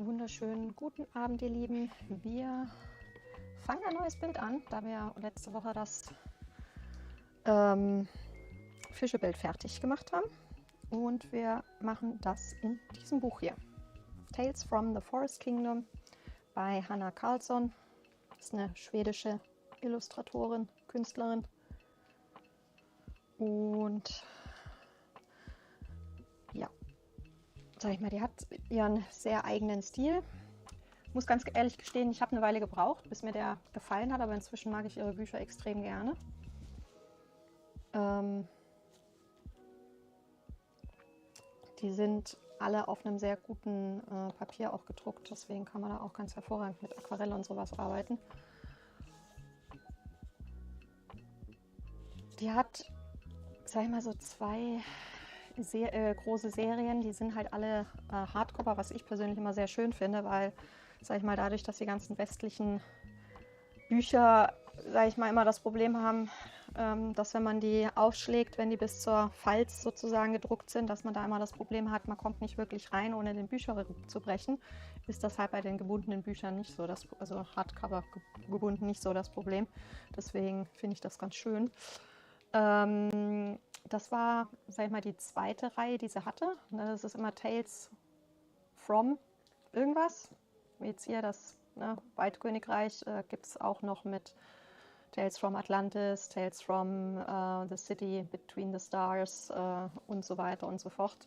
Wunderschönen guten Abend, ihr Lieben. Wir fangen ein neues Bild an, da wir letzte Woche das Fischebild fertig gemacht haben. Und wir machen das in diesem Buch hier. Tales from the Forest Kingdom bei Hanna Karlzon. Das ist eine schwedische Illustratorin, Künstlerin. Und ja, sag ich mal, die hat ihren sehr eigenen Stil. Ich muss ganz ehrlich gestehen, ich habe eine Weile gebraucht, bis mir der gefallen hat, aber inzwischen mag ich ihre Bücher extrem gerne. Die sind alle auf einem sehr guten Papier auch gedruckt, deswegen kann man da auch ganz hervorragend mit Aquarelle und sowas arbeiten. Die hat, sag ich mal, so zwei große Serien, die sind halt alle Hardcover, was ich persönlich immer sehr schön finde, weil, sag ich mal, dadurch, dass die ganzen westlichen Bücher, sag ich mal, immer das Problem haben, dass wenn man die aufschlägt, wenn die bis zur Falz sozusagen gedruckt sind, dass man da immer das Problem hat, man kommt nicht wirklich rein, ohne den Bücherrücken zu brechen, ist das halt bei den gebundenen Büchern nicht so, also Hardcover gebunden nicht so das Problem. Deswegen finde ich das ganz schön. Das war, sag ich mal, die zweite Reihe, die sie hatte. Das ist immer Tales from irgendwas. Wie jetzt hier das Waldkönigreich gibt es auch noch mit Tales from Atlantis, Tales from the City Between the Stars und so weiter und so fort.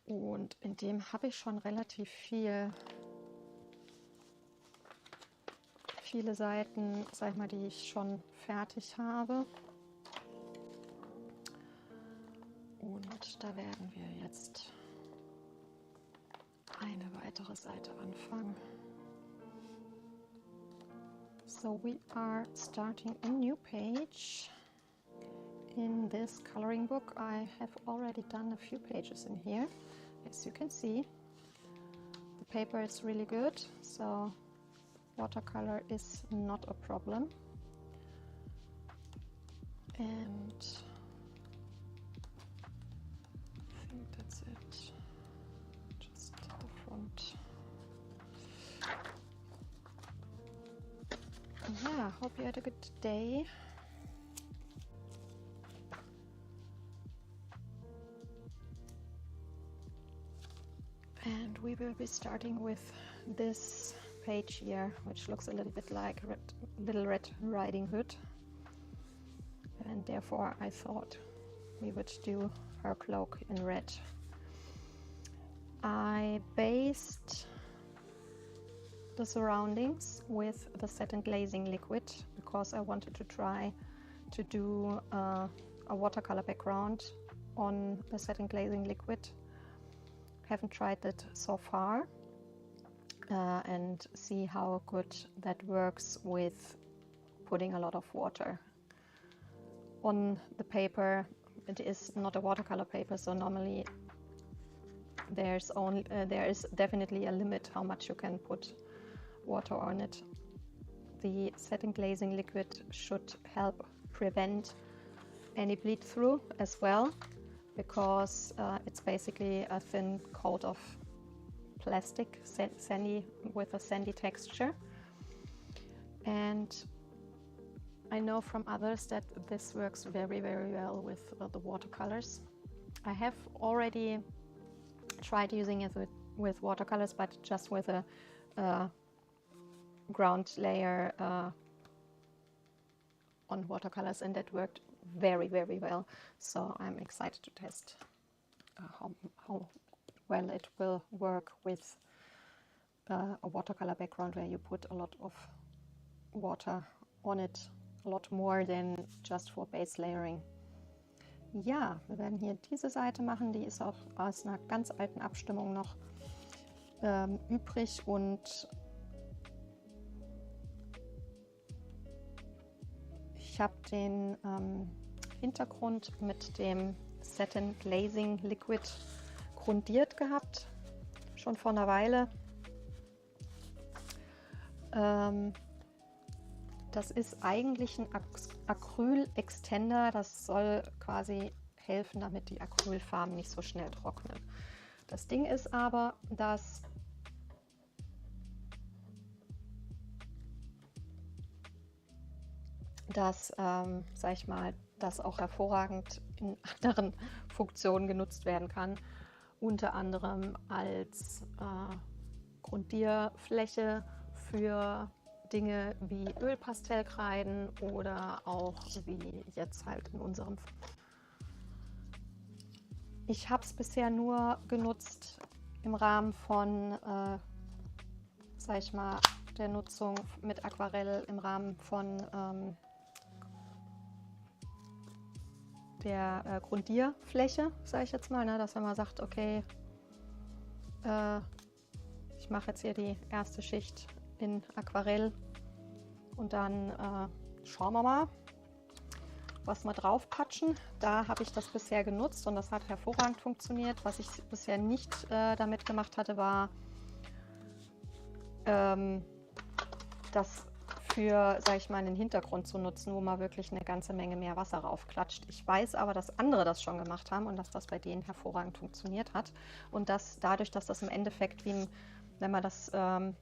Und in dem habe ich schon relativ viele Seiten, sag ich mal, die ich schon fertig habe. Und da werden wir jetzt eine weitere Seite anfangen. So we are starting a new page in this coloring book. I have already done a few pages in here. As you can see, the paper is really good, so watercolor is not a problem. And I think that's it. Just the front. Yeah, hope you had a good day. And we will be starting with this page here, which looks a little bit like Little Red Riding Hood. And therefore I thought we would do her cloak in red. I based the surroundings with the satin glazing liquid because I wanted to try to do a watercolor background on the satin glazing liquid. Haven't tried that so far and see how good that works with putting a lot of water on the paper. It is not a watercolor paper, so normally there is definitely a limit how much you can put water on it. The satin glazing liquid should help prevent any bleed through as well, because it's basically a thin coat of plastic, sandy, with a sandy texture. And I know from others that this works very, very well with the watercolors. I have already tried using it with watercolors, but just with a ground layer on watercolors, and that worked very, very well. So I'm excited to test how well it will work with a watercolor background where you put a lot of water on it, a lot more than just for base layering. Ja, wir werden hier diese Seite machen, die ist auch aus einer ganz alten Abstimmung noch übrig, und ich habe den Hintergrund mit dem Satin Glazing Liquid grundiert gehabt, schon vor einer Weile. Das ist eigentlich ein Acryl-Extender, das soll quasi helfen, damit die Acrylfarben nicht so schnell trocknen. Das Ding ist aber, dass sag ich mal, das auch hervorragend in anderen Funktionen genutzt werden kann, unter anderem als Grundierfläche für Dinge wie Ölpastellkreiden oder auch wie jetzt halt in unserem Fall. Ich habe es bisher nur genutzt im Rahmen von, sag ich mal, der Nutzung mit Aquarell im Rahmen von der Grundierfläche, sage ich jetzt mal, ne, dass wenn man sagt, okay, ich mache jetzt hier die erste Schicht in Aquarell und dann schauen wir mal, was wir drauf patschen. Da habe ich das bisher genutzt und das hat hervorragend funktioniert. Was ich bisher nicht damit gemacht hatte, war das für, sage ich mal, einen Hintergrund zu nutzen, wo man wirklich eine ganze Menge mehr Wasser raufklatscht. Ich weiß aber, dass andere das schon gemacht haben und dass das bei denen hervorragend funktioniert hat. Und dass dadurch, dass das im Endeffekt wie ein, wenn man das, man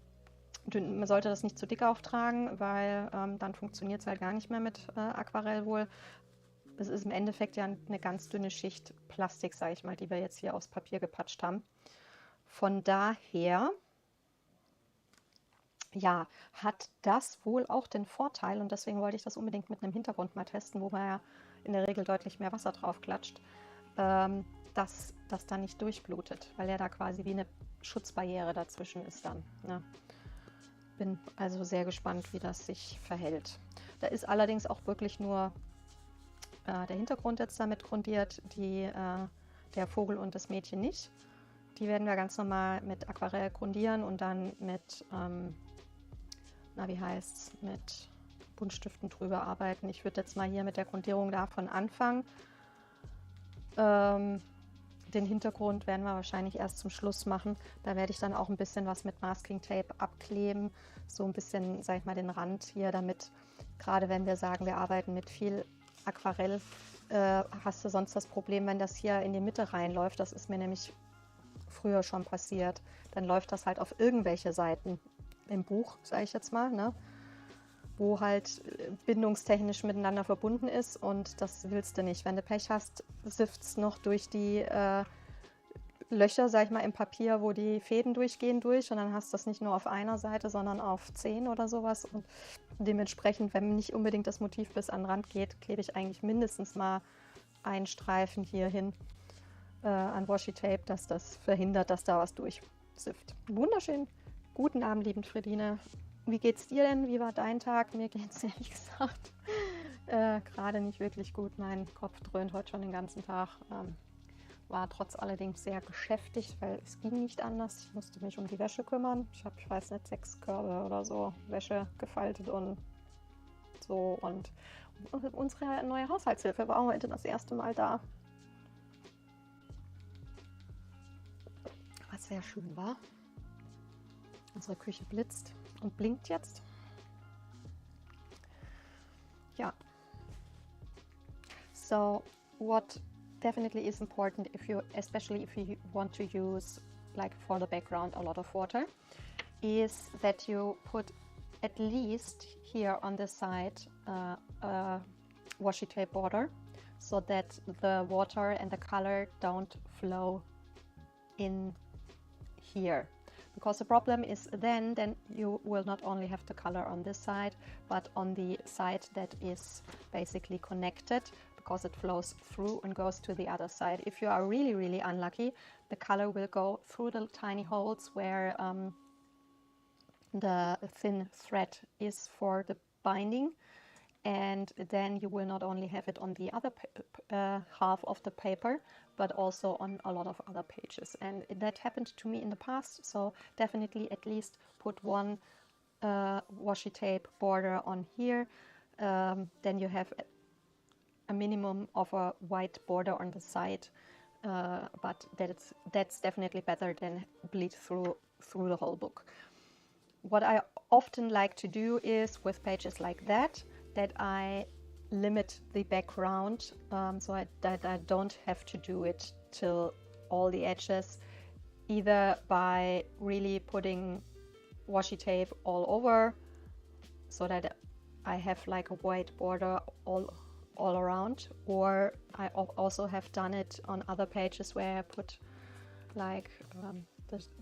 sollte das nicht zu dick auftragen, weil dann funktioniert es halt gar nicht mehr mit Aquarell wohl. Es ist im Endeffekt ja eine ganz dünne Schicht Plastik, sage ich mal, die wir jetzt hier aufs Papier gepatscht haben. Von daher, ja, hat das wohl auch den Vorteil, und deswegen wollte ich das unbedingt mit einem Hintergrund mal testen, wo man ja in der Regel deutlich mehr Wasser drauf klatscht, dass das dann nicht durchblutet, weil ja da quasi wie eine Schutzbarriere dazwischen ist dann. Ne? Bin also sehr gespannt, wie das sich verhält. Da ist allerdings auch wirklich nur der Hintergrund jetzt damit grundiert, der Vogel und das Mädchen nicht. Die werden wir ganz normal mit Aquarell grundieren und dann mit mit Buntstiften drüber arbeiten. Ich würde jetzt mal hier mit der Grundierung davon anfangen. Den Hintergrund werden wir wahrscheinlich erst zum Schluss machen. Da werde ich dann auch ein bisschen was mit Masking Tape abkleben. So ein bisschen, sag ich mal, den Rand hier, damit, gerade wenn wir sagen, wir arbeiten mit viel Aquarell, hast du sonst das Problem, wenn das hier in die Mitte reinläuft. Das ist mir nämlich früher schon passiert. Dann läuft das halt auf irgendwelche Seiten im Buch, sage ich jetzt mal, ne? Wo halt bindungstechnisch miteinander verbunden ist und das willst du nicht. Wenn du Pech hast, sifft es noch durch die Löcher, sag ich mal, im Papier, wo die Fäden durchgehen durch und dann hast du das nicht nur auf einer Seite, sondern auf 10 oder sowas und dementsprechend, wenn nicht unbedingt das Motiv bis an den Rand geht, klebe ich eigentlich mindestens mal einen Streifen hier hin an Washi Tape, dass das verhindert, dass da was durchsifft. Wunderschön. Guten Abend, lieben Fredine. Wie geht's dir denn? Wie war dein Tag? Mir geht's ehrlich gesagt gerade nicht wirklich gut. Mein Kopf dröhnt heute schon den ganzen Tag. War trotz allerdings sehr geschäftig, weil es ging nicht anders. Ich musste mich um die Wäsche kümmern. Ich habe, ich weiß nicht, 6 Körbe oder so Wäsche gefaltet und so. Und unsere neue Haushaltshilfe war heute das erste Mal da. Was sehr schön war. Unsere Küche blitzt und blinkt jetzt. Ja. So, what definitely is important especially if you want to use, like for the background, a lot of water, is that you put at least here on the side a washi tape border, so that the water and the color don't flow in here. Because the problem is then you will not only have the color on this side, but on the side that is basically connected, because it flows through and goes to the other side. If you are really, really unlucky, the color will go through the tiny holes where the thin thread is for the binding, and then you will not only have it on the other half of the paper, but also on a lot of other pages. And that happened to me in the past, so definitely at least put one washi tape border on here. Then you have a minimum of a white border on the side, but that's definitely better than bleed through the whole book. What I often like to do is, with pages like that I limit the background, so that I don't have to do it till all the edges. either by really putting washi tape all over so that I have like a white border all around, or I also have done it on other pages where I put like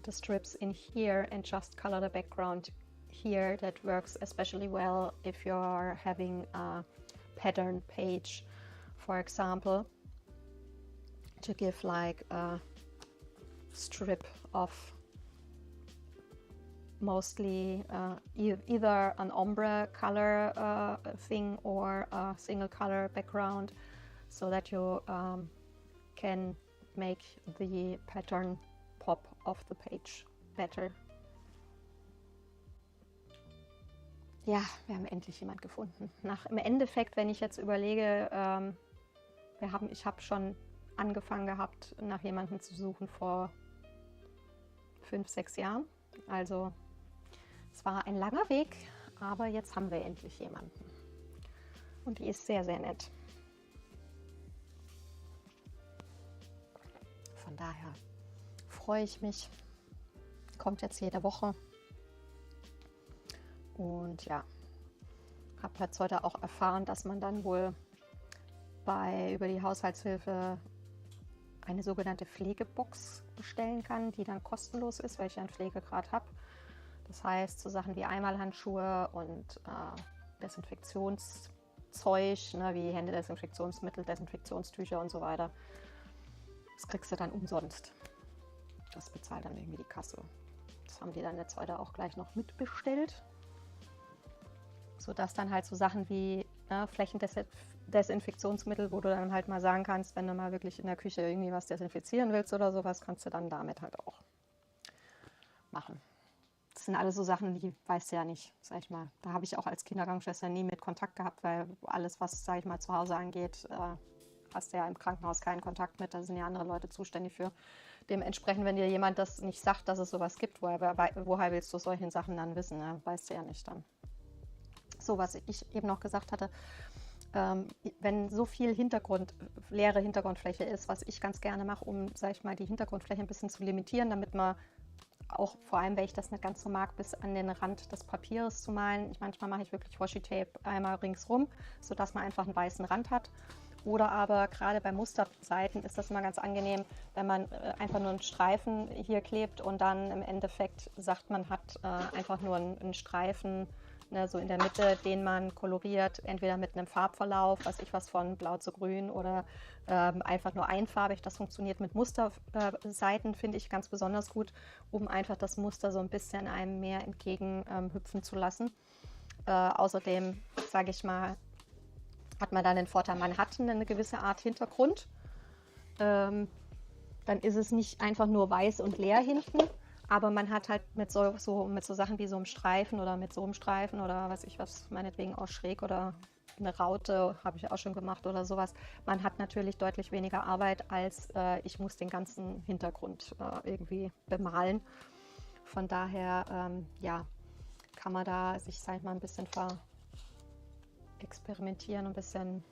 the strips in here and just color the background here. That works especially well if you're having a pattern page, for example, to give like a strip of mostly either an ombre color thing or a single color background, so that you can make the pattern pop off the page better. Ja, wir haben endlich jemand gefunden. Im Endeffekt, wenn ich jetzt überlege, ich habe schon angefangen gehabt, nach jemandem zu suchen vor 5, 6 Jahren. Also es war ein langer Weg, aber jetzt haben wir endlich jemanden. Und die ist sehr, sehr nett. Von daher freue ich mich. Kommt jetzt jede Woche. Und ja, habe jetzt heute auch erfahren, dass man dann wohl über die Haushaltshilfe eine sogenannte Pflegebox bestellen kann, die dann kostenlos ist, weil ich einen Pflegegrad habe. Das heißt, so Sachen wie Einmalhandschuhe und Desinfektionszeug, ne, wie Händedesinfektionsmittel, Desinfektionstücher und so weiter, das kriegst du dann umsonst. Das bezahlt dann irgendwie die Kasse. Das haben die dann jetzt heute auch gleich noch mitbestellt. Sodass dann halt so Sachen wie Flächendesinfektionsmittel, wo du dann halt mal sagen kannst, wenn du mal wirklich in der Küche irgendwie was desinfizieren willst oder sowas, kannst du dann damit halt auch machen. Das sind alles so Sachen, die weißt du ja nicht, sag ich mal. Da habe ich auch als Kinderkrankenschwester nie mit Kontakt gehabt, weil alles, was, sag ich mal, zu Hause angeht, hast du ja im Krankenhaus keinen Kontakt mit. Da sind ja andere Leute zuständig für. Dementsprechend, wenn dir jemand das nicht sagt, dass es sowas gibt, woher willst du solchen Sachen dann wissen? Ne? Weißt du ja nicht dann. So, was ich eben noch gesagt hatte, wenn so viel leere Hintergrundfläche ist, was ich ganz gerne mache, um, sag ich mal, die Hintergrundfläche ein bisschen zu limitieren, damit man auch, vor allem, weil ich das nicht ganz so mag, bis an den Rand des Papiers zu malen. Manchmal mache ich wirklich Washi-Tape einmal ringsrum, sodass man einfach einen weißen Rand hat. Oder aber gerade bei Musterseiten ist das immer ganz angenehm, wenn man einfach nur einen Streifen hier klebt und dann im Endeffekt sagt, man hat einfach nur einen Streifen, ne, so in der Mitte, den man koloriert, entweder mit einem Farbverlauf, was von blau zu grün, oder einfach nur einfarbig. Das funktioniert mit Musterseiten, finde ich ganz besonders gut, um einfach das Muster so ein bisschen einem mehr entgegenhüpfen zu lassen. Außerdem, sage ich mal, hat man dann den Vorteil, man hat eine gewisse Art Hintergrund. Dann ist es nicht einfach nur weiß und leer hinten, aber man hat halt mit so Sachen wie so einem Streifen oder mit so einem Streifen oder was, meinetwegen auch schräg oder eine Raute, habe ich auch schon gemacht oder sowas. Man hat natürlich deutlich weniger Arbeit, als ich muss den ganzen Hintergrund irgendwie bemalen. Von daher, ja, kann man da sich, sag ich mal, ein bisschen experimentieren, ein bisschen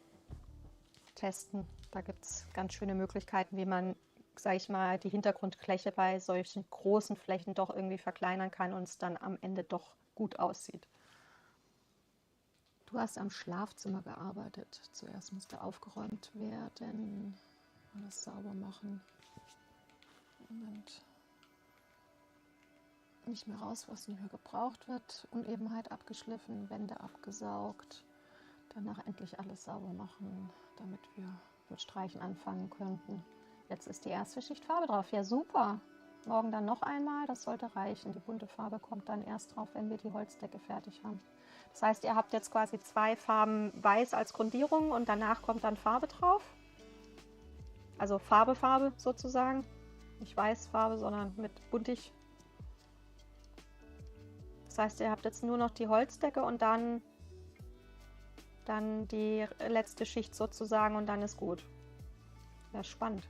testen. Da gibt es ganz schöne Möglichkeiten, wie man, sage ich mal, die Hintergrundfläche bei solchen großen Flächen doch irgendwie verkleinern kann und es dann am Ende doch gut aussieht. Du hast am Schlafzimmer gearbeitet. Zuerst musste aufgeräumt werden. Alles sauber machen. Und nicht mehr raus, was nicht mehr gebraucht wird. Unebenheit abgeschliffen, Wände abgesaugt. Danach endlich alles sauber machen, damit wir mit Streichen anfangen könnten. Jetzt ist die erste Schicht Farbe drauf. Ja, super. Morgen dann noch einmal. Das sollte reichen. Die bunte Farbe kommt dann erst drauf, wenn wir die Holzdecke fertig haben. Das heißt, ihr habt jetzt quasi 2 Farben weiß als Grundierung und danach kommt dann Farbe drauf. Also Farbe sozusagen. Nicht Weißfarbe, sondern mit buntig. Das heißt, ihr habt jetzt nur noch die Holzdecke und dann die letzte Schicht sozusagen und dann ist gut. Ja, spannend.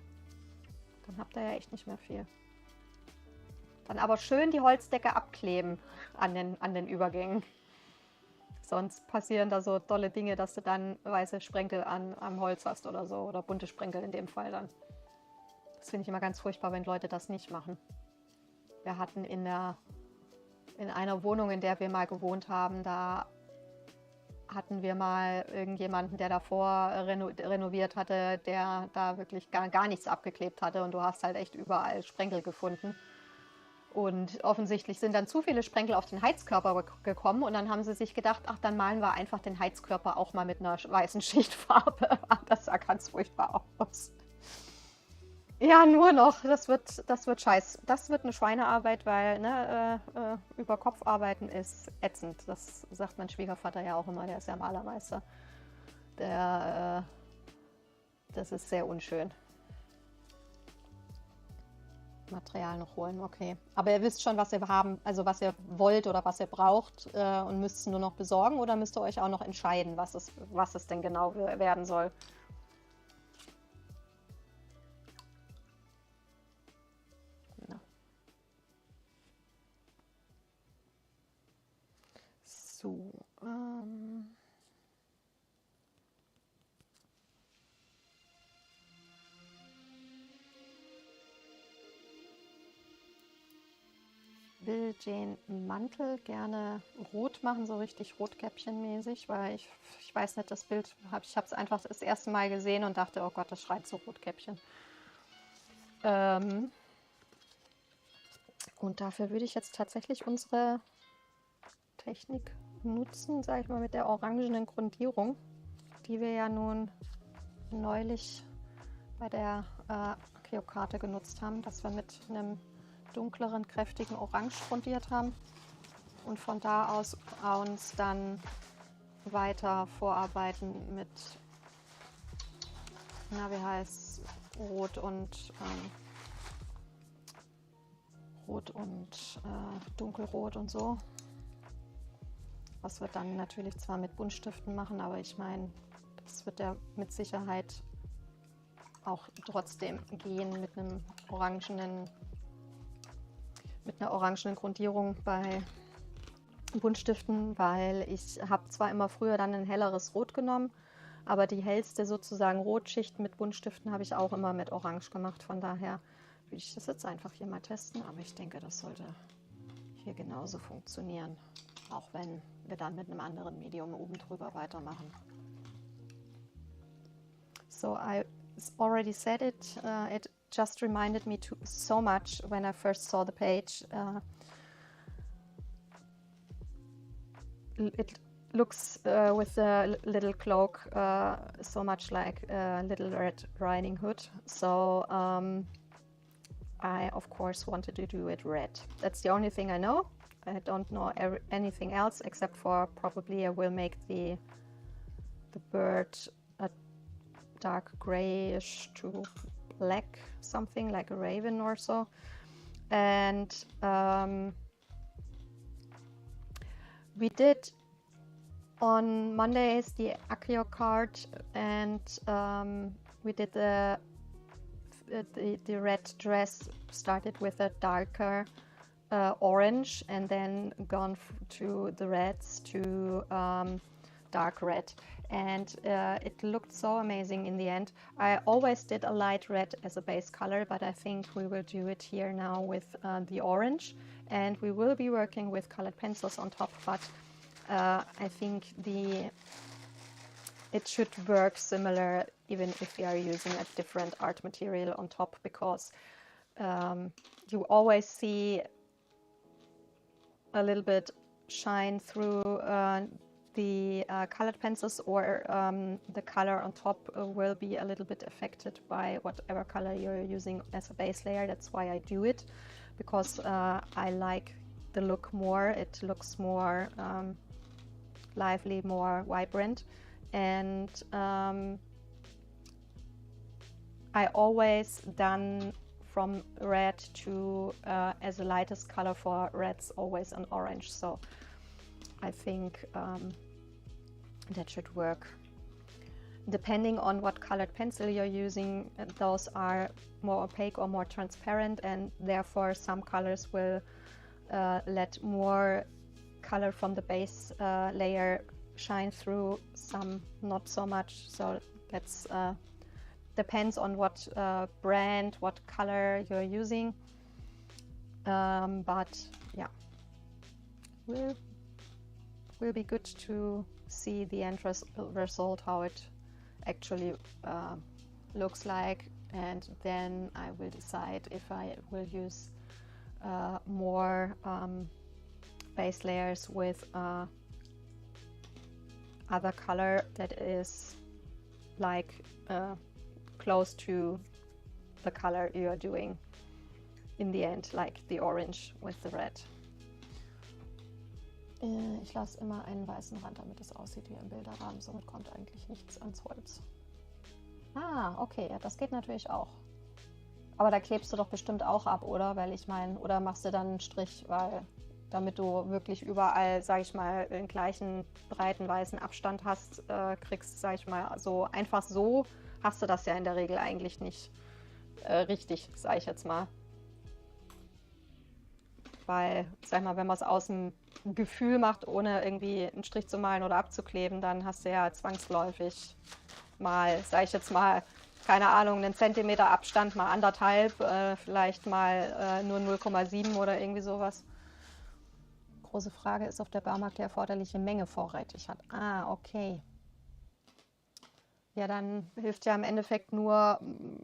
Dann habt ihr ja echt nicht mehr viel. Dann aber schön die Holzdecke abkleben an den Übergängen. Sonst passieren da so tolle Dinge, dass du dann weiße Sprenkel am Holz hast oder so. Oder bunte Sprenkel in dem Fall dann. Das finde ich immer ganz furchtbar, wenn Leute das nicht machen. wir hatten in einer Wohnung, in der wir mal gewohnt haben, da hatten wir mal irgendjemanden, der davor renoviert hatte, der da wirklich gar nichts abgeklebt hatte und du hast halt echt überall Sprenkel gefunden. Und offensichtlich sind dann zu viele Sprenkel auf den Heizkörper gekommen und dann haben sie sich gedacht, ach, dann malen wir einfach den Heizkörper auch mal mit einer weißen Schichtfarbe. Das sah ganz furchtbar aus. Ja, nur noch, das wird scheiß. Das wird eine Schweinearbeit, weil ne, über Kopf arbeiten ist ätzend. Das sagt mein Schwiegervater ja auch immer, der ist ja Malermeister. Das ist sehr unschön. Material noch holen, okay. Aber ihr wisst schon, was ihr haben, also was ihr wollt oder was ihr braucht und müsst es nur noch besorgen oder müsst ihr euch auch noch entscheiden, was es denn genau werden soll? Ja. So, will den Mantel gerne rot machen, so richtig Rotkäppchenmäßig, weil ich weiß nicht, das Bild, ich habe es einfach das erste Mal gesehen und dachte, oh Gott, das schreit so Rotkäppchen. Und dafür würde ich jetzt tatsächlich unsere Technik nutzen, sage ich mal, mit der orangenen Grundierung, die wir ja nun neulich bei der Akio-Karte genutzt haben, dass wir mit einem dunkleren, kräftigen Orange grundiert haben und von da aus uns dann weiter vorarbeiten mit, na, wie heißt Rot und Dunkelrot und so. Was wir dann natürlich zwar mit Buntstiften machen, aber ich meine, das wird ja mit Sicherheit auch trotzdem gehen mit einer orangenen Grundierung bei Buntstiften, weil ich habe zwar immer früher dann ein helleres Rot genommen, aber die hellste sozusagen Rotschicht mit Buntstiften habe ich auch immer mit Orange gemacht. Von daher würde ich das jetzt einfach hier mal testen, aber ich denke, das sollte hier genauso funktionieren, auch wenn wir dann mit einem anderen Medium oben drüber weitermachen. So I already said it, it just reminded me so much when I first saw the page. It looks with the little cloak so much like Little Red Riding Hood. So I of course wanted to do it red. That's the only thing I know. I don't know anything else except for probably I will make the bird a dark grayish to black, something like a raven or so. And we did on Mondays the Akio card, and we did the red dress, started with a darker orange and then gone to the reds to dark red, and it looked so amazing in the end. I always did a light red as a base color, but I think we will do it here now with the orange, and we will be working with colored pencils on top, but I think it should work similar even if we are using a different art material on top, because you always see a little bit shine through the colored pencils, or the color on top will be a little bit affected by whatever color you're using as a base layer. That's why I do it, because I like the look more. It looks more lively, more vibrant, and I always done from red to as the lightest color for reds always an orange, so I think that should work. Depending on what colored pencil you're using, those are more opaque or more transparent, and therefore some colors will let more color from the base layer shine through, some not so much. So that's depends on what brand, what color you're using. but yeah, will be good to see the end result, how it actually looks like, and then I will decide if I will use more base layers with other color that is like close to the color you are doing in the end, like the orange with the red. Ich lasse immer einen weißen Rand, damit es aussieht wie ein Bilderrahmen, somit kommt eigentlich nichts ans Holz. Ah, okay, ja, das geht natürlich auch. Aber da klebst du doch bestimmt auch ab, oder? Weil ich meine, oder machst du dann einen Strich, weil damit du wirklich überall, sage ich mal, den gleichen breiten weißen Abstand hast, kriegst, sage ich mal, so einfach so hast du das ja in der Regel eigentlich nicht richtig, sage ich jetzt mal. Weil, sag ich mal, wenn man es aus dem Gefühl macht, ohne irgendwie einen Strich zu malen oder abzukleben, dann hast du ja zwangsläufig mal, sage ich jetzt mal, keine Ahnung, einen Zentimeter Abstand, mal 1,5, vielleicht mal nur 0,7 oder irgendwie sowas. Große Frage ist, ob der Baumarkt die erforderliche Menge vorrätig hat. Ah, okay. Ja, dann hilft ja im Endeffekt nur,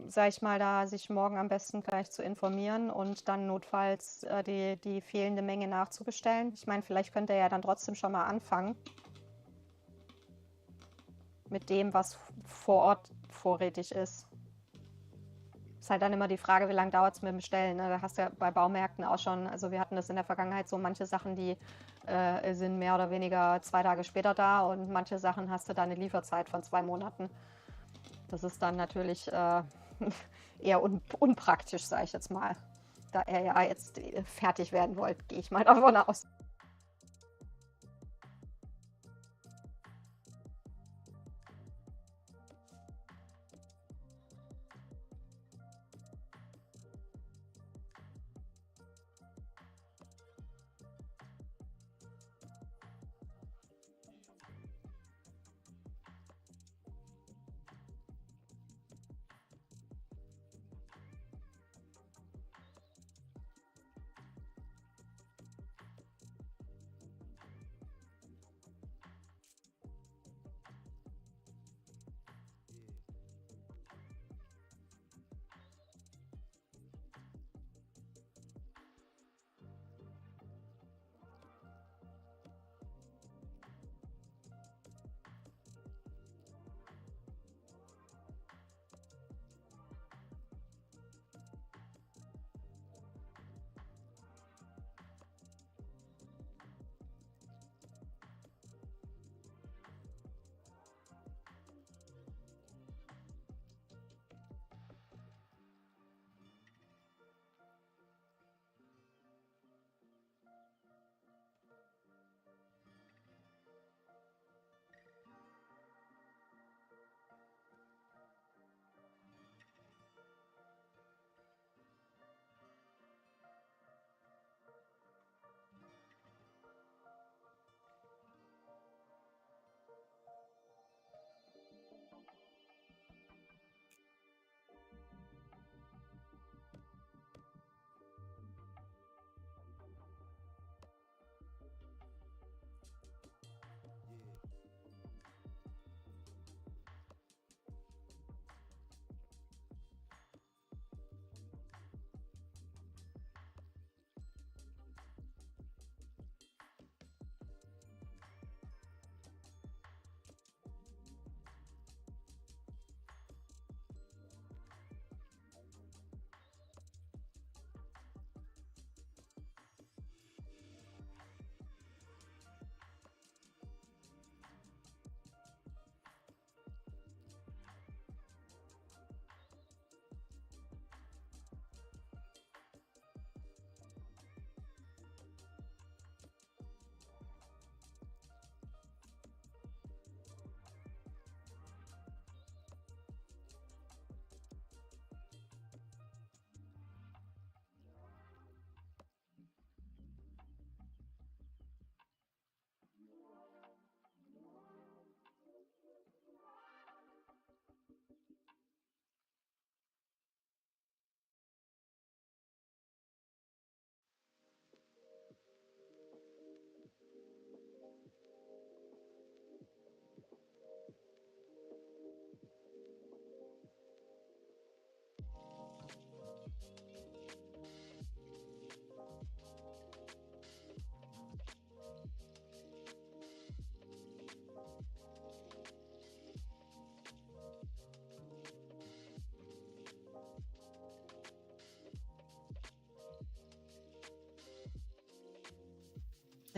sage ich mal, da sich morgen am besten gleich zu informieren und dann notfalls die fehlende Menge nachzubestellen. Ich meine, vielleicht könnt ihr ja dann trotzdem schon mal anfangen mit dem, was vor Ort vorrätig ist. Ist halt dann immer die Frage, wie lange dauert es mit dem Bestellen. Ne? Da hast du ja bei Baumärkten auch schon, also wir hatten das in der Vergangenheit so, manche Sachen, die sind mehr oder weniger 2 Tage später da und manche Sachen hast du dann eine Lieferzeit von 2 Monaten. Das ist dann natürlich eher unpraktisch, sage ich jetzt mal. Da ihr ja jetzt fertig werden wollt, gehe ich mal davon aus.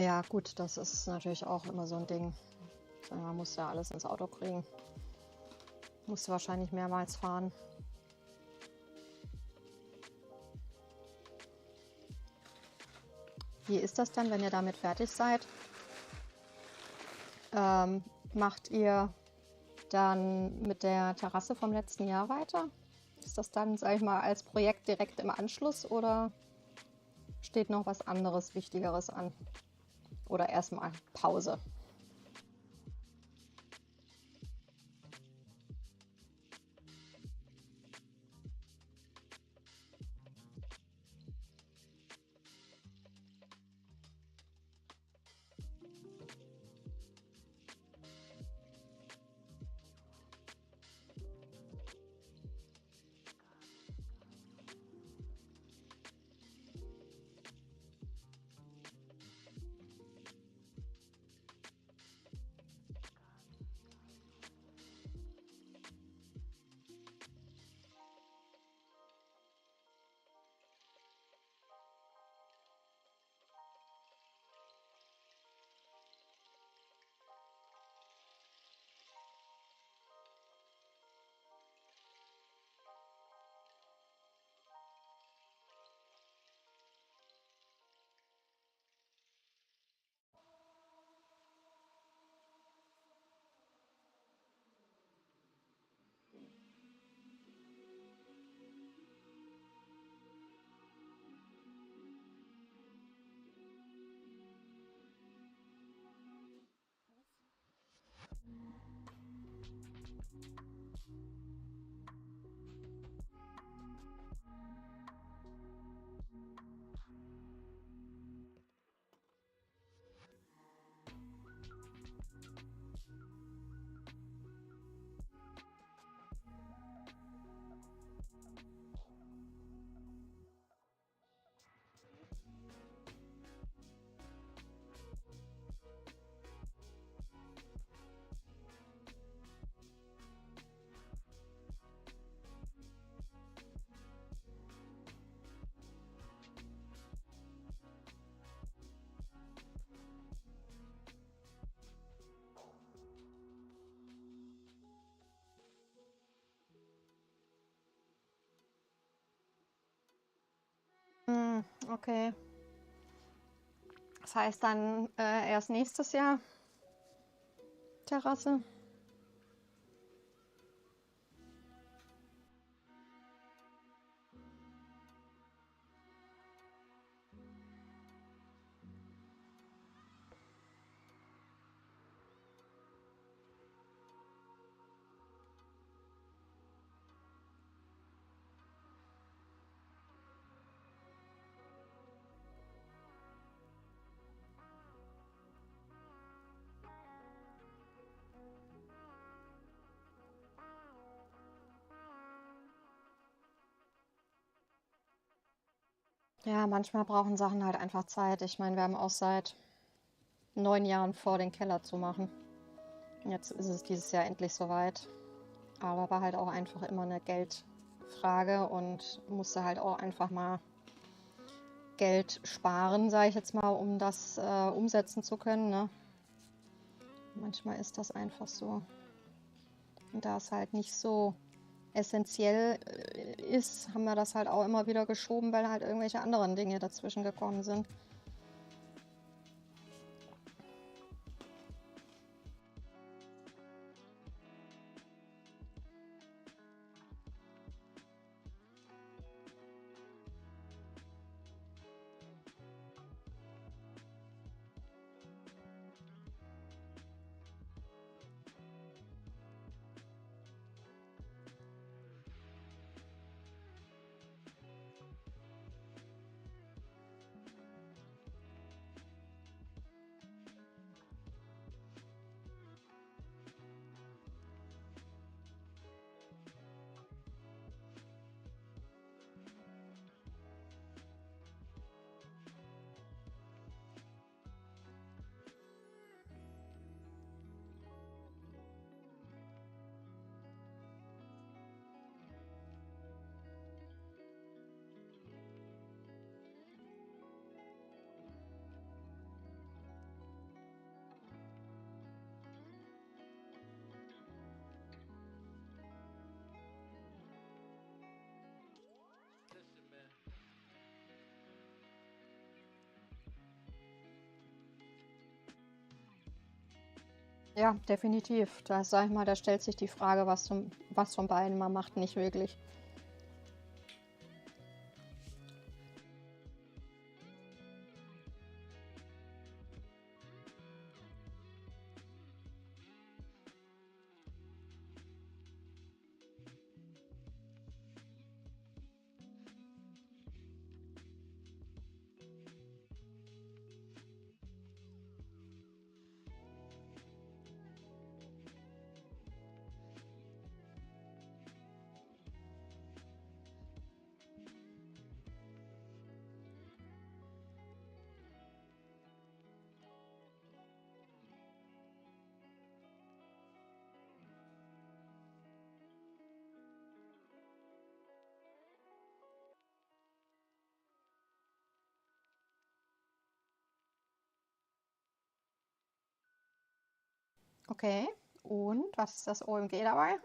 Ja, gut, das ist natürlich auch immer so ein Ding. Man muss ja alles ins Auto kriegen. Musst du wahrscheinlich mehrmals fahren. Wie ist das dann, wenn ihr damit fertig seid? Macht ihr dann mit der Terrasse vom letzten Jahr weiter? Ist das dann, sag ich mal, als Projekt direkt im Anschluss oder steht noch was anderes, Wichtigeres an? Oder erstmal Pause? Okay. Das heißt dann erst nächstes Jahr Terrasse? Ja, manchmal brauchen Sachen halt einfach Zeit. Ich meine, wir haben auch seit 9 Jahren vor, den Keller zu machen. Jetzt ist es dieses Jahr endlich soweit. Aber war halt auch einfach immer eine Geldfrage und musste halt auch einfach mal Geld sparen, sage ich jetzt mal, um das umsetzen zu können. Ne? Manchmal ist das einfach so. Und da es halt nicht so essentiell ist, haben wir das halt auch immer wieder geschoben, weil halt irgendwelche anderen Dinge dazwischen gekommen sind. Ja, definitiv. Da sage ich mal, da stellt sich die Frage, was von beiden man macht, nicht wirklich. Okay, und was ist das OMG dabei?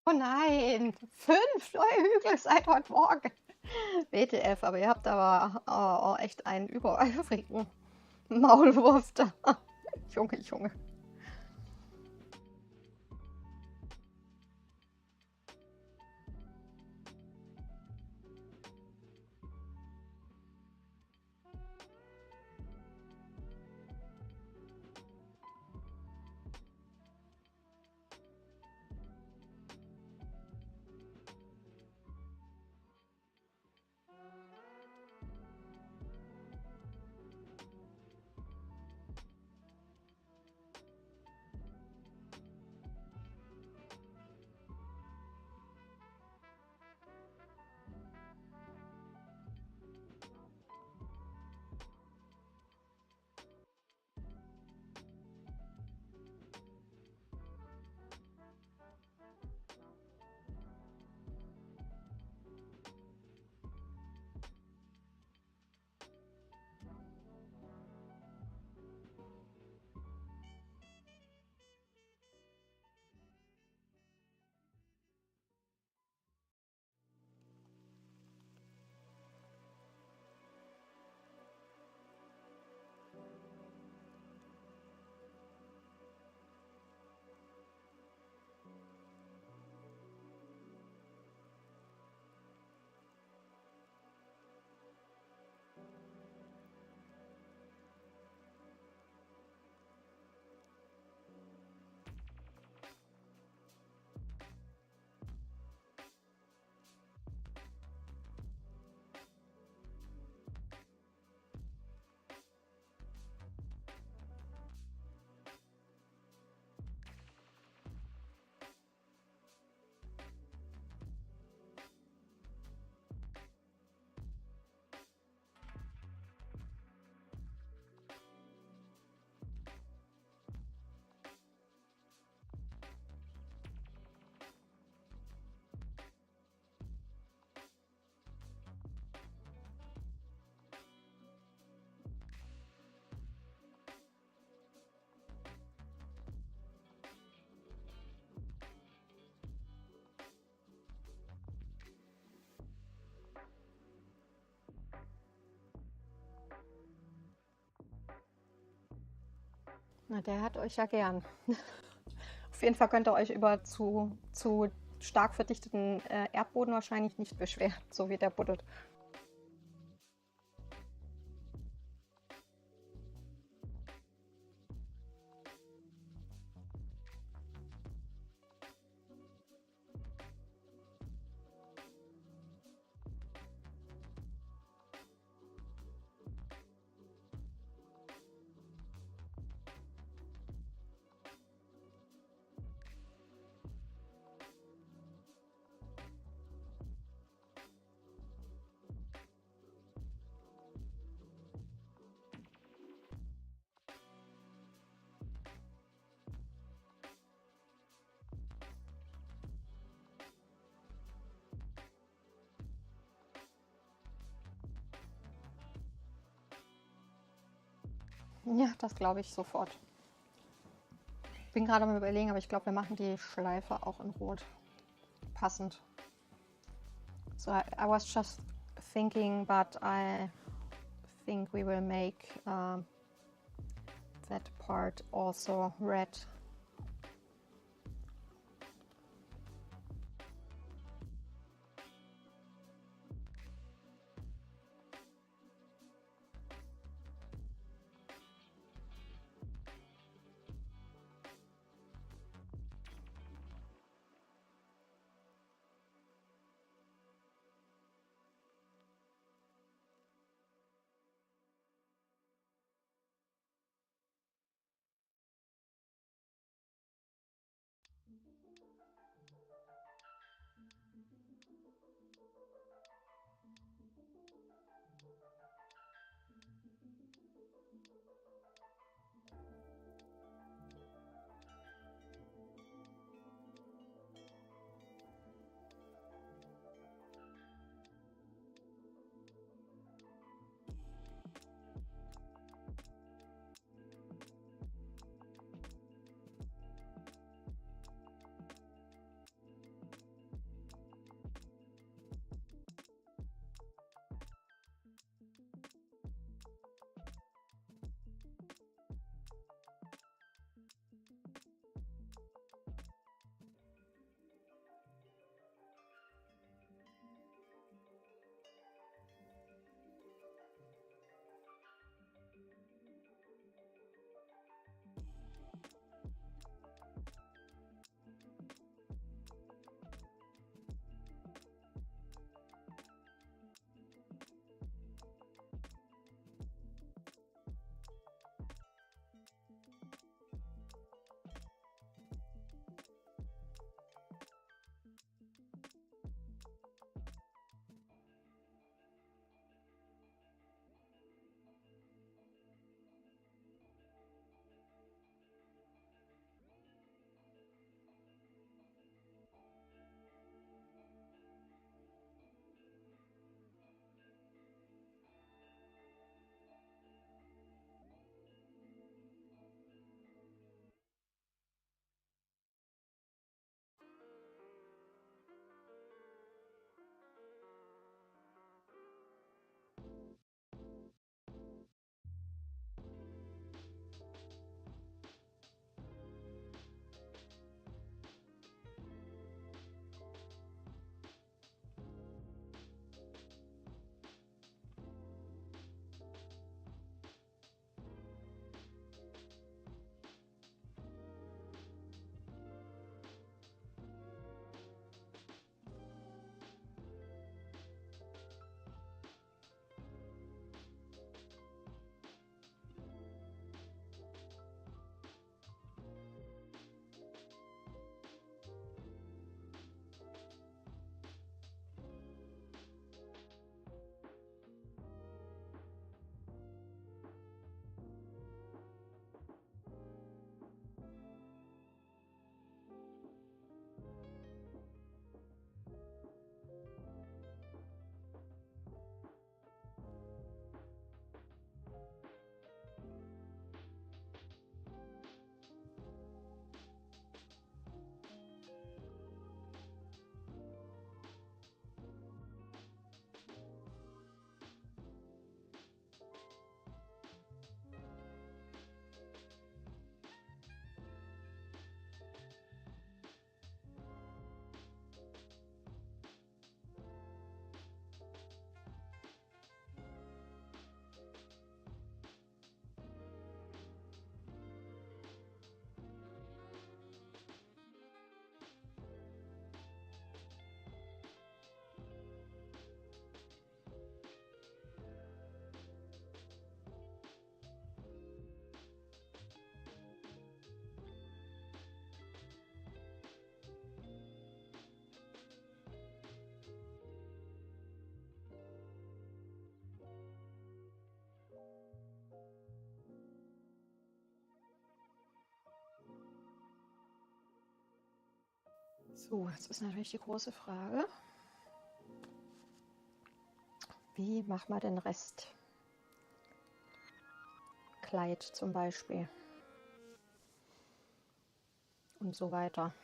Oh nein, 5 neue Hügel seit heute Morgen. WTF, aber ihr habt aber echt einen übereifrigen Maulwurf da. Junge, Junge. Na, der hat euch ja gern. Auf jeden Fall könnt ihr euch über zu stark verdichteten Erdboden wahrscheinlich nicht beschweren, so wie der buddelt. Ja, das glaube ich sofort. Bin gerade am Überlegen, aber ich glaube, wir machen die Schleife auch in Rot. Passend. So I was just thinking, but I think we will make that part also red. So, jetzt ist natürlich die große Frage, wie machen wir den Rest? Kleid zum Beispiel und so weiter.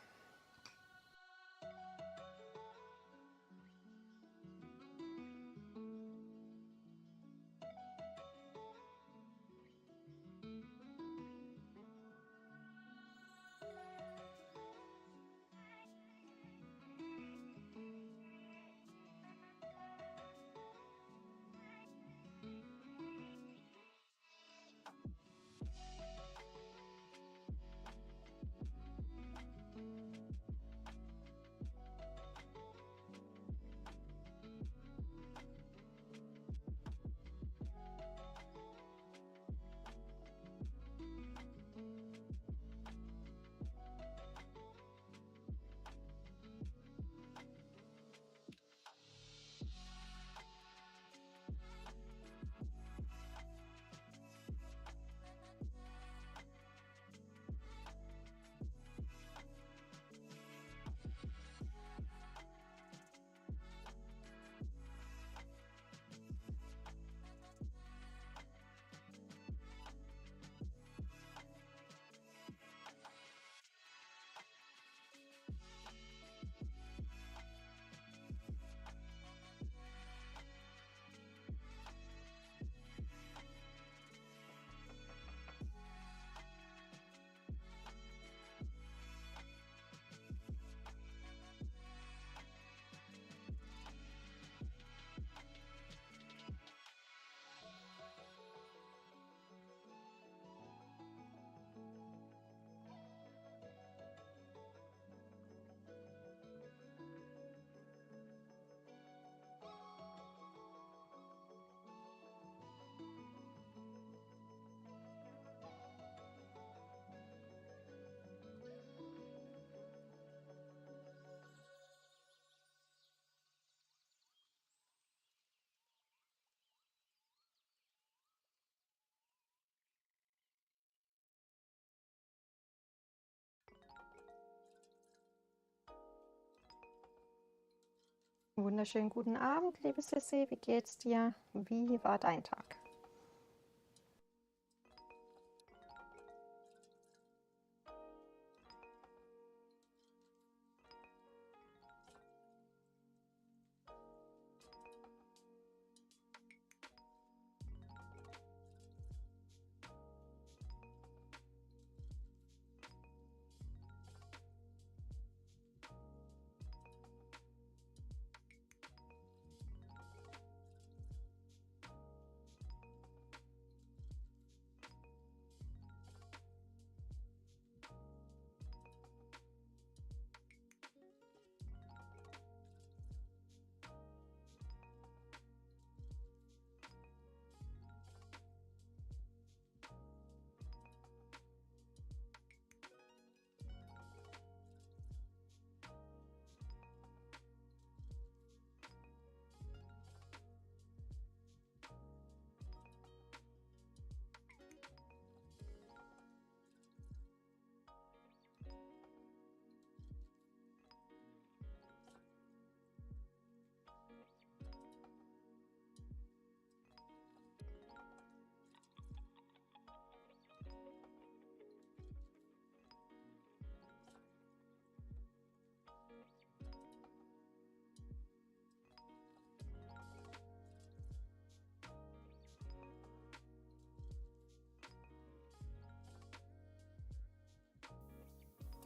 Wunderschönen guten Abend, liebe Sissy. Wie geht's dir? Wie war dein Tag?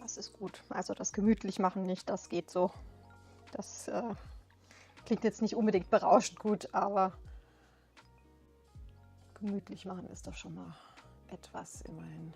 Das ist gut. Also das gemütlich machen nicht, das geht so. Das klingt jetzt nicht unbedingt berauschend gut, aber gemütlich machen ist doch schon mal etwas immerhin.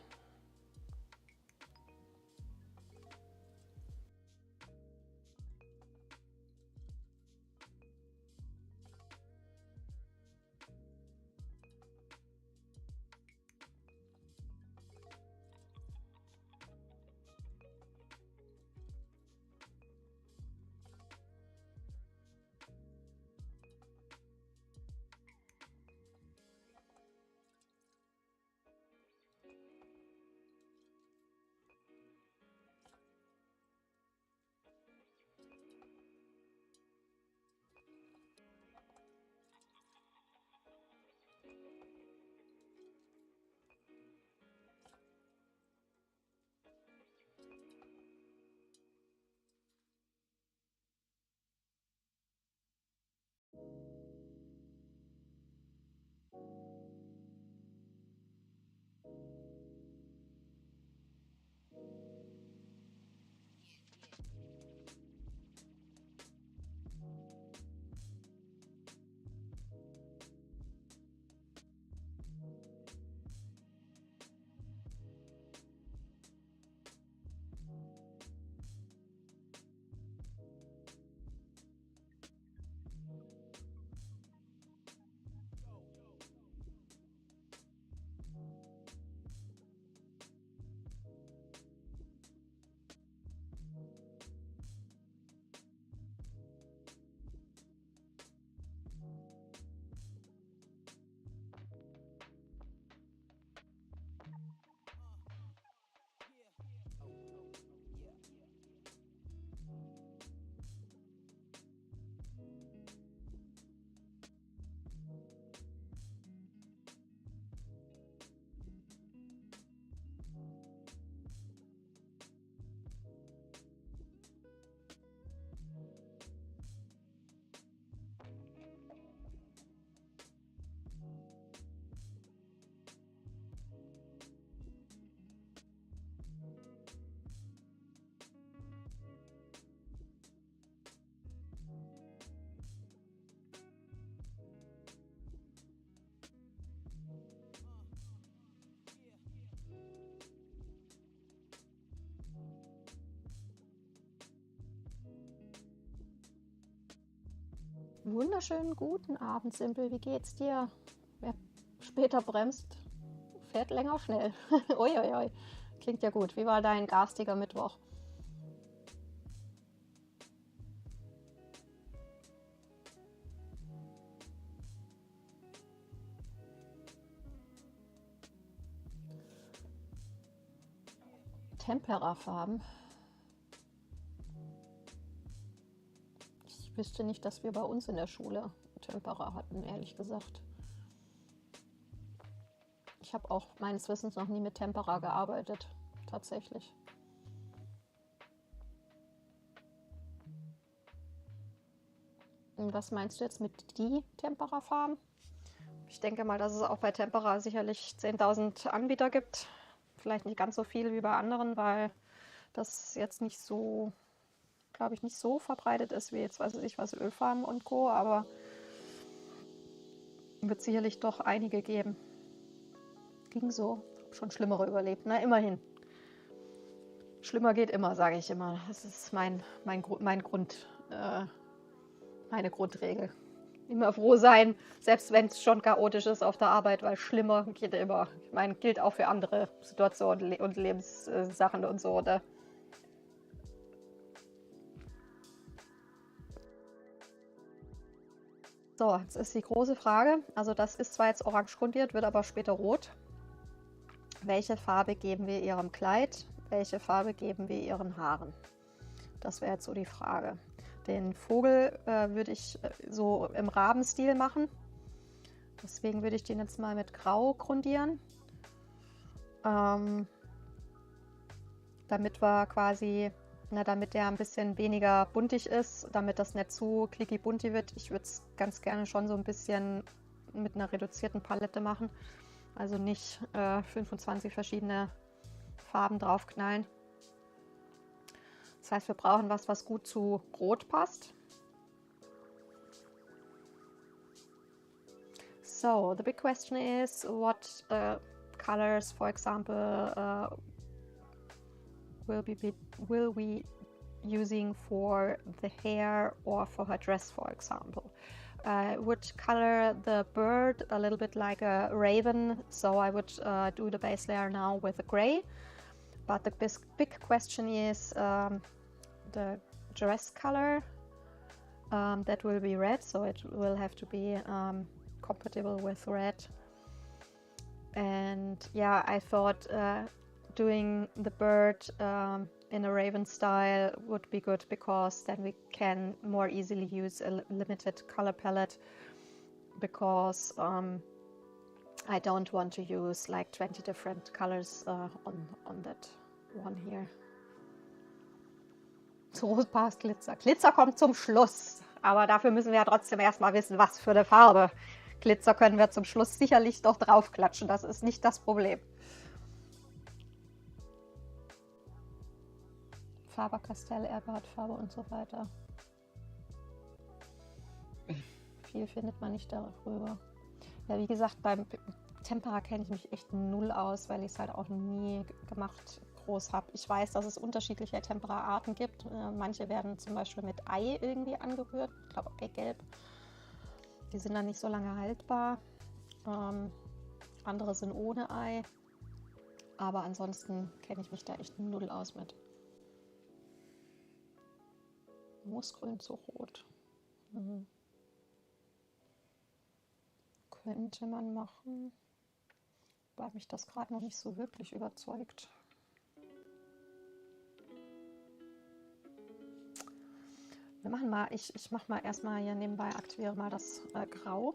Wunderschönen guten Abend, Simpel. Wie geht's dir? Wer später bremst, fährt länger schnell. Uiuiui, klingt ja gut. Wie war dein garstiger Mittwoch? Temperafarben. Ich wüsste nicht, dass wir bei uns in der Schule Tempera hatten, ehrlich gesagt. Ich habe auch meines Wissens noch nie mit Tempera gearbeitet, tatsächlich. Und was meinst du jetzt mit die Tempera-Farben? Ich denke mal, dass es auch bei Tempera sicherlich 10.000 Anbieter gibt. Vielleicht nicht ganz so viel wie bei anderen, weil das jetzt nicht so, glaube ich, nicht so verbreitet ist wie jetzt, weiß ich was, Ölfarben und Co. Aber wird sicherlich doch einige geben. Ging so. Schon Schlimmere überlebt, ne? Immerhin. Schlimmer geht immer, sage ich immer. Das ist meine Grundregel. Immer froh sein, selbst wenn es schon chaotisch ist auf der Arbeit, weil schlimmer geht immer. Ich meine, gilt auch für andere Situationen und Lebenssachen und so, oder? So, jetzt ist die große Frage. Also das ist zwar jetzt orange grundiert, wird aber später rot. Welche Farbe geben wir ihrem Kleid? Welche Farbe geben wir ihren Haaren? Das wäre jetzt so die Frage. Den Vogel würde ich so im Rabenstil machen. Deswegen würde ich den jetzt mal mit Grau grundieren. Damit wir quasi, damit der ein bisschen weniger buntig ist, damit das nicht zu clicky-bunti wird. Ich würde es ganz gerne schon so ein bisschen mit einer reduzierten Palette machen. Also nicht 25 verschiedene Farben draufknallen. Das heißt, wir brauchen was gut zu Rot passt. So, the big question is what colors, for example, will we using for the hair or for her dress, for example. I would color the bird a little bit like a raven, so I would do the base layer now with a gray. But the big question is the dress color. That will be red, so it will have to be compatible with red. And yeah, I thought doing the bird in a raven style would be good, because then we can more easily use a limited color palette, because I don't want to use like 20 different colors on that one here. So passt Glitzer. Glitzer kommt zum Schluss, aber dafür müssen wir ja trotzdem erstmal wissen, was für eine Farbe. Glitzer können wir zum Schluss sicherlich doch draufklatschen, das ist nicht das Problem. Faber-Castell, Eberhard-Farbe und so weiter. Viel findet man nicht darüber. Ja, wie gesagt, beim Tempera kenne ich mich echt null aus, weil ich es halt auch nie gemacht groß habe. Ich weiß, dass es unterschiedliche Tempera-Arten gibt. Manche werden zum Beispiel mit Ei irgendwie angerührt. Ich glaube Eigelb. Die sind dann nicht so lange haltbar. Andere sind ohne Ei. Aber ansonsten kenne ich mich da echt null aus mit. Moosgrün zu rot. Könnte man machen, weil mich das gerade noch nicht so wirklich überzeugt. Wir machen mal, ich mache mal erstmal hier nebenbei, aktiviere mal das Grau.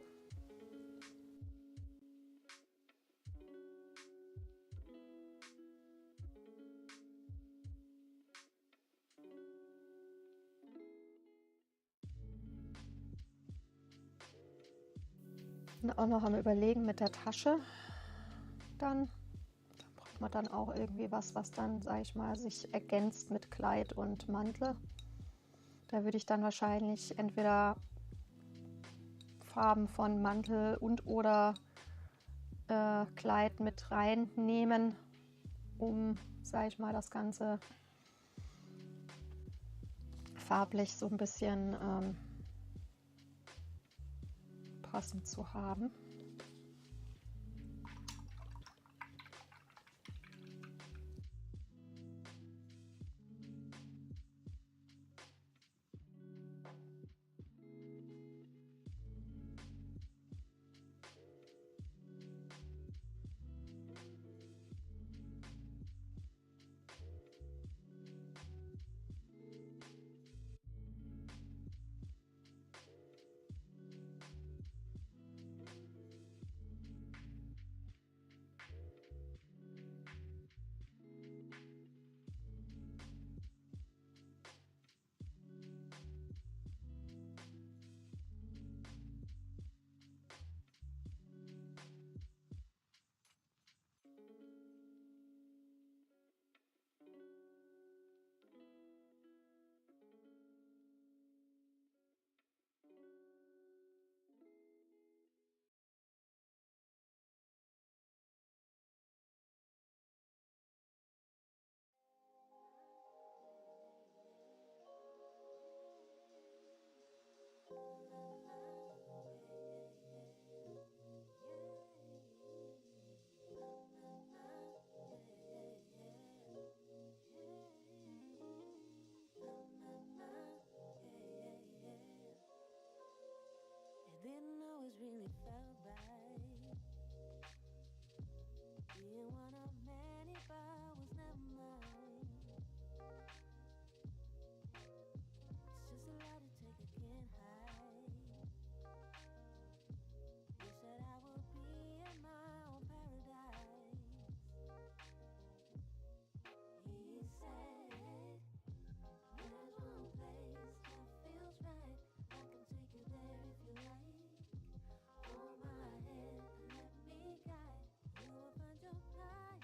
Und auch noch am Überlegen mit der Tasche. Dann braucht man dann auch irgendwie was dann, sage ich mal, sich ergänzt mit Kleid und Mantel. Da würde ich dann wahrscheinlich entweder Farben von Mantel und oder Kleid mit reinnehmen, um, sage ich mal, das Ganze farblich so ein bisschen passend zu haben. Didn't always really felt right. Being one of many, but was never mine. It's just a lot to take, I can't hide. Wish that I would be in my own paradise. He said, there's one place that feels right. I can take you there if you like. Hold my hand and let me guide. You will find your life.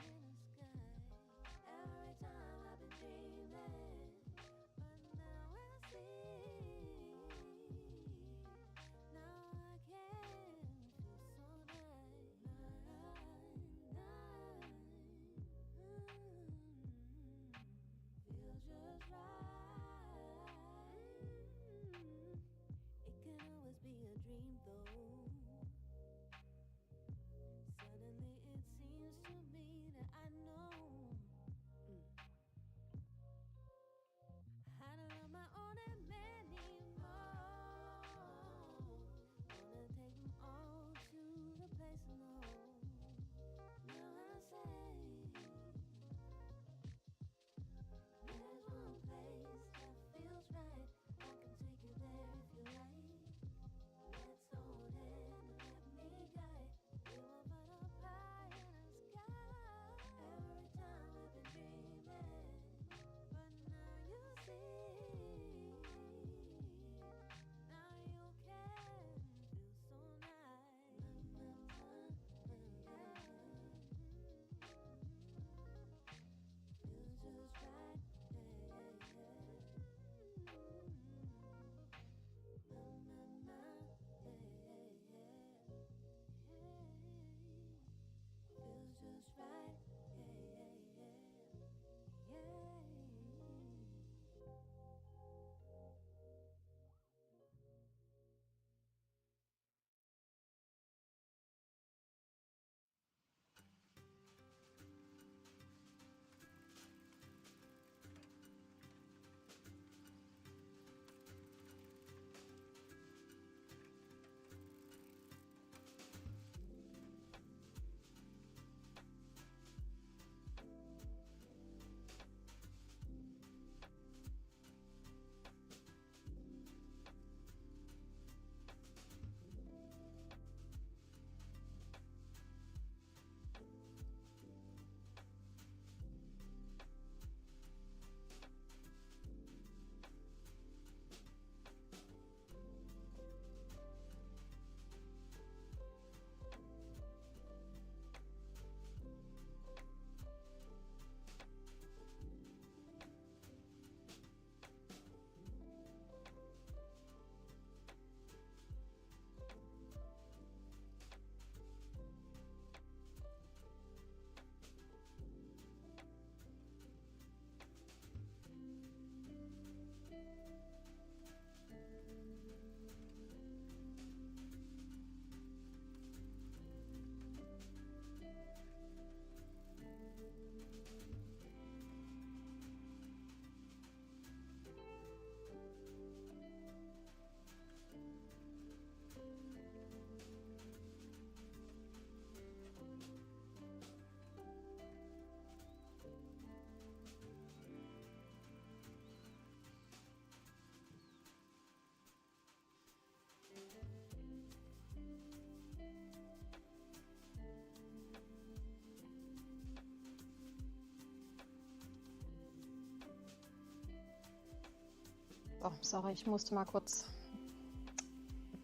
Oh, sorry, ich musste mal kurz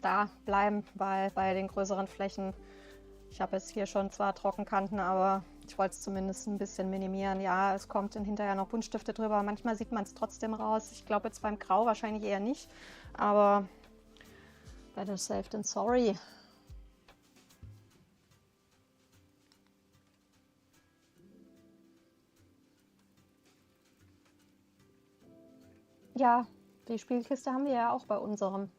da bleiben, weil bei den größeren Flächen, ich habe jetzt hier schon zwar Trockenkanten, aber ich wollte es zumindest ein bisschen minimieren. Ja, es kommt dann hinterher noch Buntstifte drüber. Manchmal sieht man es trotzdem raus. Ich glaube jetzt beim Grau wahrscheinlich eher nicht, aber better safe than sorry. Ja, die Spielkiste haben wir ja auch bei unserem.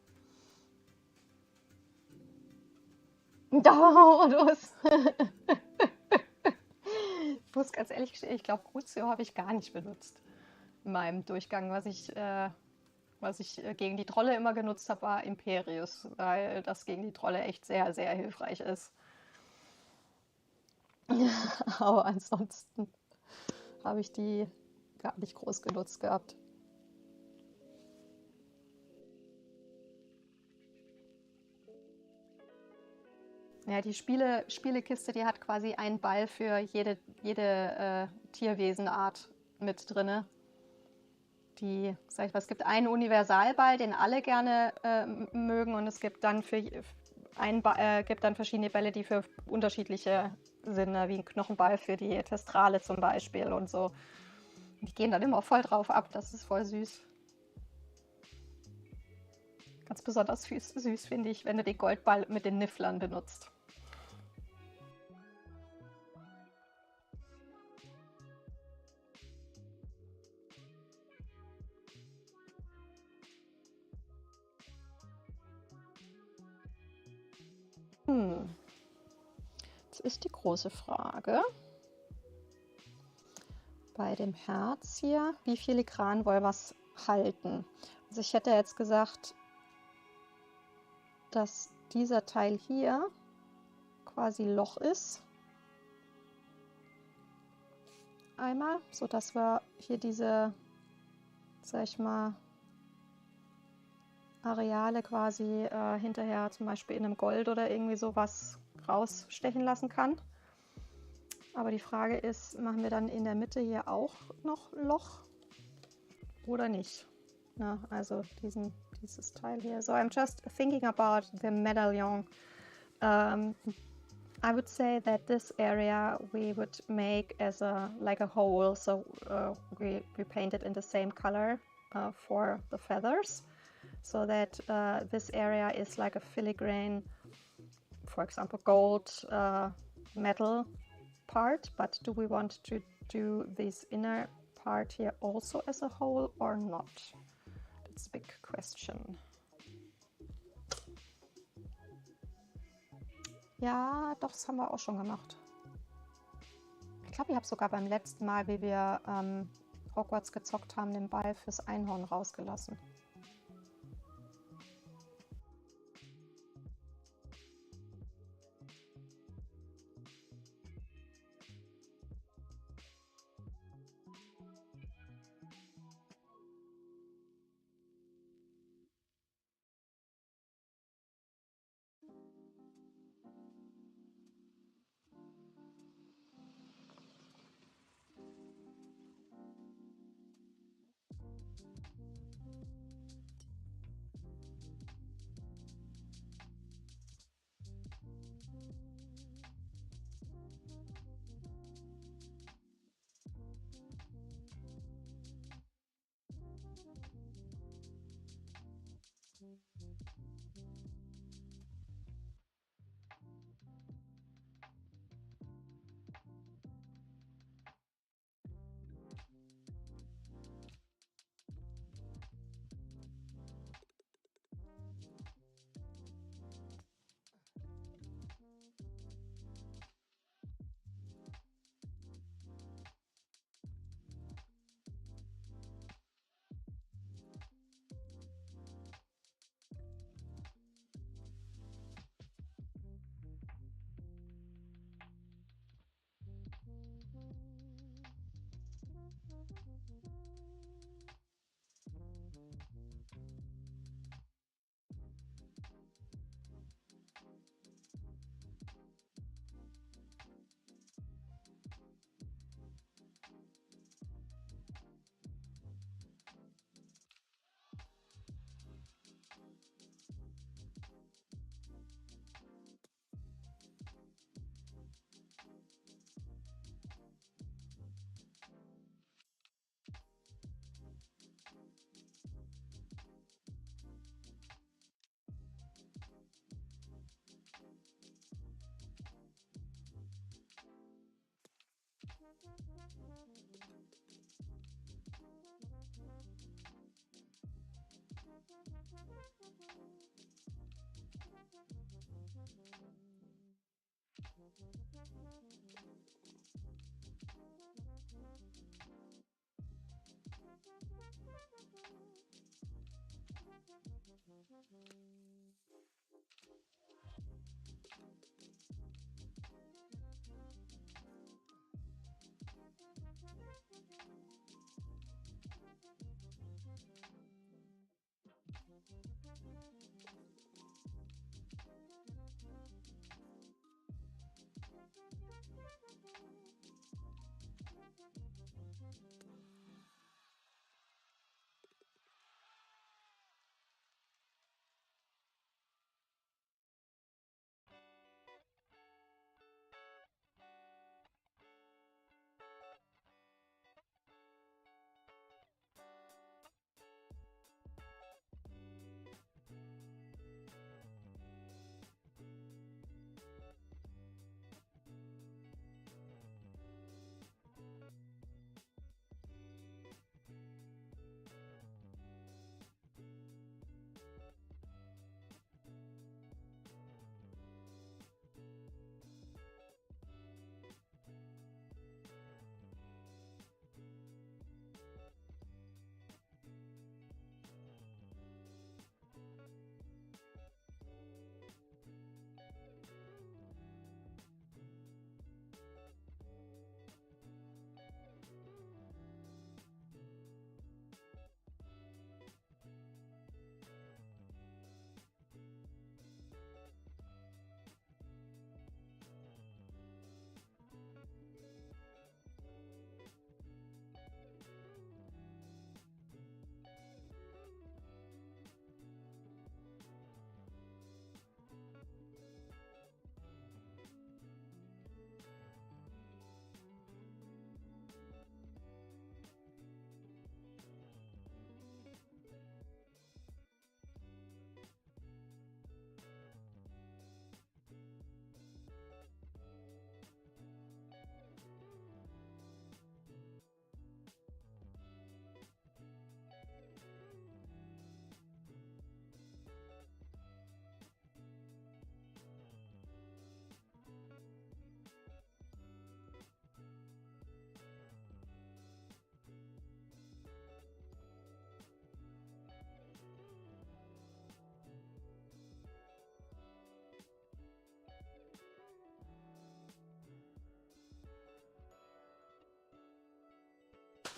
Dodos! Ich muss ganz ehrlich gestehen, ich glaube, Crucio habe ich gar nicht benutzt in meinem Durchgang. Was ich gegen die Trolle immer genutzt habe, war Imperius, weil das gegen die Trolle echt sehr, sehr hilfreich ist. Aber ansonsten habe ich die gar nicht groß genutzt gehabt. Ja, die Spielekiste, die hat quasi einen Ball für jede Tierwesenart mit drinne. Die, sag ich mal, es gibt einen Universalball, den alle gerne mögen, und es gibt dann gibt dann verschiedene Bälle, die für unterschiedliche Sinne, wie ein Knochenball für die Testrale zum Beispiel und so. Die gehen dann immer voll drauf ab, das ist voll süß. Ganz besonders süß finde ich, wenn du den Goldball mit den Nifflern benutzt. Jetzt ist die große Frage bei dem Herz hier, wie filigran wollen wir es halten? Also ich hätte jetzt gesagt, dass dieser Teil hier quasi Loch ist. Einmal, sodass wir hier diese, sag ich mal, Areale quasi hinterher zum Beispiel in einem Gold oder irgendwie sowas rausstechen lassen kann. Aber die Frage ist, machen wir dann in der Mitte hier auch noch Loch oder nicht? Na, also dieses Teil hier. So I'm just thinking about the medallion. I would say that this area we would make as like a hole, so we paint it in the same color for the feathers, so that this area is like a filigrane, for example, gold metal part. But do we want to do this inner part here also as a whole or not? That's a big question. Ja, doch, das haben wir auch schon gemacht. Ich glaube, ich habe sogar beim letzten Mal, wie wir Hogwarts gezockt haben, den Ball fürs Einhorn rausgelassen.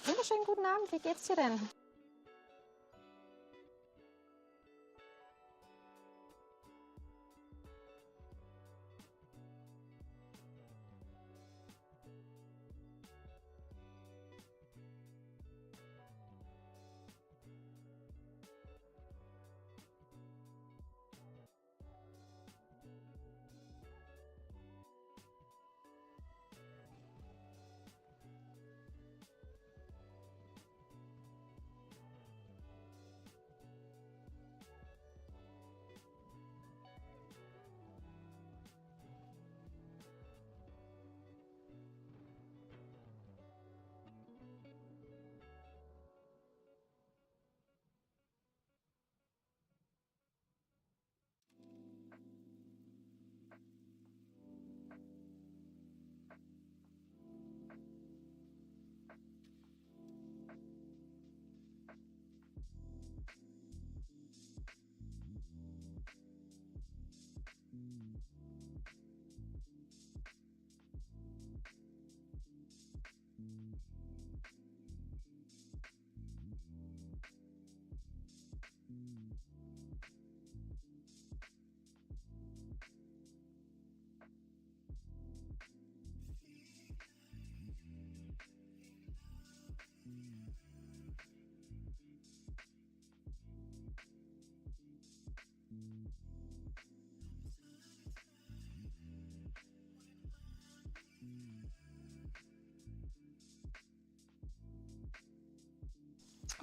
Wunderschönen guten Abend, wie geht's dir denn?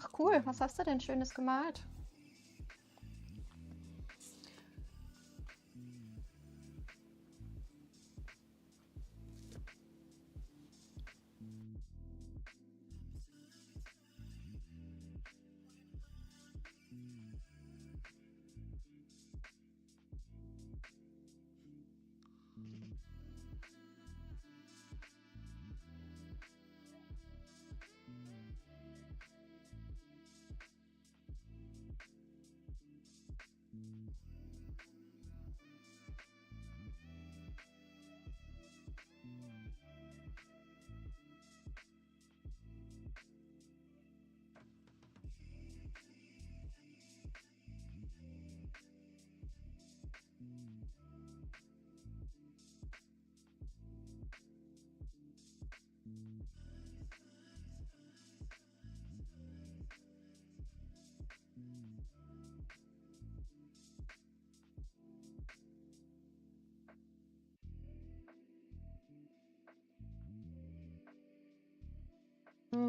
Ach cool, was hast du denn Schönes gemalt?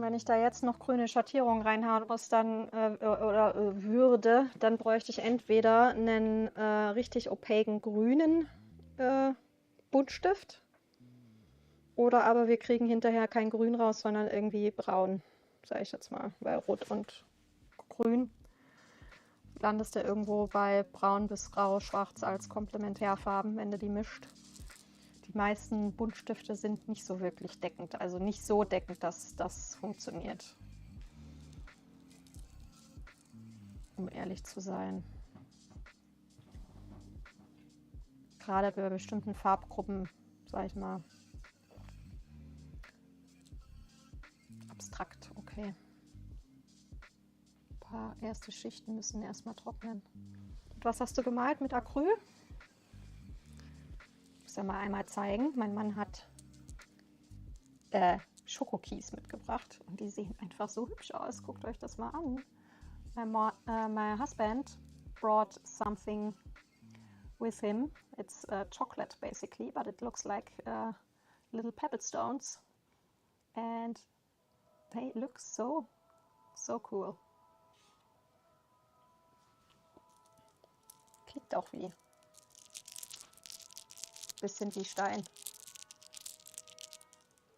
Wenn ich da jetzt noch grüne Schattierung reinhauen muss, dann würde, dann bräuchte ich entweder einen richtig opaken grünen Buntstift oder aber wir kriegen hinterher kein Grün raus, sondern irgendwie braun, sage ich jetzt mal, weil Rot und Grün landest du irgendwo bei braun bis grau, schwarz als Komplementärfarben, wenn du die mischt. Die meisten Buntstifte sind nicht so wirklich deckend, also nicht so deckend, dass das funktioniert. Um ehrlich zu sein. Gerade bei bestimmten Farbgruppen, sag ich mal. Abstrakt, okay. Ein paar erste Schichten müssen erstmal trocknen. Und was hast du gemalt mit Acryl? Ich muss ja mal einmal zeigen. Mein Mann hat Schokokies mitgebracht und die sehen einfach so hübsch aus. Guckt euch das mal an. My husband brought something with him. It's chocolate basically, but it looks like little pebble stones and they look so cool. Klingt auch wie bisschen wie Stein,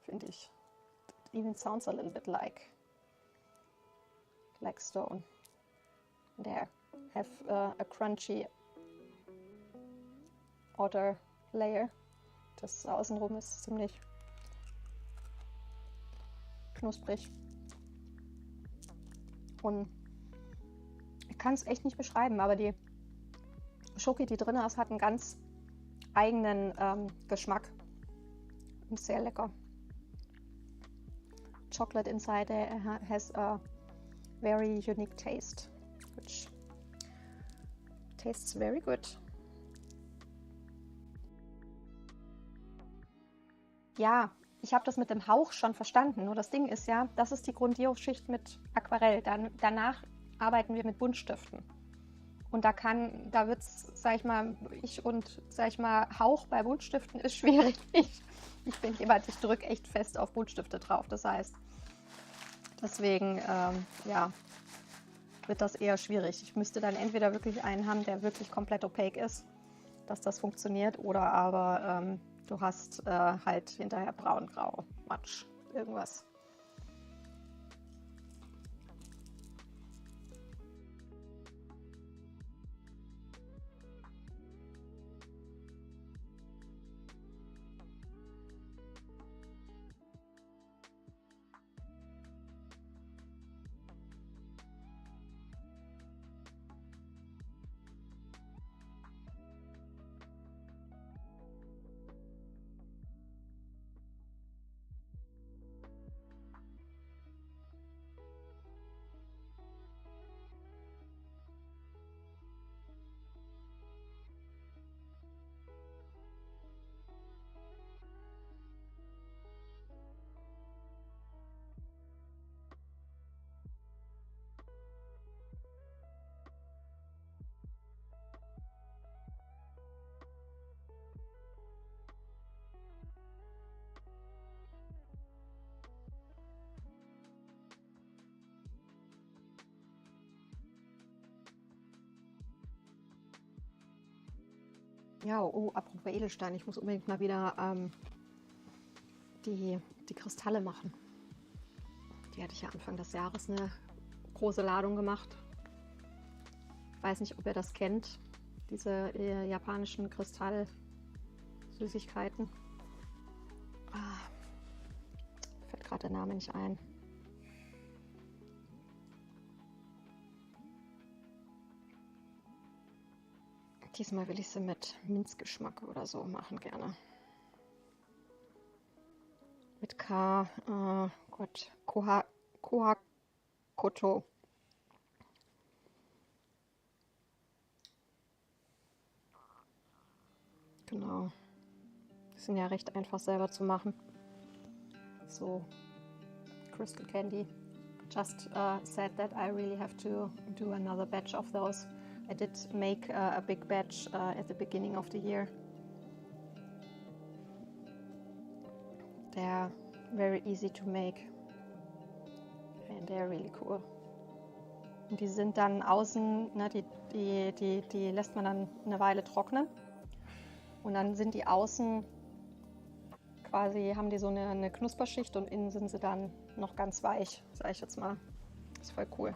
finde ich. It even sounds a little bit like stone. There, have a crunchy outer layer. Das außenrum ist ziemlich knusprig. Und ich kann es echt nicht beschreiben, aber die Schoki, die drin ist, hat einen ganz eigenen Geschmack. Und sehr lecker. Chocolate inside has a very unique taste, which tastes very good. Ja, ich habe das mit dem Hauch schon verstanden. Nur das Ding ist ja, das ist die Grundierungsschicht mit Aquarell. Danach arbeiten wir mit Buntstiften. Und da wird es, sag ich mal, Hauch bei Buntstiften ist schwierig. Ich bin jemand, ich drücke echt fest auf Buntstifte drauf. Das heißt, deswegen, ja, wird das eher schwierig. Ich müsste dann entweder wirklich einen haben, der wirklich komplett opaque ist, dass das funktioniert, oder aber du hast halt hinterher braun, grau, matsch, irgendwas. Ja, oh, apropos Edelstein, ich muss unbedingt mal wieder die Kristalle machen. Die hatte ich ja Anfang des Jahres eine große Ladung gemacht. Weiß nicht, ob ihr das kennt, diese japanischen Kristallsüßigkeiten. Fällt gerade der Name nicht ein. Diesmal will ich sie mit Minzgeschmack oder so machen, gerne. Mit Kohakoto. Genau. Die sind ja recht einfach selber zu machen. So, Crystal Candy. Just said that I really have to do another batch of those. I did make a big batch at the beginning of the year. They are very easy to make. and they're really cool. Und die sind dann außen, ne, die lässt man dann eine Weile trocknen. Und dann sind die außen quasi, haben die so eine Knusperschicht und innen sind sie dann noch ganz weich, sage ich jetzt mal. Das ist voll cool.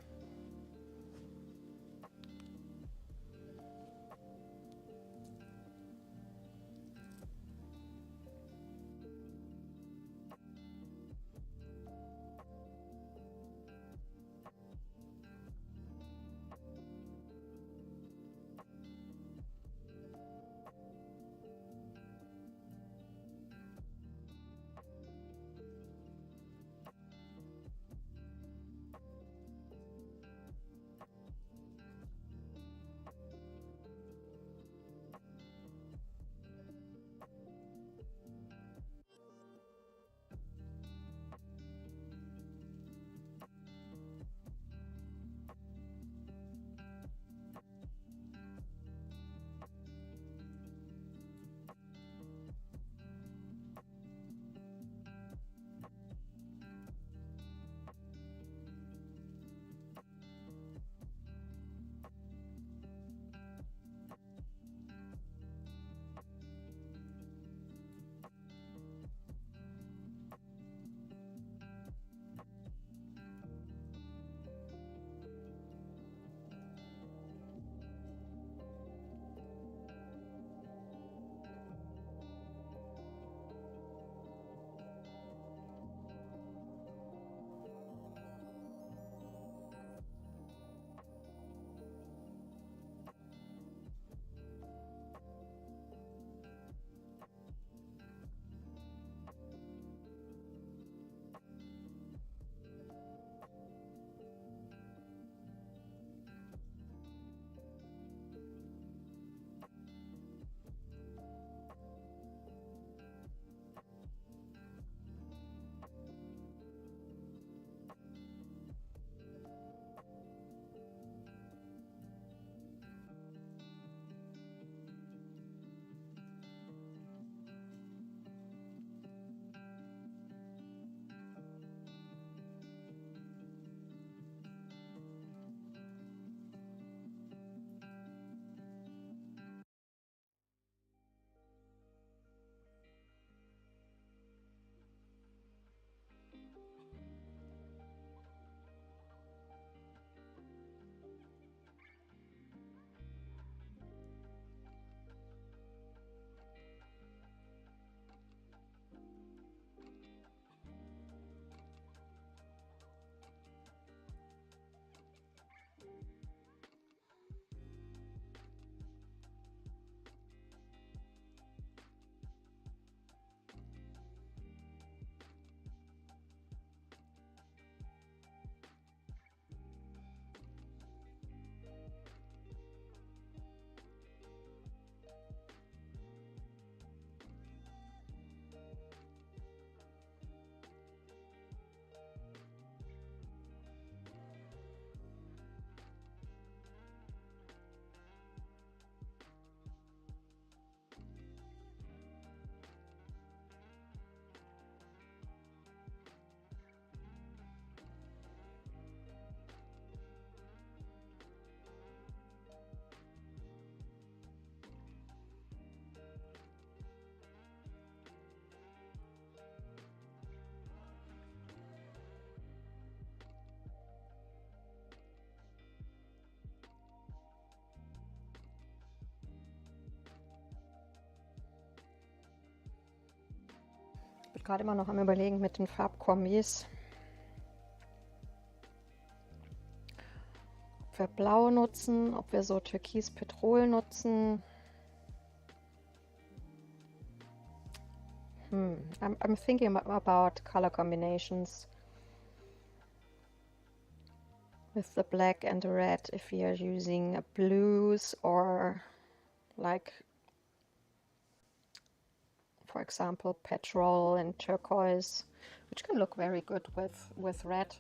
Ich bin gerade immer noch am Überlegen mit den Farbkombis. Ob wir Blau nutzen, ob wir so Türkis-Petrol nutzen. I'm thinking about color combinations with the black and the red, if we are using blues or like, for example, petrol and turquoise, which can look very good with red.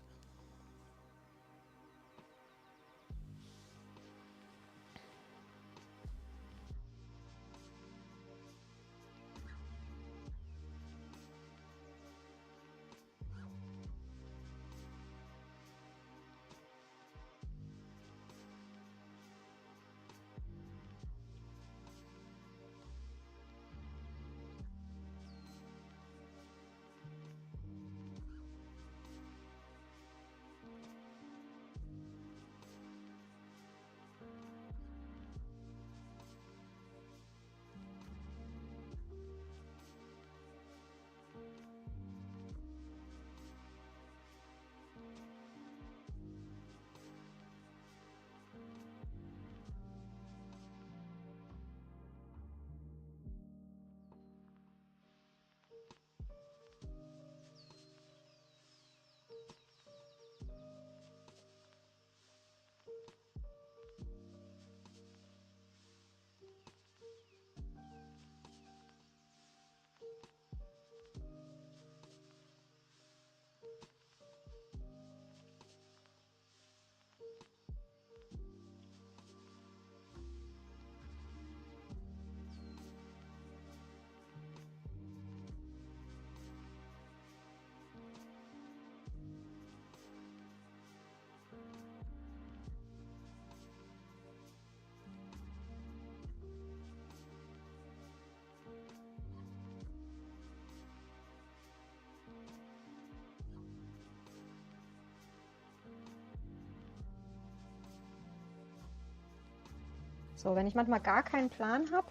So, wenn ich manchmal gar keinen Plan habe,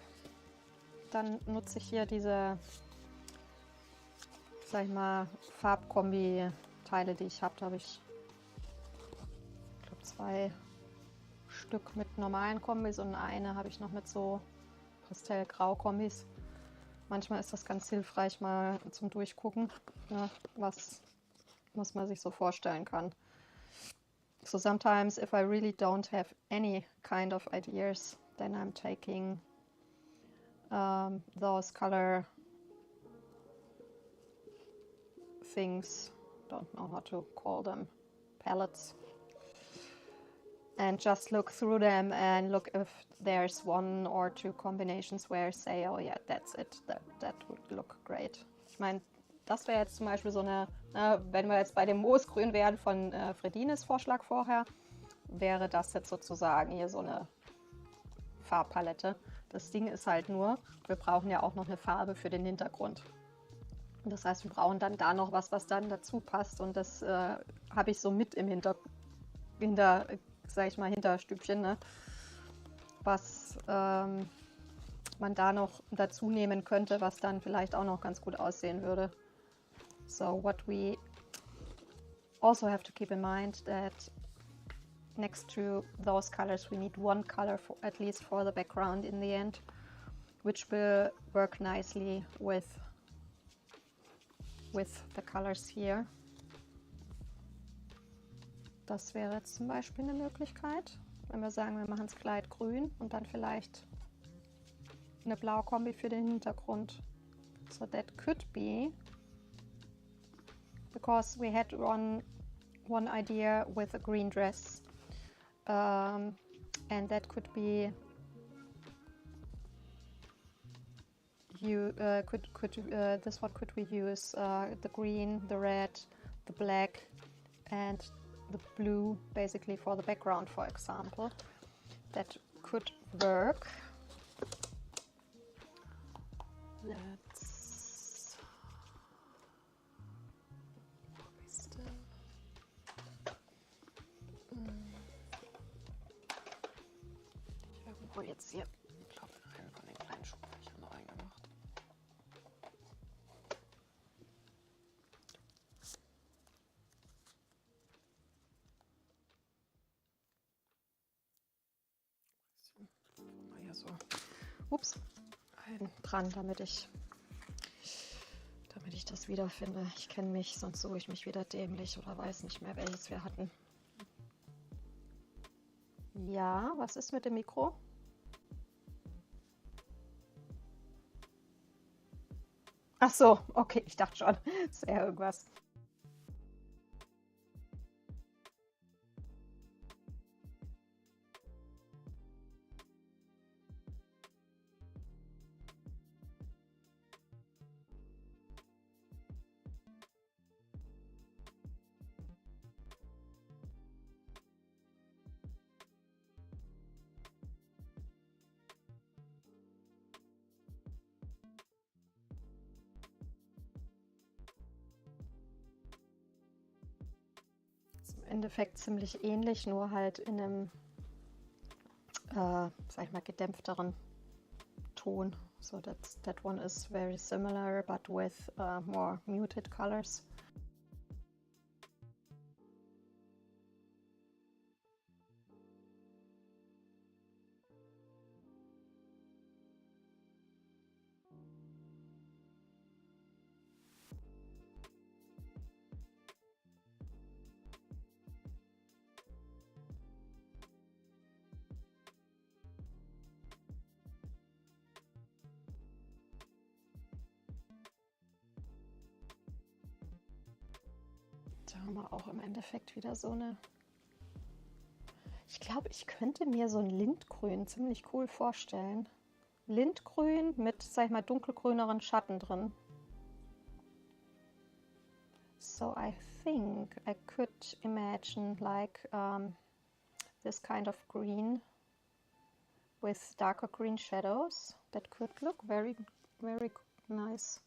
dann nutze ich hier diese, sag ich mal, Farbkombi-Teile, die ich habe. Da habe ich glaube 2 Stück mit normalen Kombis und eine habe ich noch mit so Pastellgrau-Kombis. Manchmal ist das ganz hilfreich mal zum Durchgucken, ne, was man sich so vorstellen kann. So sometimes if I really don't have any kind of ideas, then I'm taking those color things, don't know how to call them, palettes, and just look through them and look if there's 1 or 2 combinations where I say, oh yeah, that's it, that would look great. Ich meine, das wäre jetzt zum Beispiel so eine, wenn wir jetzt bei dem Moosgrün wären von Fredines Vorschlag vorher, wäre das jetzt sozusagen hier so eine Farbpalette. Das Ding ist halt nur, wir brauchen ja auch noch eine Farbe für den Hintergrund. Das heißt, wir brauchen dann da noch was, was dann dazu passt. Und das habe ich so mit im sag ich mal, Hinterstübchen, ne? Was man da noch dazu nehmen könnte, was dann vielleicht auch noch ganz gut aussehen würde. So what we also have to keep in mind that next to those colors we need 1 color for, at least for the background in the end, which will work nicely with the colors here. Das wäre jetzt zum Beispiel eine Möglichkeit, wenn wir sagen, wir machen das Kleid grün und dann vielleicht eine blaue Kombi für den Hintergrund. So that could be, because we had one idea with a green dress, and that could be this one could we use the green, the red, the black and the blue basically for the background, for example. That could work. Let's irgendwo jetzt hier, ich glaube, einen von den kleinen Schubfächern noch reingemacht. Mal hier so, ups, einen dran, damit ich das wiederfinde. Ich kenne mich, sonst suche ich mich wieder dämlich oder weiß nicht mehr, welches wir hatten. Ja, was ist mit dem Mikro? Ach so, okay, ich dachte schon, es wäre irgendwas. Im Endeffekt ziemlich ähnlich, nur halt in einem, sag ich mal, gedämpfteren Ton. So that one is very similar, but with more muted colors. Da haben wir auch im Endeffekt wieder so eine... Ich glaube, ich könnte mir so ein Lindgrün ziemlich cool vorstellen. Lindgrün mit, sag ich mal, dunkelgrüneren Schatten drin. So I think I could imagine like this kind of green with darker green shadows. That could look very, very nice.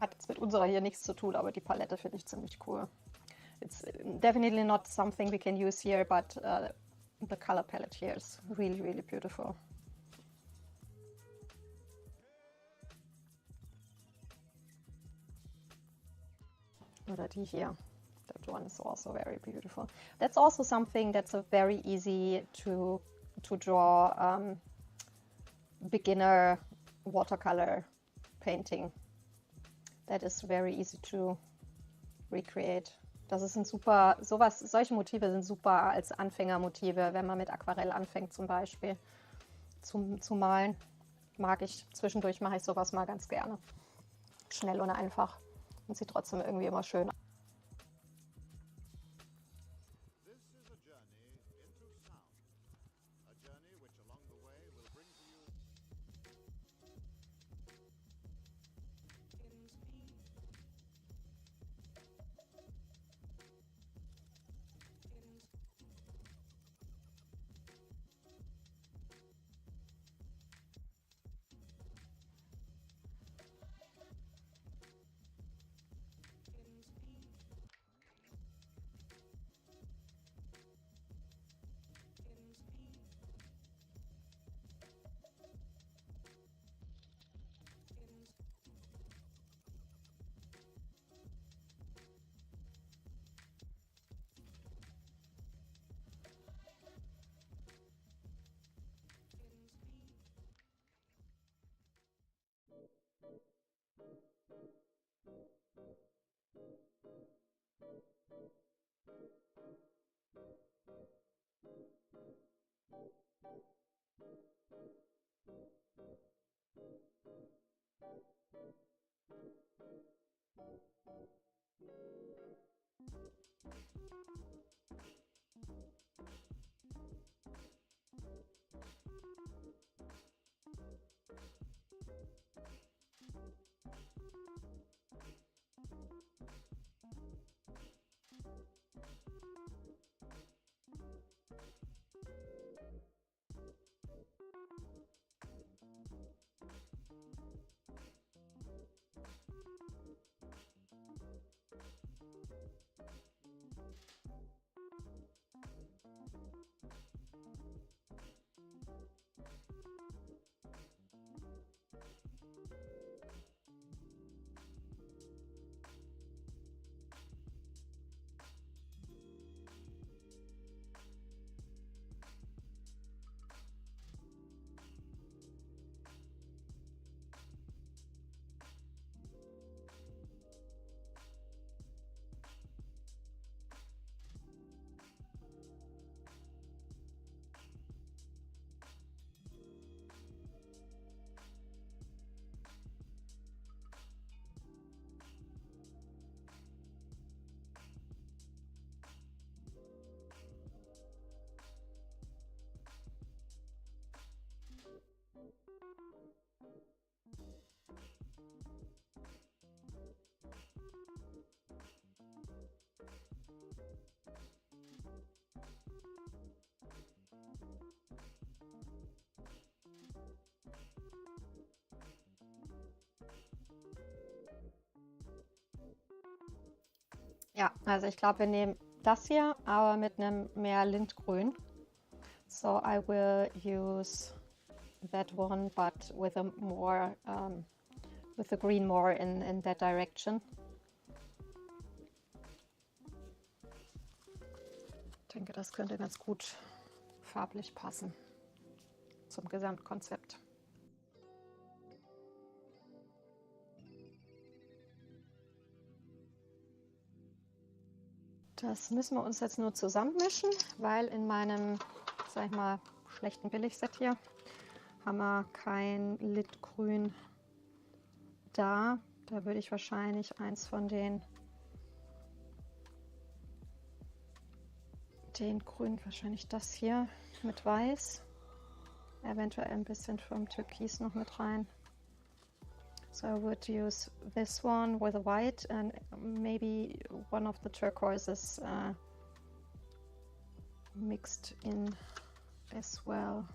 Hat jetzt mit unserer hier nichts zu tun, aber die Palette finde ich ziemlich cool. It's definitely not something we can use here, but the color palette here is really, really beautiful. Oder die hier. That one is also very beautiful. That's also something that's a very easy to draw beginner watercolor painting. That is very easy to recreate. Das ist ein super, solche Motive sind super als Anfängermotive, wenn man mit Aquarell anfängt zum Beispiel zu malen. Mag ich, zwischendurch mache ich sowas mal ganz gerne. Schnell und einfach und sieht trotzdem irgendwie immer schön aus. Ja, also ich glaube, wir nehmen das hier, aber mit einem mehr Lindgrün. So I will use that one, but with a more, with the green more in that direction. Ich denke, das könnte ganz gut farblich passen zum Gesamtkonzept. Das müssen wir uns jetzt nur zusammenmischen, weil in meinem, sag ich mal, schlechten Billigset hier haben wir kein Lindgrün da. Da würde ich wahrscheinlich eins von den Grün, wahrscheinlich das hier mit Weiß, eventuell ein bisschen vom Türkis noch mit rein. So I would use this one with a white and maybe one of the turquoises mixed in as well.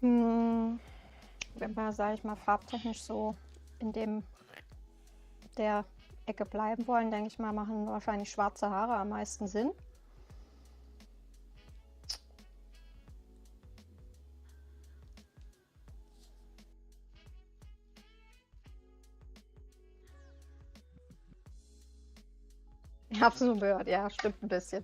Wenn wir, sage ich mal, farbtechnisch so in der Ecke bleiben wollen, denke ich mal, machen wahrscheinlich schwarze Haare am meisten Sinn. Ich habe es nur gehört, ja, stimmt ein bisschen.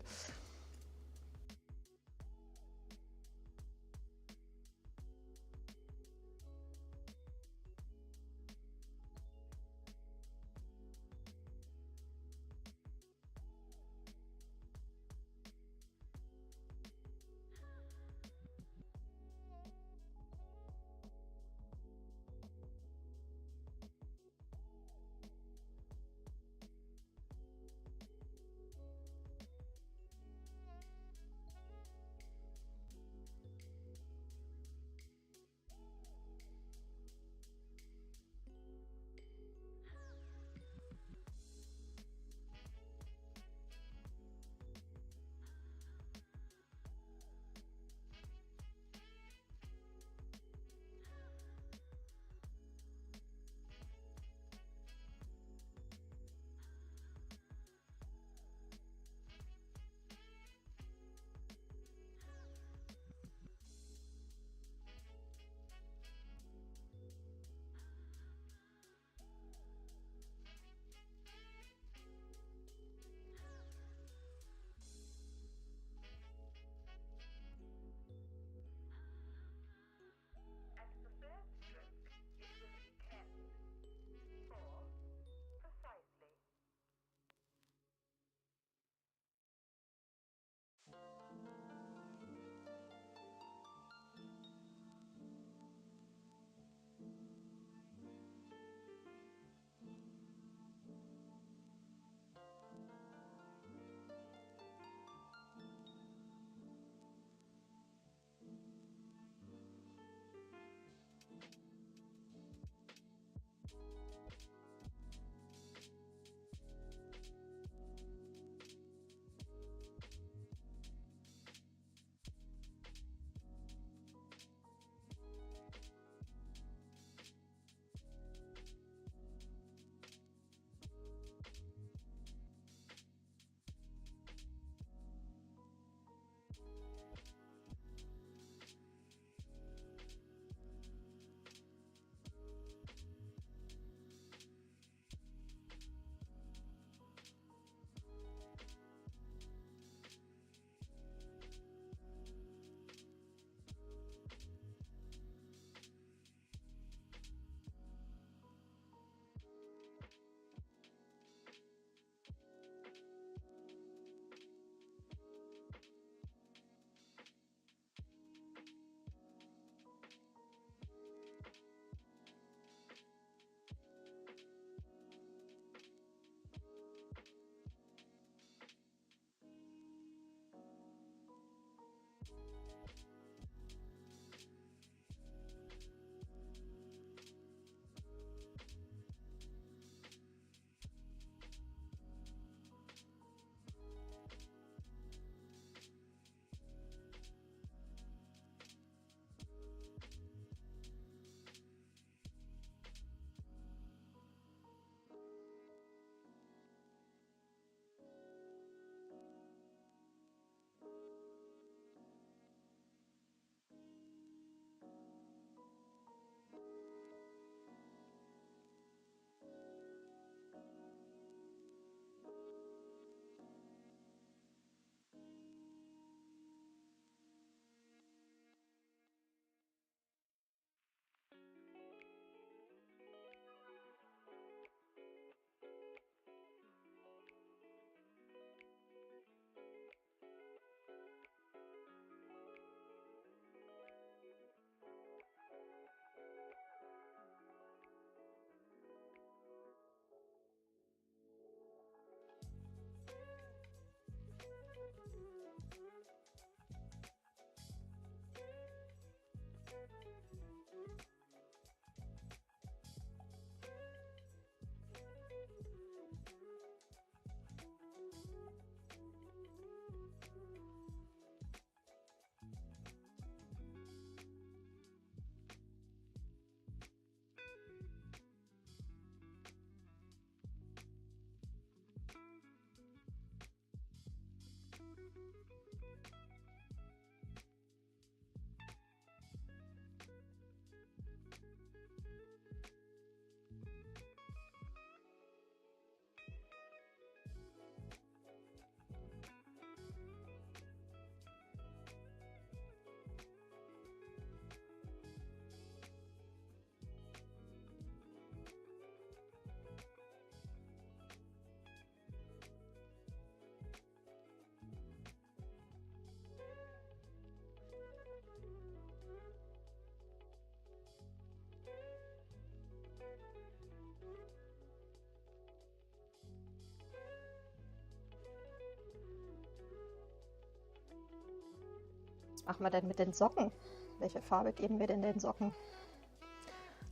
machen wir denn mit den Socken? Welche Farbe geben wir denn den Socken?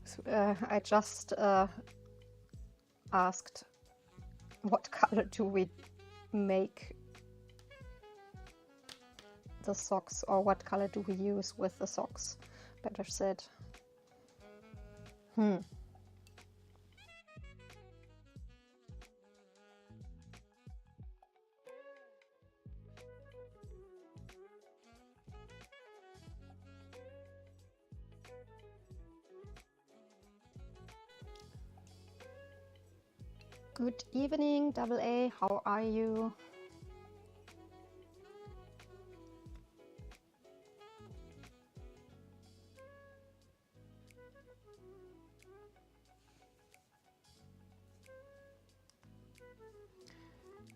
So, I just asked what color do we make the socks, or what color do we use with the socks? Better said. Good evening, Double A. How are you?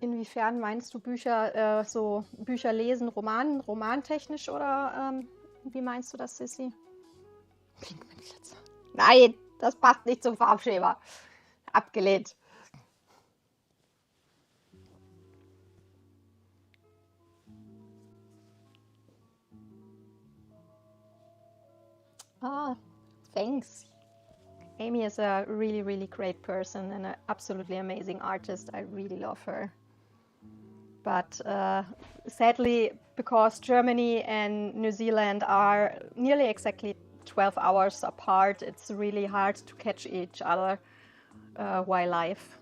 Inwiefern meinst du Bücher, so Bücher lesen, romantechnisch oder wie meinst du das, Sissy? Pigmentglitzer. Nein, das passt nicht zum Farbschema. Abgelehnt. Ah, thanks. Amy is a really, really great person and an absolutely amazing artist. I really love her. But sadly, because Germany and New Zealand are nearly exactly 12 hours apart, it's really hard to catch each other while live.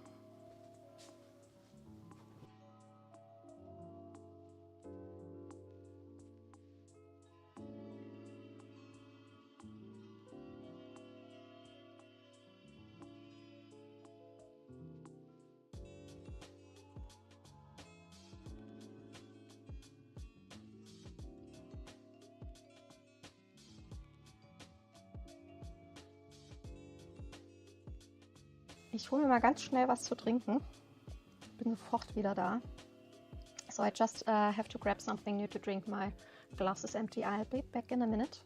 Ich hole mir mal ganz schnell was zu trinken. Bin sofort wieder da. So I just have to grab something new to drink. My glass is empty. I'll be back in a minute.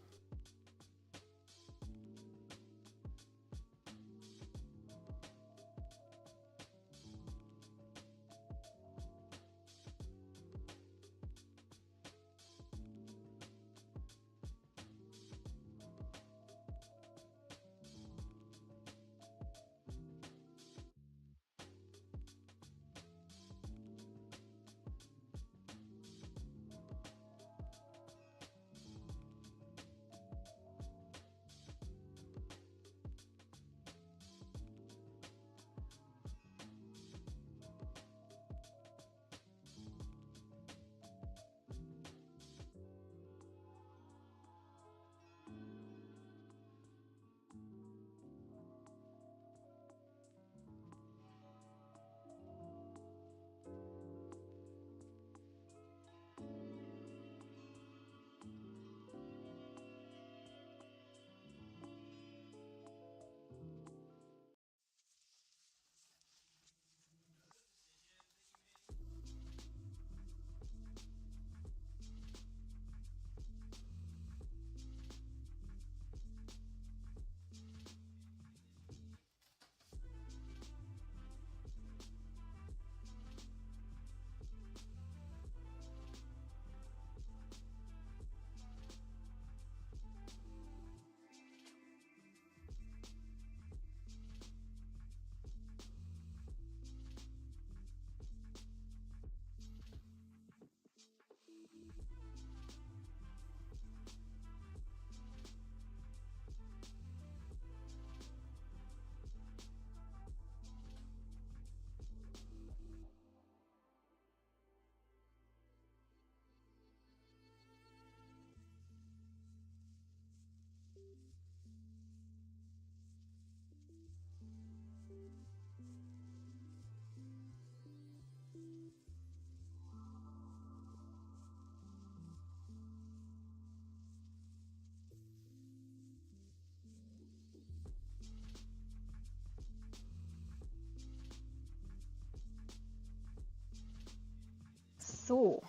So,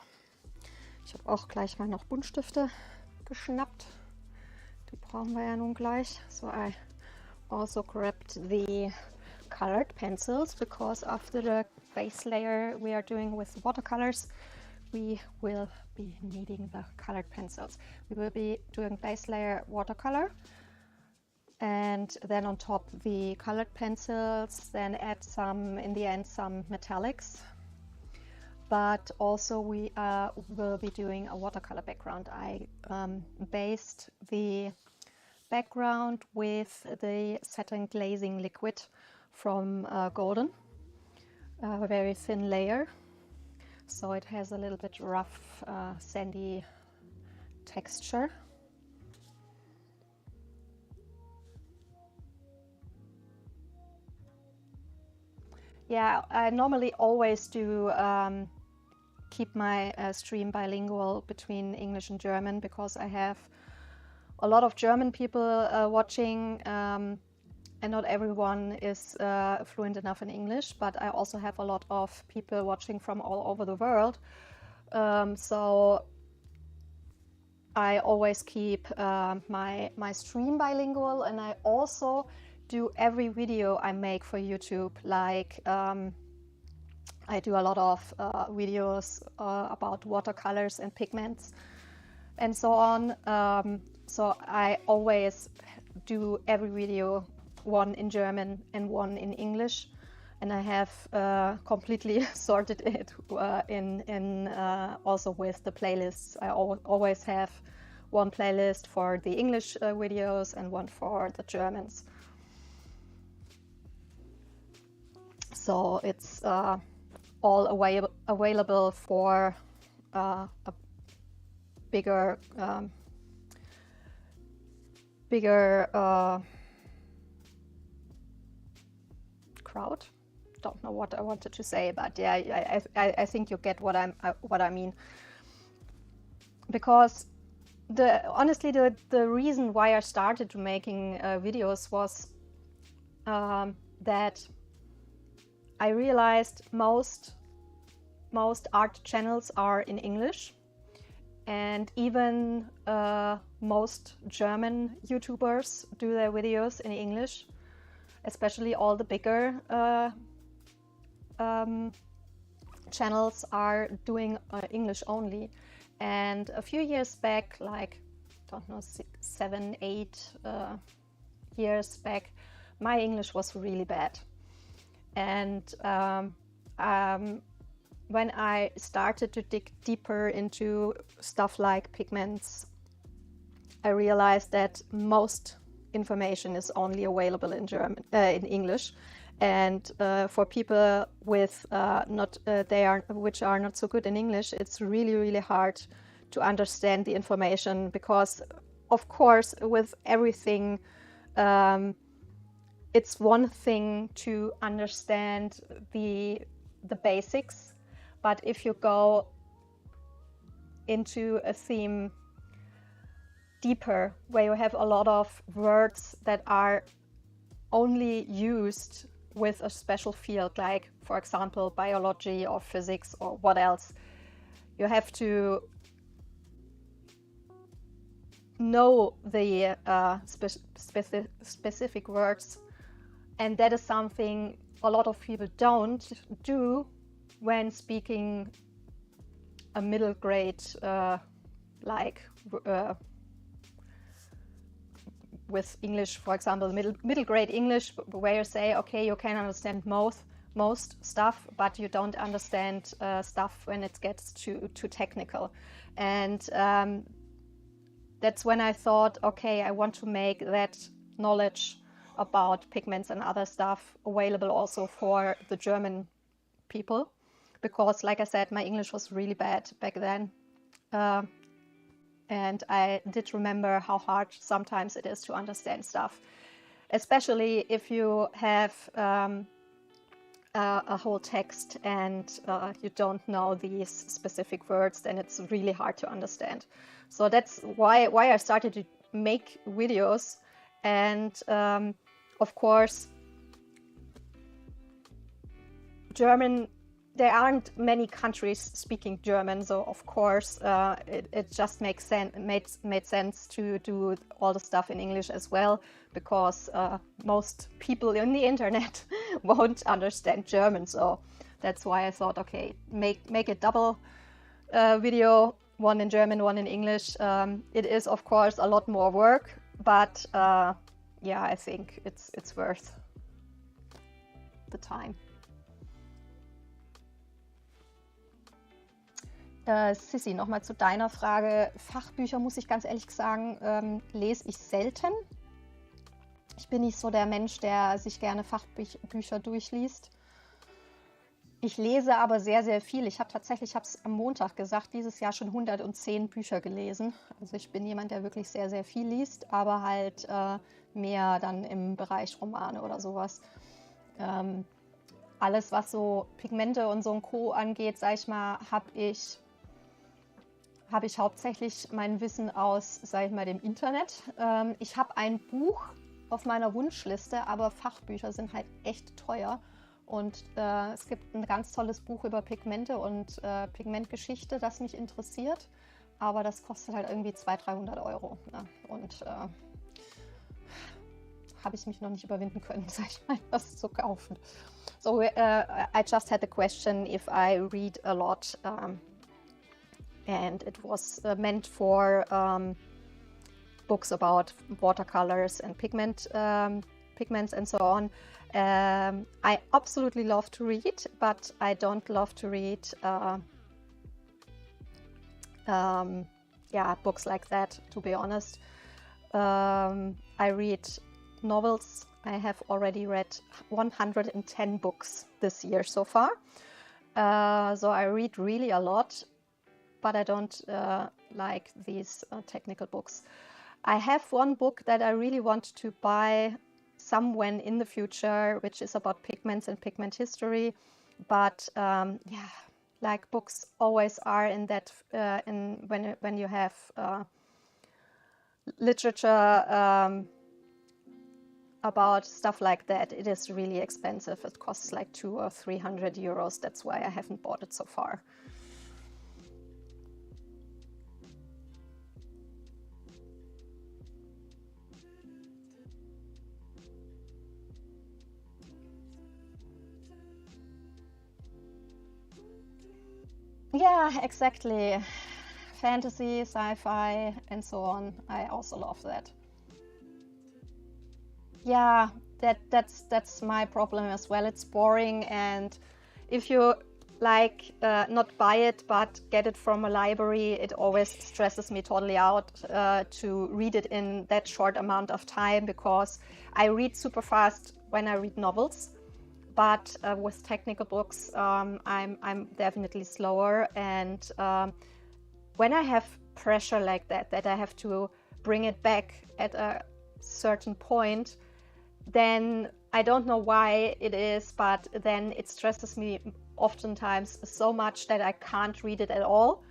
ich habe auch gleich mal noch Buntstifte geschnappt. Die brauchen wir ja nun gleich. So I also grabbed the colored pencils because after the base layer we are doing with watercolors, we will be needing the colored pencils. We will be doing base layer watercolor, and then on top the colored pencils, then add some, in the end, some metallics. But also we will be doing a watercolor background. I based the background with the satin glazing liquid from Golden, a very thin layer, so it has a little bit rough, sandy texture. Yeah, I normally always do keep my stream bilingual between English and German, because I have a lot of German people watching, and not everyone is fluent enough in English, but I also have a lot of people watching from all over the world. So I always keep my stream bilingual, and I also do every video I make for YouTube, like I do a lot of videos about watercolors and pigments and so on. So I always do every video, one in German and one in English, and I have completely sorted it in also with the playlists. I always have one playlist for the English videos and one for the Germans. So it's all available for a bigger crowd. Don't know what I wanted to say, but yeah, I think you get what I mean. Because honestly the reason why I started making videos was that I realized most art channels are in English, and even most German YouTubers do their videos in English, especially all the bigger channels are doing English only. And a few years back, like, don't know, 7, 8 years back, my English was really bad. And when I started to dig deeper into stuff like pigments, I realized that most information is only available in English, and for people with which are not so good in English, it's really hard to understand the information, because of course with everything it's one thing to understand the basics, but if you go into a theme deeper, where you have a lot of words that are only used with a special field, like for example biology or physics or what else, you have to know the specific words. And that is something a lot of people don't do when speaking a middle grade, with English, for example, middle grade English, where you say, okay, you can understand most stuff, but you don't understand stuff when it gets too technical. And that's when I thought, okay, I want to make that knowledge about pigments and other stuff available also for the German people, because like I said, my English was really bad back then, and I did remember how hard sometimes it is to understand stuff, especially if you have a whole text and you don't know these specific words, then it's really hard to understand. So that's why I started to make videos. And of course, German, there aren't many countries speaking German, so of course it just made sense to do all the stuff in English as well, because most people on the internet won't understand German. So that's why I thought, okay, make it double video, one in German, one in English. It is, of course, a lot more work, but yeah, I think it's worth the time. Sissi, nochmal zu deiner Frage. Fachbücher, muss ich ganz ehrlich sagen, lese ich selten. Ich bin nicht so der Mensch, der sich gerne Fachbücher durchliest. Ich lese aber sehr, sehr viel. Ich habe es am Montag gesagt, dieses Jahr schon 110 Bücher gelesen. Also ich bin jemand, der wirklich sehr, sehr viel liest, aber halt mehr dann im Bereich Romane oder sowas. Alles, was so Pigmente und so ein Co. angeht, sag ich mal, habe ich hauptsächlich mein Wissen aus, sag ich mal, dem Internet. Ich habe ein Buch auf meiner Wunschliste, aber Fachbücher sind halt echt teuer. Und es gibt ein ganz tolles Buch über Pigmente und Pigmentgeschichte, das mich interessiert. Aber das kostet halt irgendwie 200-300 Euro. Ne? Und habe ich mich noch nicht überwinden können, sag ich mal, das zu kaufen. So I just had the question if I read a lot. And it was meant for books about watercolors and pigments and so on. I absolutely love to read, but I don't love to read books like that, to be honest. I read novels. I have already read 110 books this year so far. So I read really a lot, but I don't like these technical books. I have one book that I really want to buy somewhere in the future, which is about pigments and pigment history. But like books always are in that when you have literature about stuff like that, it is really expensive. It costs like 200 or 300 euros. That's why I haven't bought it so far. Yeah, exactly. Fantasy, sci-fi, and so on. I also love that. Yeah, that's my problem as well. It's boring, and if you like not buy it but get it from a library, it always stresses me totally out to read it in that short amount of time, because I read super fast when I read novels. But with technical books, I'm definitely slower. And when I have pressure like that I have to bring it back at a certain point, then I don't know why it is, but then it stresses me oftentimes so much that I can't read it at all,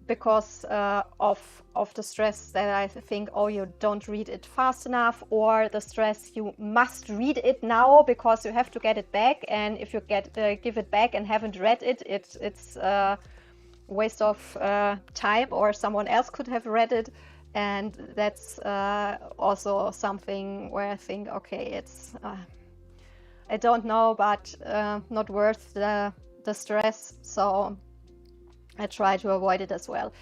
because of the stress that I think, oh, you don't read it fast enough, or the stress you must read it now because you have to get it back, and if you give it back and haven't read it, it's a waste of time, or someone else could have read it. And that's also something where I think, okay, it's I don't know, but not worth the stress, so I try to avoid it as well.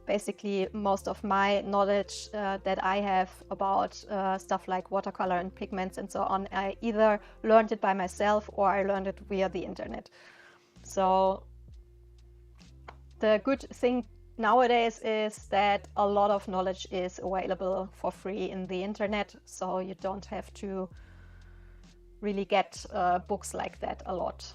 Basically, most of my knowledge that I have about stuff like watercolor and pigments and so on, I either learned it by myself or I learned it via the internet. So the good thing nowadays is that a lot of knowledge is available for free in the internet, so you don't have to really get books like that a lot.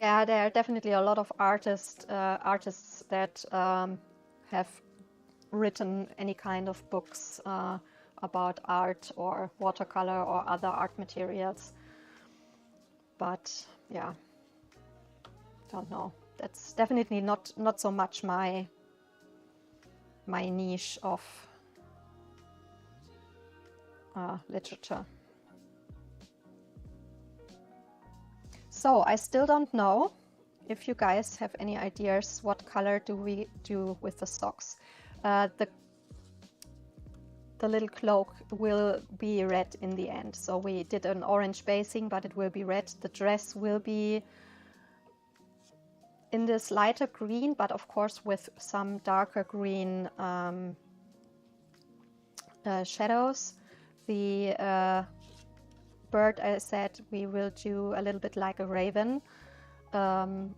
Yeah, there are definitely a lot of artists that have written any kind of books about art or watercolor or other art materials. But yeah, don't know. That's definitely not so much my niche of literature. So I still don't know if you guys have any ideas, what color do we do with the socks? The little cloak will be red in the end. So we did an orange basing, but it will be red. The dress will be in this lighter green, but of course with some darker green shadows. The bird, I said, we will do a little bit like a raven,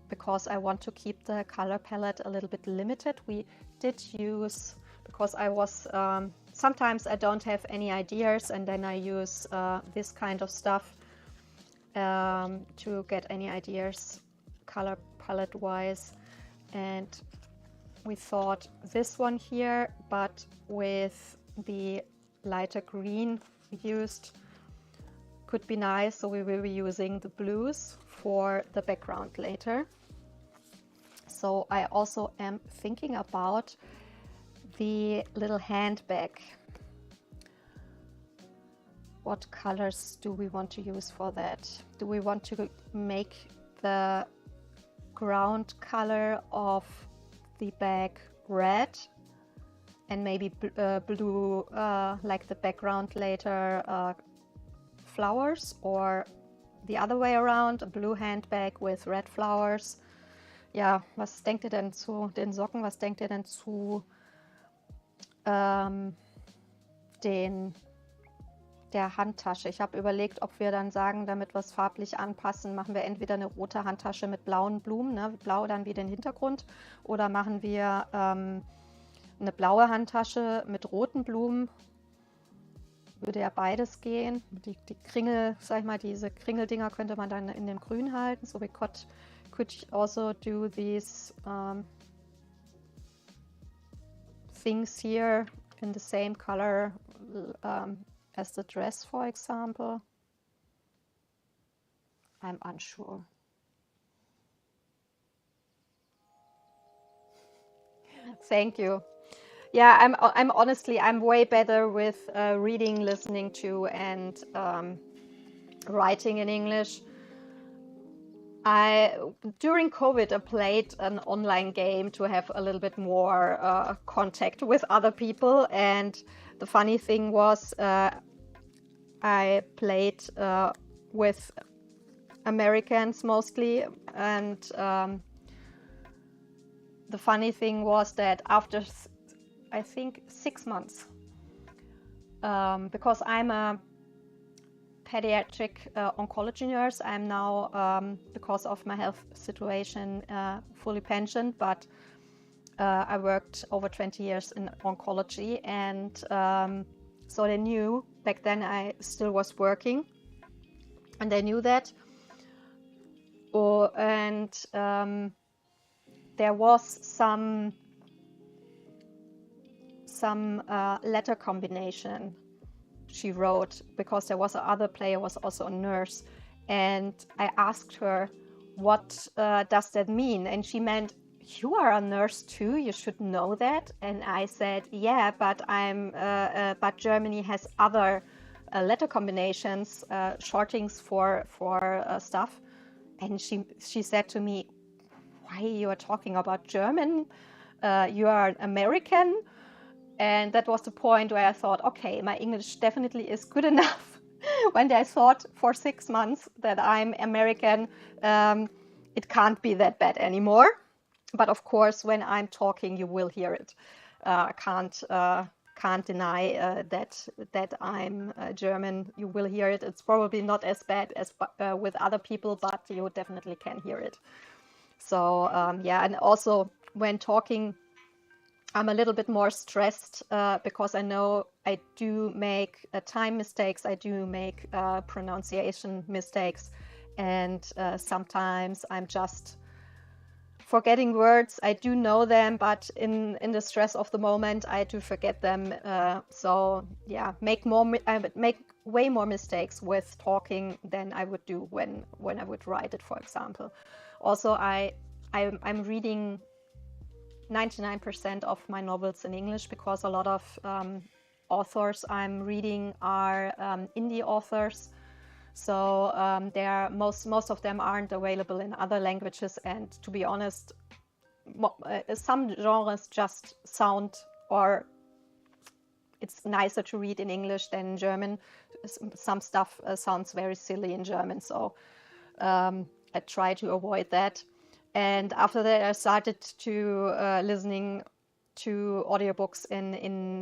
because I want to keep the color palette a little bit limited. We did use, because I was, sometimes I don't have any ideas, and then I use this kind of stuff to get any ideas color palette wise. And we thought this one here, but with the lighter green we used, could be nice. So we will be using the blues for the background later. So I also am thinking about the little handbag. What colors do we want to use for that? Do we want to make the ground color of the bag red and maybe blue, like the background later, flowers, or the other way around, a blue handbag with red flowers? Ja, was denkt ihr denn zu den Socken? Was denkt ihr denn zu der Handtasche? Ich habe überlegt, ob wir dann sagen, damit wir es farblich anpassen, machen wir entweder eine rote Handtasche mit blauen Blumen, ne, blau dann wie den Hintergrund, oder machen wir eine blaue Handtasche mit roten Blumen. Würde ja beides gehen. Die Kringel, sag ich mal, diese Kringeldinger könnte man dann in dem Grün halten. So we could also do these things here in the same color as the dress, for example. I'm unsure. Thank you. Yeah, I'm honestly, I'm way better with reading, listening to, and writing in English. During COVID, I played an online game to have a little bit more contact with other people, and the funny thing was I played with Americans mostly, and the funny thing was that after I think 6 months, because I'm a pediatric oncology nurse, I'm now, because of my health situation, fully pensioned, but I worked over 20 years in oncology, and so they knew, back then I still was working, and they knew that. There was some letter combination she wrote, because there was another player was also a nurse, and I asked her, what does that mean? And she meant, you are a nurse too, you should know that. And I said, yeah, but but Germany has other letter combinations, shortings for stuff. And she said to me, why you are talking about German? You are American. And that was the point where I thought, okay, my English definitely is good enough. When I thought for 6 months that I'm American, it can't be that bad anymore. But of course, when I'm talking, you will hear it. I can't deny that I'm German. You will hear it. It's probably not as bad as with other people, but you definitely can hear it. So yeah, and also when talking, I'm a little bit more stressed because I know I do make time mistakes. I do make pronunciation mistakes, and sometimes I'm just forgetting words. I do know them, but in the stress of the moment, I do forget them. So yeah, I would make way more mistakes with talking than I would do when I would write it, for example. Also, I'm reading 99% of my novels in English, because a lot of authors I'm reading are indie authors, So most of them aren't available in other languages, and to be honest, some genres just sound, or it's nicer to read in English than in German. Some stuff sounds very silly in German, so I try to avoid that. And after that, I started to listening to audiobooks in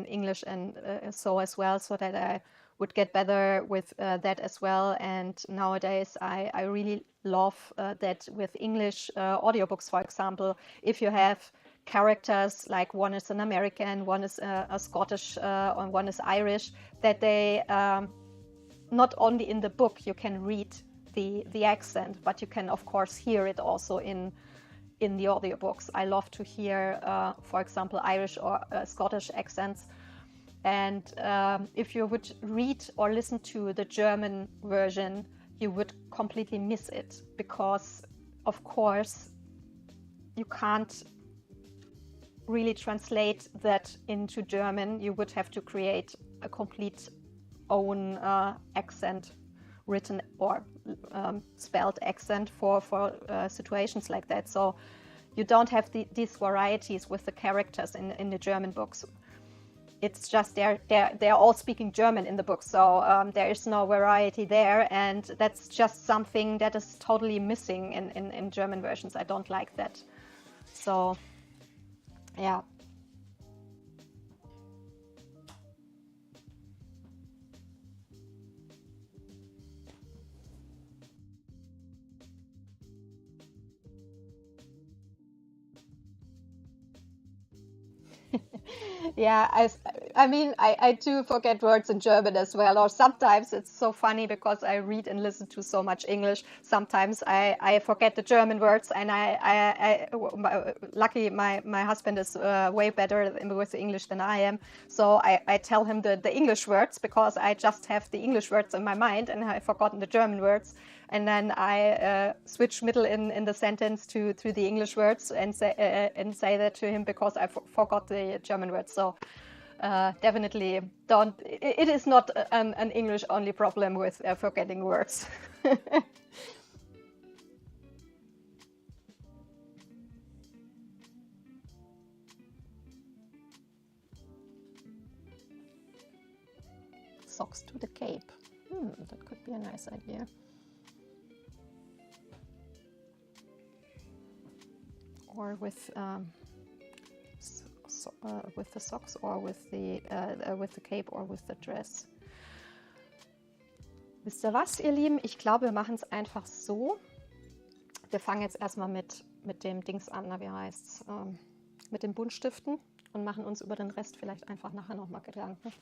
English and so as well, so that I would get better with that as well. And nowadays, I really love that with English audiobooks, for example, if you have characters, like one is an American, one is a Scottish, and one is Irish, that they not only in the book you can read the accent, but you can of course hear it also in the audiobooks. I love to hear, for example, Irish or Scottish accents. And if you would read or listen to the German version, you would completely miss it, because of course you can't really translate that into German. You would have to create a complete own accent, written or spelled accent for situations like that. So you don't have these varieties with the characters in the German books. It's just they're all speaking German in the book, so there is no variety there, and that's just something that is totally missing in German versions. I don't like that. So yeah. Yeah, I mean, I do forget words in German as well, or sometimes it's so funny because I read and listen to so much English. Sometimes I forget the German words, and lucky my husband is way better with the English than I am. So I tell him the English words, because I just have the English words in my mind and I've forgotten the German words. And then I switch middle in the sentence to the English words and say that to him, because I forgot the German words. So definitely don't. It is not an English only problem with forgetting words. Socks to the cape. That could be a nice idea. Or with the socks, or with the cape, or with the dress. Wisst ihr was, ihr Lieben? Ich glaube, wir machen es einfach so. Wir fangen jetzt erstmal mit dem Dings an, wie heißt's? Mit den Buntstiften, und machen uns über den Rest vielleicht einfach nachher nochmal Gedanken.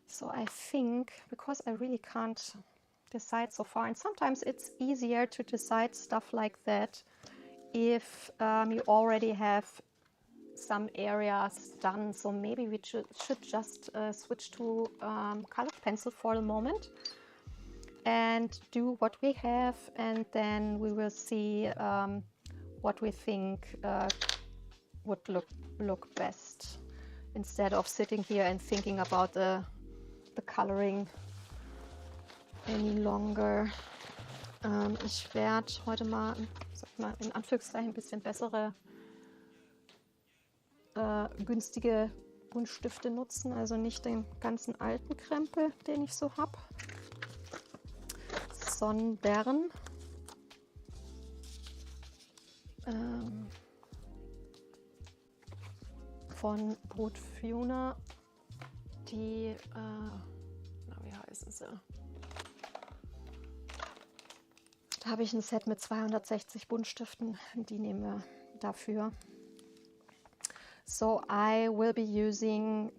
So I think, because I really can't decide so far, and sometimes it's easier to decide stuff like that if you already have some areas done. So maybe we should just switch to colored pencil for the moment and do what we have, and then we will see what we think would look best, instead of sitting here and thinking about the coloring any longer. Ich werde heute mal in Anführungszeichen ein bisschen bessere, günstige Buntstifte nutzen, also nicht den ganzen alten Krempel, den ich so habe, sondern von Brutfuna die, wie heißen sie? Da habe ich ein Set mit 260 Buntstiften, die nehmen wir dafür. So I will be using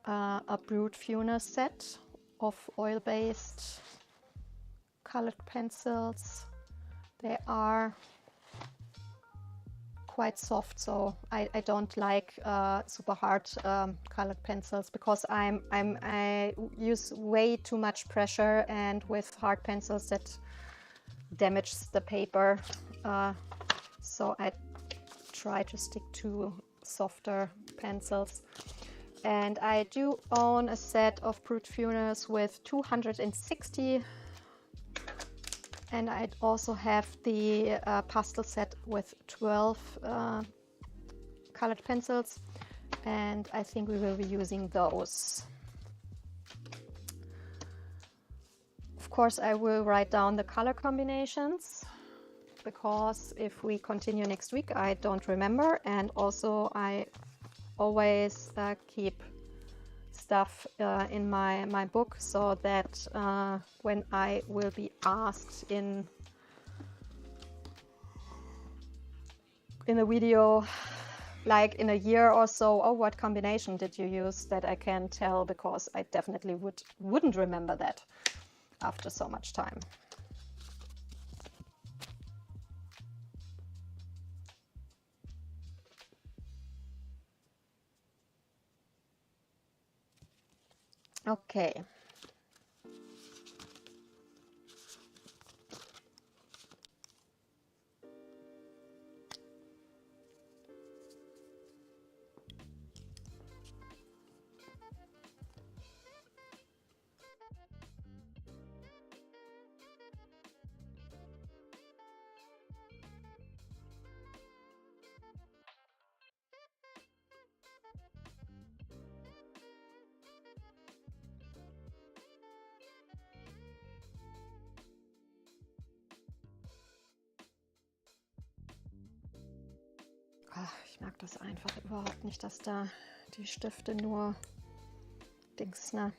a Brutfuna set of oil-based colored pencils. They are quite soft, so I don't like super hard colored pencils, because I use way too much pressure, and with hard pencils that damages the paper. So I try to stick to softer pencils. And I do own a set of brute tuners with 260, and I also have the pastel set with 12 colored pencils, and I think we will be using those. Of course, I will write down the color combinations, because if we continue next week, I don't remember, and also I always keep stuff in my book, so that when I will be asked in a video, like in a year or so, oh, what combination did you use, that I can tell, because I definitely wouldn't remember that after so much time. Okay. Ach, ich mag das einfach überhaupt nicht, dass da die Stifte nur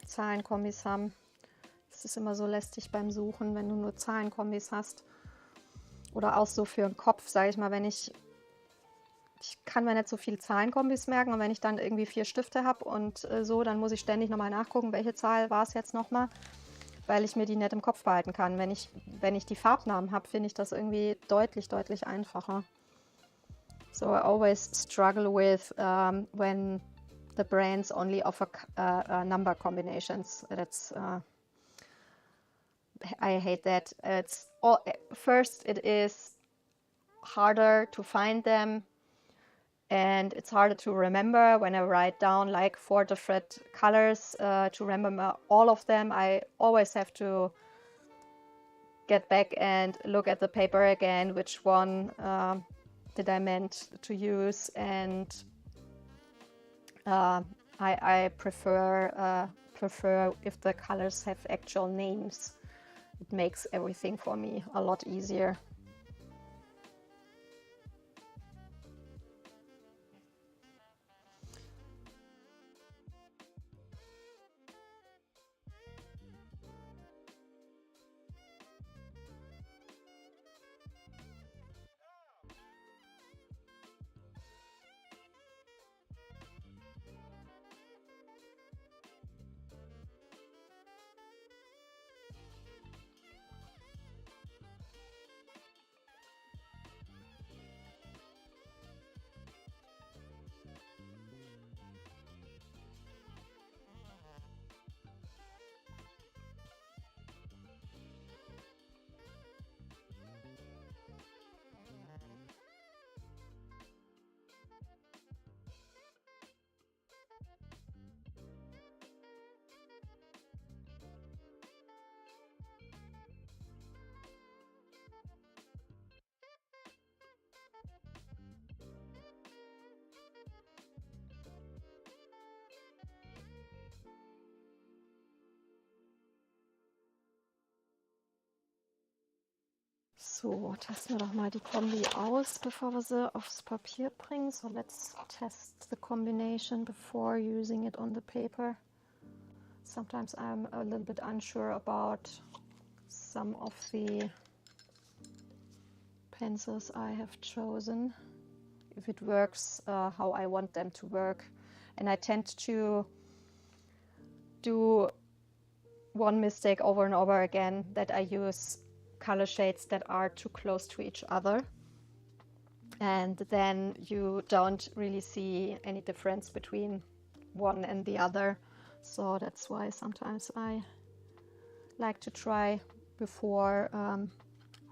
Zahlenkombis haben. Es ist immer so lästig beim Suchen, wenn du nur Zahlenkombis hast. Oder auch so für den Kopf, sage ich mal, wenn ich kann mir nicht so viel Zahlenkombis merken, und wenn ich dann irgendwie 4 Stifte habe und so, dann muss ich ständig nochmal nachgucken, welche Zahl war es jetzt nochmal, weil ich mir die nicht im Kopf behalten kann. Wenn ich die Farbnamen habe, finde ich das irgendwie deutlich einfacher. So I always struggle with when the brands only offer number combinations. That's I hate that. First, it is harder to find them, and it's harder to remember when I write down like 4 different colors to remember all of them. I always have to get back and look at the paper again, which one that I meant to use, and I prefer if the colors have actual names. It makes everything for me a lot easier. So, testen wir doch mal die Kombi aus, bevor wir sie aufs Papier bringen. So, let's test the combination before using it on the paper. Sometimes I'm a little bit unsure about some of the pencils I have chosen, if it works how I want them to work. And I tend to do one mistake over and over again, that I use color shades that are too close to each other, and then you don't really see any difference between one and the other. So that's why sometimes I like to try before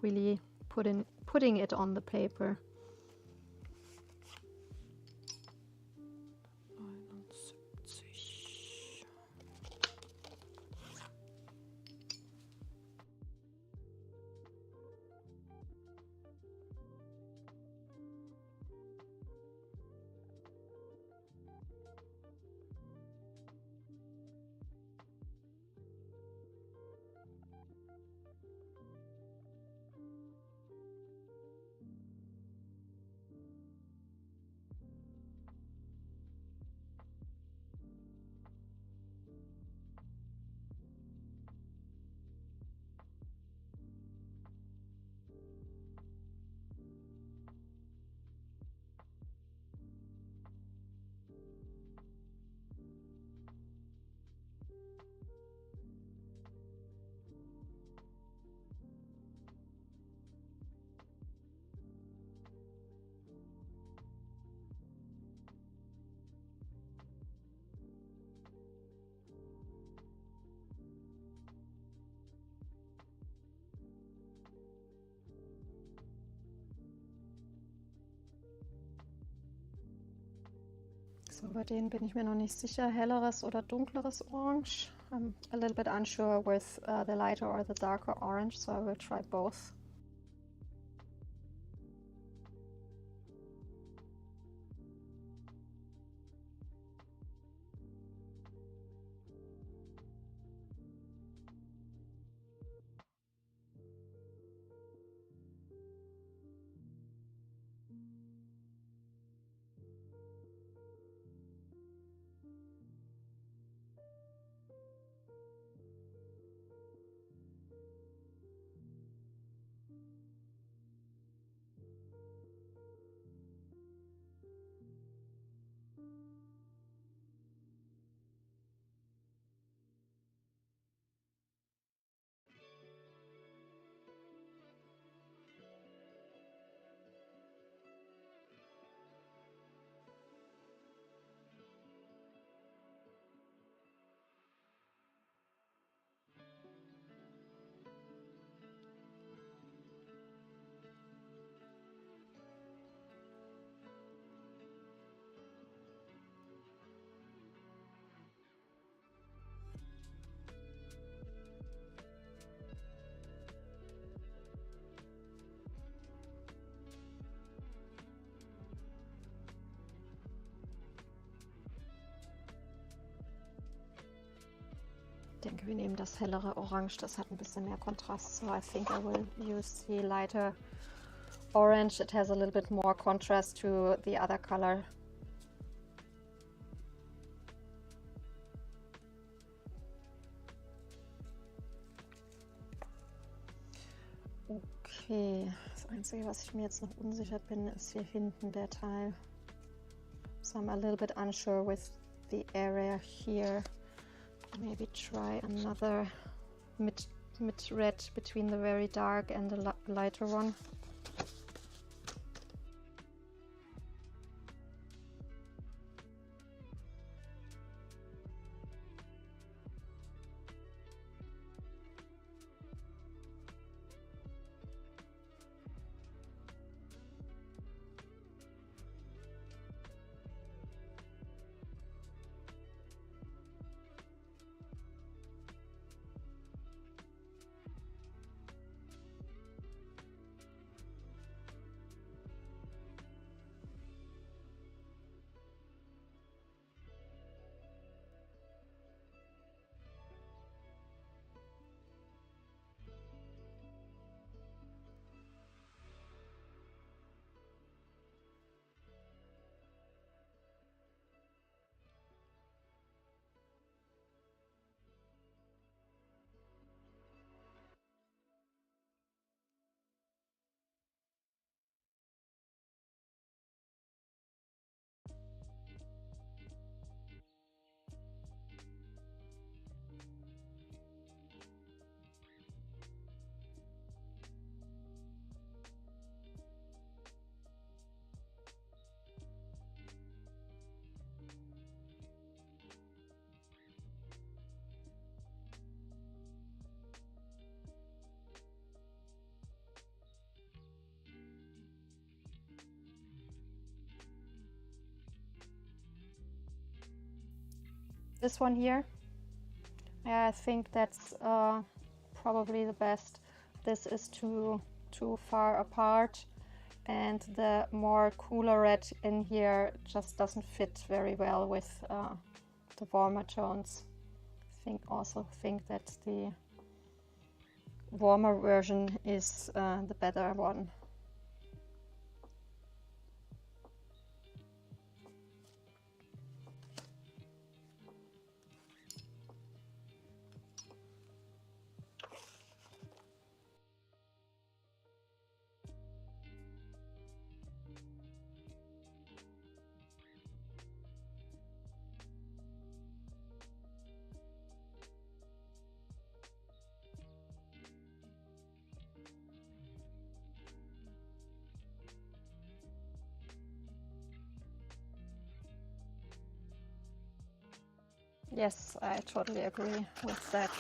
really putting it on the paper. 79. So, bei denen bin ich mir noch nicht sicher, helleres oder dunkleres Orange. I'm a little bit unsure with the lighter or the darker orange, so I will try both. Ich denke, wir nehmen das hellere Orange, das hat ein bisschen mehr Kontrast. So I think I will use the lighter orange. It has a little bit more contrast to the other color. Okay, das Einzige, was ich mir jetzt noch unsicher bin, ist hier hinten der Teil. So I'm a little bit unsure with the area here. Maybe try another mid red between the very dark and the lighter one. This one here, yeah, I think that's probably the best. This is too far apart, and the more cooler red in here just doesn't fit very well with the warmer tones. Also think that the warmer version is the better one. Yes, I totally agree with that.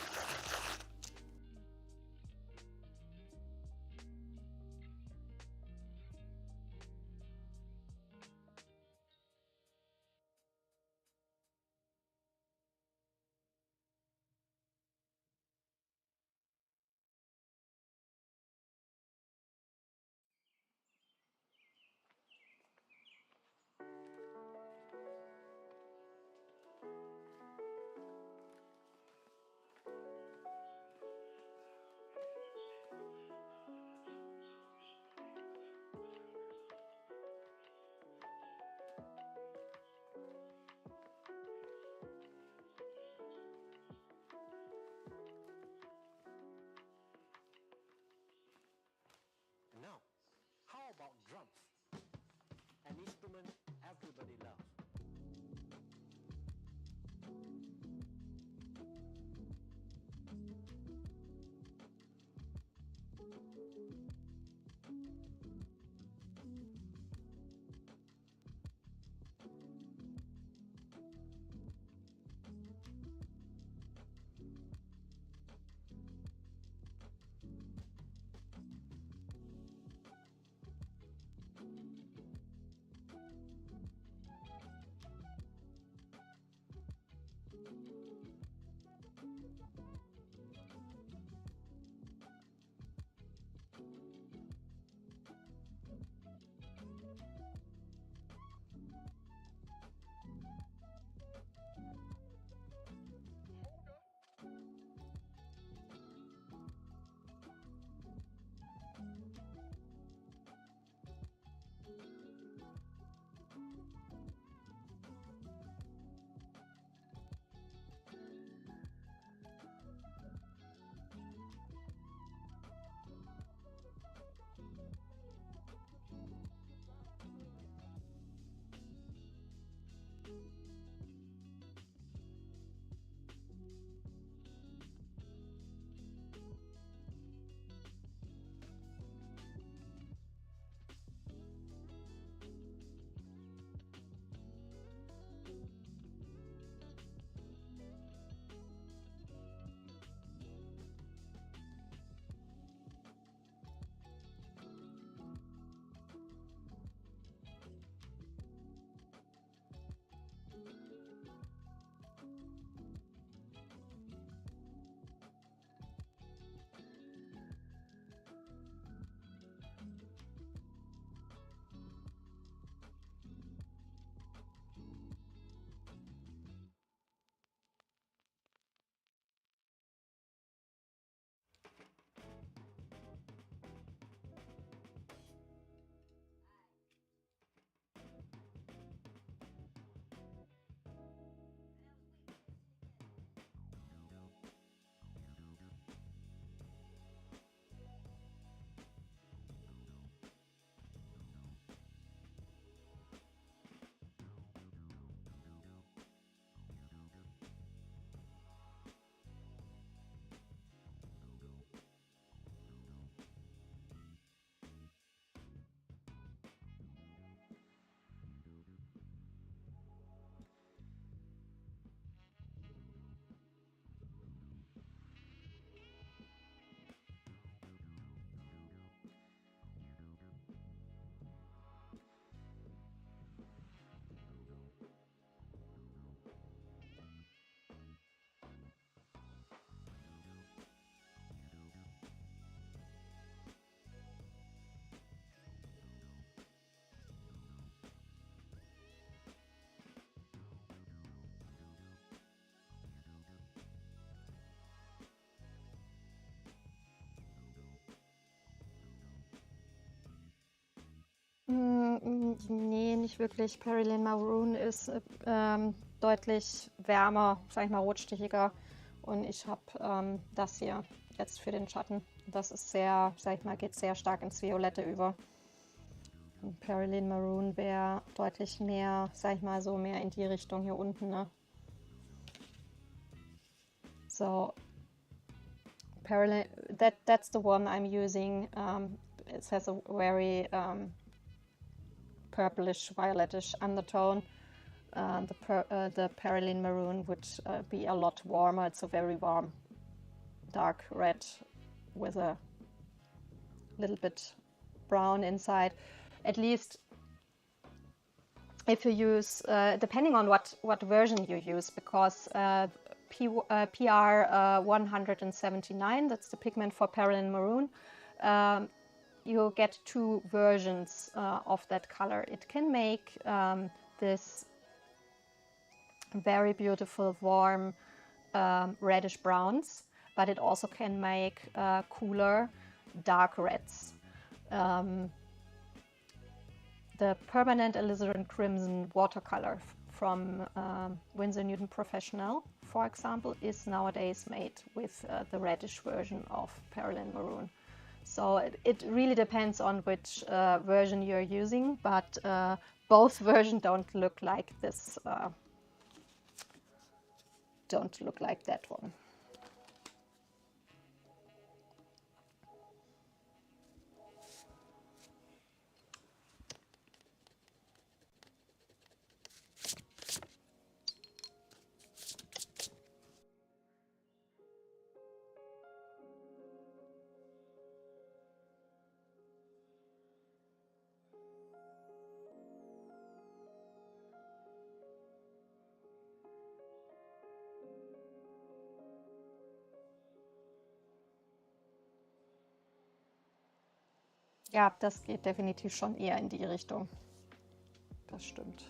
Nee, nicht wirklich. Perylene Maroon ist deutlich wärmer, sag ich mal, rotstichiger. Und ich habe das hier jetzt für den Schatten. Das ist sehr, sag ich mal, geht sehr stark ins Violette über. Und Perylene Maroon wäre deutlich mehr, sag ich mal, so mehr in die Richtung hier unten, ne? So, Perylene, that's the one I'm using. It has a very purplish, violetish undertone. The Perylene Maroon would be a lot warmer. It's a very warm, dark red with a little bit brown inside. At least if you use, depending on what version you use, because PR 179, that's the pigment for Perylene Maroon, you get two versions of that color. It can make this very beautiful, warm, reddish browns, but it also can make cooler, dark reds. The Permanent Alizarin Crimson watercolor from Winsor Newton Professional, for example, is nowadays made with the reddish version of Perylene Maroon. So it really depends on which version you're using, but both versions don't look like this. Don't look like that one. Ja, das geht definitiv schon eher in die Richtung. Das stimmt.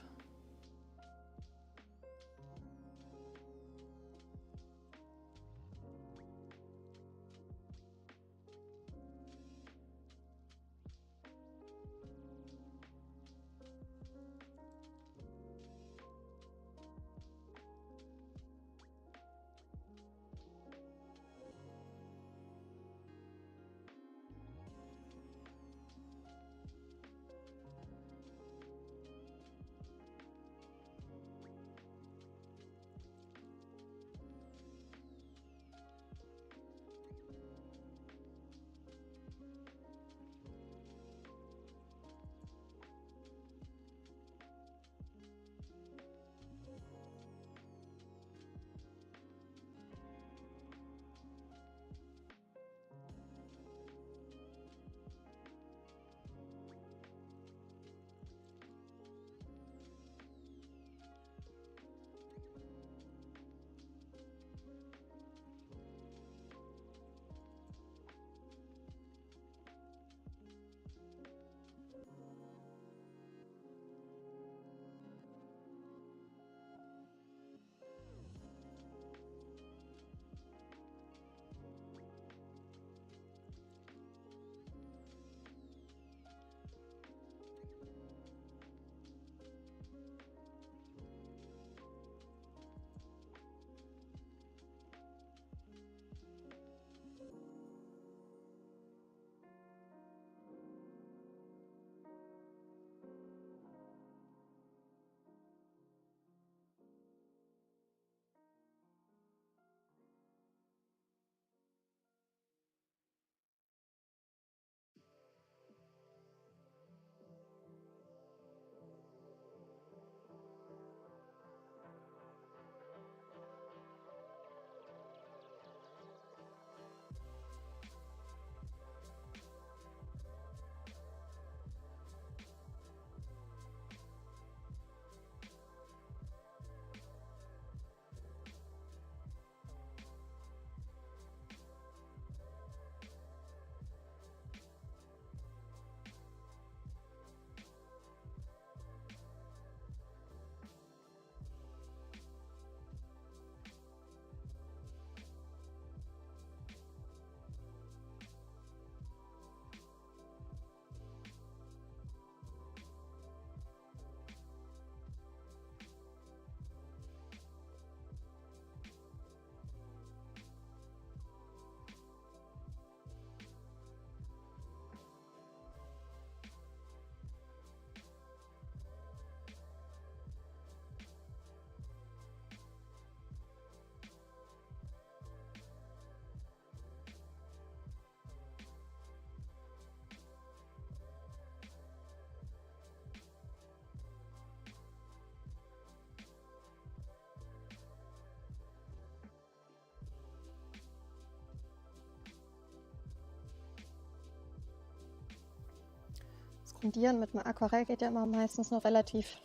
blondieren mit einem Aquarell geht ja immer meistens noch relativ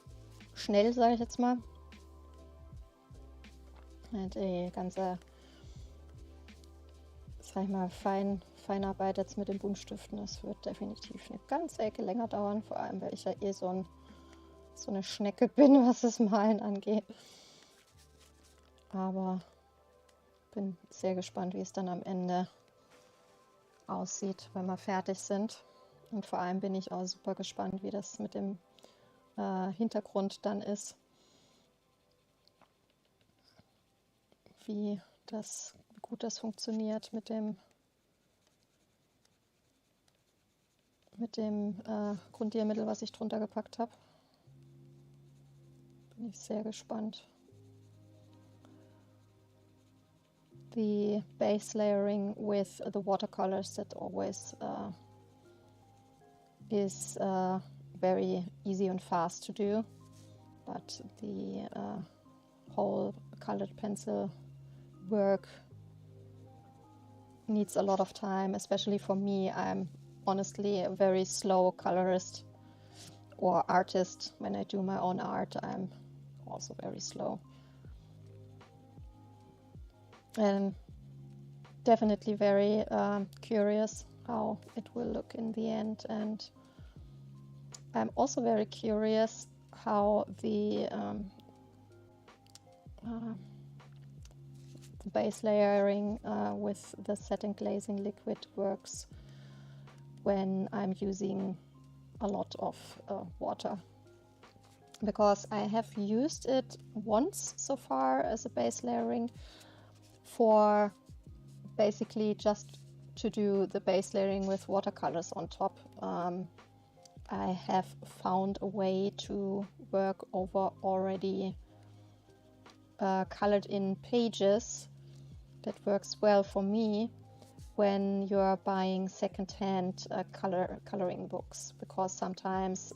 schnell, sage ich jetzt mal. Die ganze, sag ich mal, Feinarbeit jetzt mit den Buntstiften, das wird definitiv eine ganze Ecke länger dauern, vor allem weil ich ja eh so eine Schnecke bin, was das Malen angeht. Aber bin sehr gespannt, wie es dann am Ende aussieht, wenn wir fertig sind. Und vor allem bin ich auch super gespannt, wie das mit dem Hintergrund dann ist. Wie gut das funktioniert mit dem Grundiermittel, was ich drunter gepackt habe. Bin ich sehr gespannt. The base layering with the watercolors that always is very easy and fast to do, but the whole colored pencil work needs a lot of time, especially for me. I'm honestly a very slow colorist or artist. When I do my own art, I'm also very slow. And definitely very curious how it will look in the end. And I'm also very curious how the base layering with the satin glazing liquid works when I'm using a lot of water, because I have used it once so far as a base layering for basically just to do the base layering with watercolors on top. I have found a way to work over already colored in pages that works well for me when you're buying second-hand coloring books, because sometimes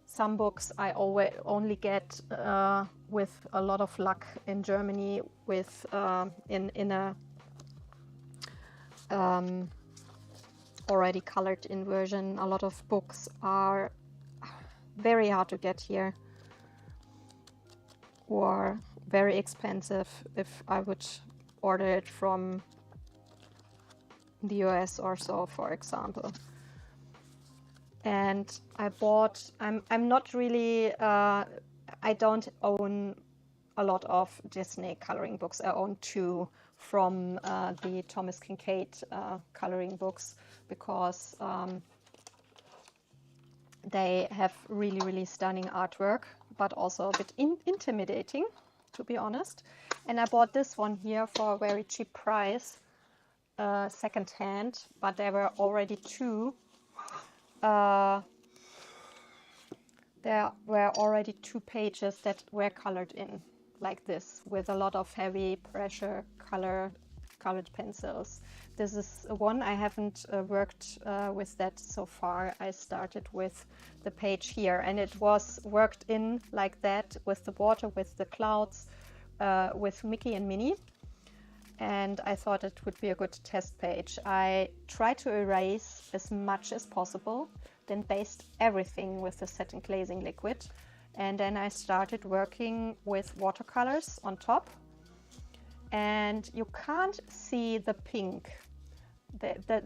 some books I only get with a lot of luck in Germany with in a already colored in version. A lot of books are very hard to get here or very expensive if I would order it from the US or so, for example. And I bought, I'm not really, I don't own a lot of Disney coloring books. I own 2 from the Thomas Kincaid coloring books, because they have really, really stunning artwork, but also a bit intimidating, to be honest. And I bought this one here for a very cheap price, second hand, but there were already 2. There were already 2 pages that were colored in like this, with a lot of heavy pressure colored pencils. This is one I haven't worked with that so far. I started with the page here, and it was worked in like that with the water, with the clouds, with Mickey and Minnie. And I thought it would be a good test page. I tried to erase as much as possible, then based everything with the satin glazing liquid. And then I started working with watercolors on top. And you can't see the pink.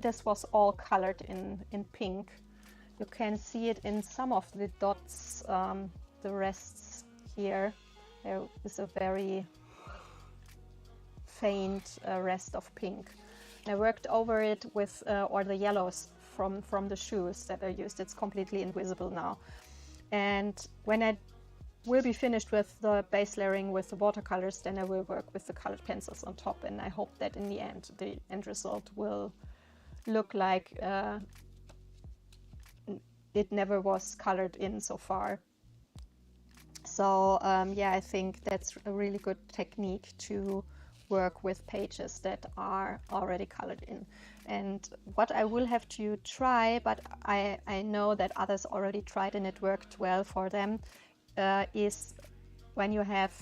This was all colored in pink. You can see it in some of the dots, the rests here. There is a very faint rest of pink. I worked over it with or the yellows from the shoes that I used. It's completely invisible now. And when I will be finished with the base layering with the watercolors, then I will work with the colored pencils on top, and I hope that in the end result will look like it never was colored in so far. So yeah, I think that's a really good technique to work with pages that are already colored in. And what I will have to try, but I know that others already tried and it worked well for them, is when you have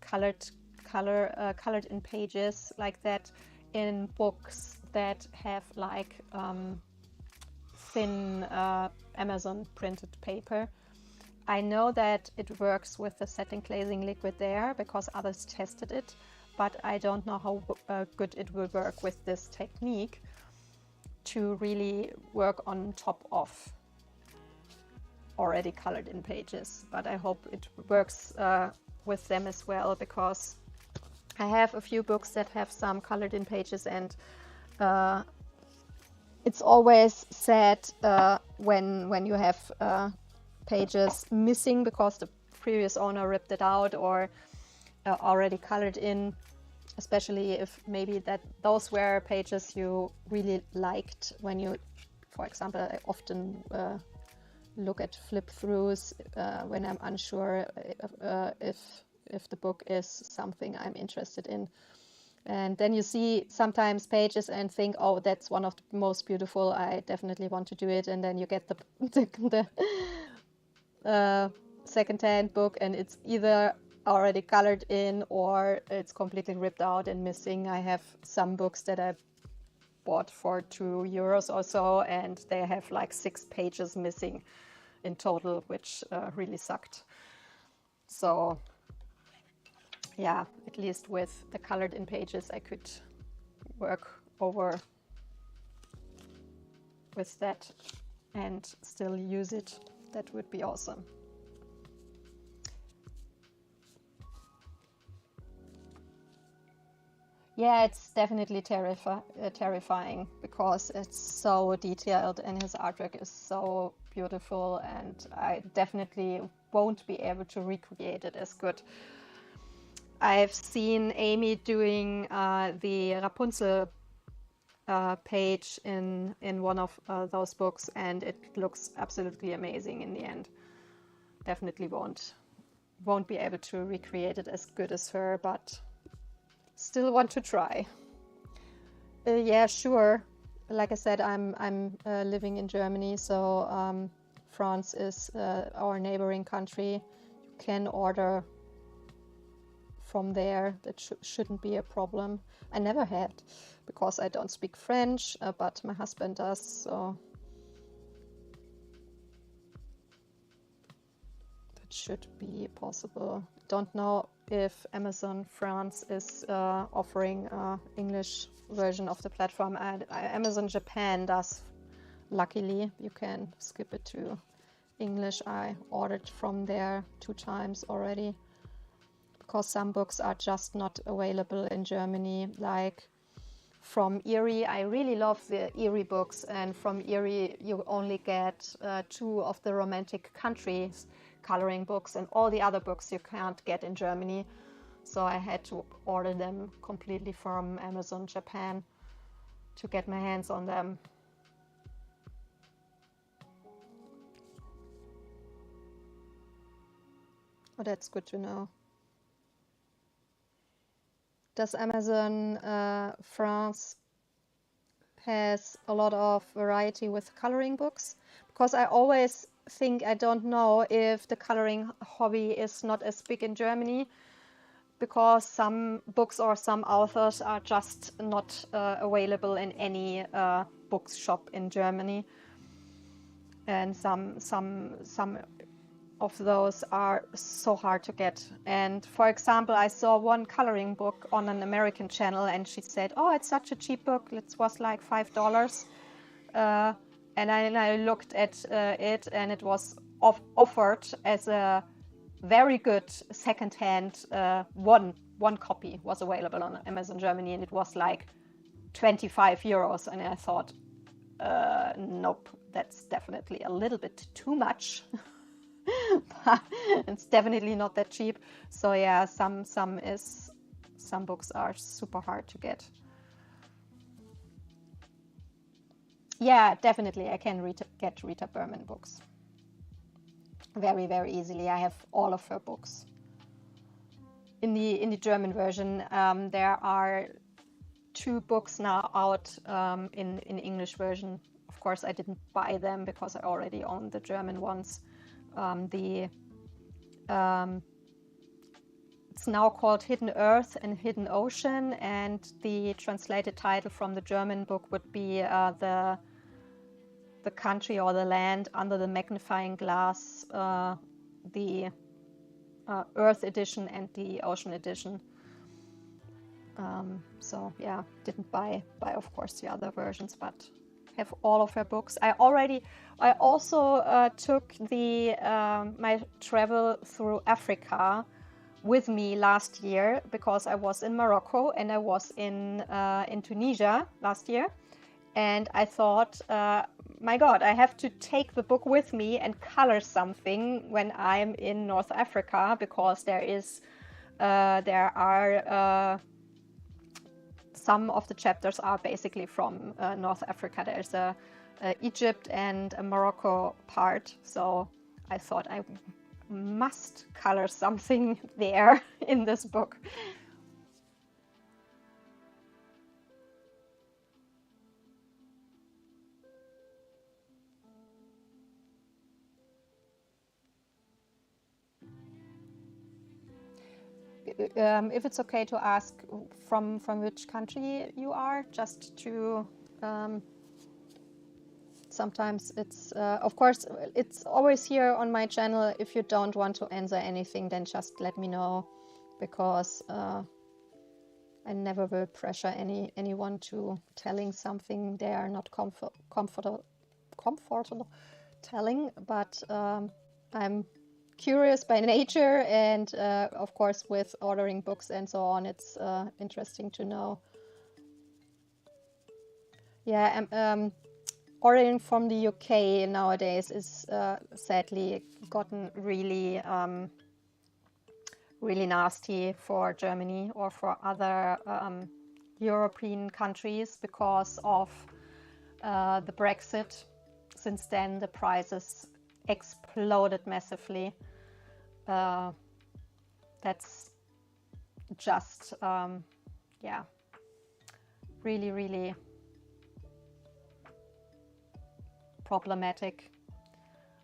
colored in pages like that in books that have like thin Amazon printed paper. I know that it works with the setting glazing liquid there because others tested it, but I don't know how good it will work with this technique to really work on top of already colored in pages. But I hope it works with them as well, because I have a few books that have some colored in pages, and it's always sad when you have pages missing because the previous owner ripped it out or already colored in, especially if maybe those were pages you really liked when you, for example, I often look at flip throughs when I'm unsure if the book is something I'm interested in. And then you see sometimes pages and think, oh, that's one of the most beautiful, I definitely want to do it. And then you get the second-hand book and it's either already colored in or it's completely ripped out and missing. I have some books that I bought for €2 or so, and they have like 6 pages missing in total, which really sucked. So yeah, at least with the colored in pages I could work over with that and still use it. That would be awesome. Yeah, it's definitely terrifying because it's so detailed and his artwork is so beautiful, and I definitely won't be able to recreate it as good. I've seen Amy doing the Rapunzel page in one of those books, and it looks absolutely amazing in the end. Definitely won't be able to recreate it as good as her, but still want to try. Yeah, sure. Like I said, I'm living in Germany, so France is our neighboring country. You can order from there. That shouldn't be a problem. I never had, because I don't speak French, but my husband does, so that should be possible. Don't know if Amazon France is offering an English version of the platform. Amazon Japan does. Luckily, you can skip it to English. I ordered from there 2 times already, because some books are just not available in Germany. Like from Erie, I really love the Erie books, and from Erie you only get 2 of the romantic countries coloring books, and all the other books you can't get in Germany. So I had to order them completely from Amazon Japan to get my hands on them. Oh, that's good to know. Does Amazon France has a lot of variety with coloring books? Because I always think, I don't know if the coloring hobby is not as big in Germany, because some books or some authors are just not available in any bookshop in Germany, and some of those are so hard to get. And for example, I saw one coloring book on an American channel, and she said, oh, it's such a cheap book, it was like $5. And I looked at it, and it was offered as a very good second-hand. One copy was available on Amazon Germany, and it was like €25. And I thought, nope, that's definitely a little bit too much. But it's definitely not that cheap. So yeah, some books are super hard to get. Yeah, definitely I can get Rita Berman books very, very easily. I have all of her books. In the German version, there are 2 books now out in English version. Of course, I didn't buy them because I already own the German ones. It's now called Hidden Earth and Hidden Ocean, and the translated title from the German book would be the country or the land under the magnifying glass, the Earth edition and the Ocean edition. So yeah, didn't buy of course the other versions, but have all of her books. I also took the my travel through Africa with me last year, because I was in Morocco and I was in Tunisia last year, and I thought, my God, I have to take the book with me and color something when I'm in North Africa, because there are some of the chapters are basically from North Africa. There's a Egypt and a Morocco part, so I thought I must color something there in this book. If it's okay to ask from which country you are, just to sometimes it's of course it's always here on my channel. If you don't want to answer anything, then just let me know, because I never will pressure anyone to telling something they are not comfortable telling, but I'm curious by nature, and of course with ordering books and so on, it's interesting to know. Yeah, ordering from the UK nowadays is sadly gotten really really nasty for Germany or for other European countries because of the Brexit. Since then, the prices exploded massively. That's just, yeah, really, really problematic.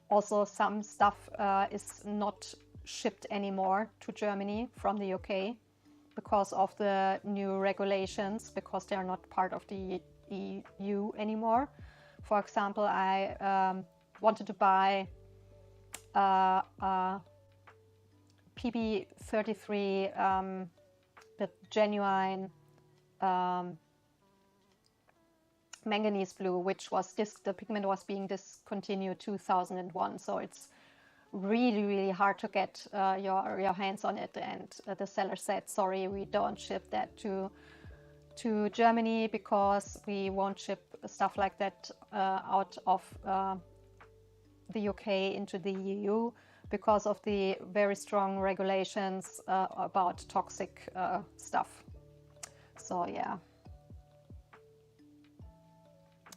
Also, some stuff is not shipped anymore to Germany from the UK because of the new regulations, because they are not part of the EU anymore. For example, I wanted to buy PB33, the genuine manganese blue, which was the pigment was being discontinued 2001, so it's really, really hard to get your hands on it. And the seller said, sorry, we don't ship that to Germany, because we won't ship stuff like that out of the UK into the EU, because of the very strong regulations about toxic stuff. So yeah.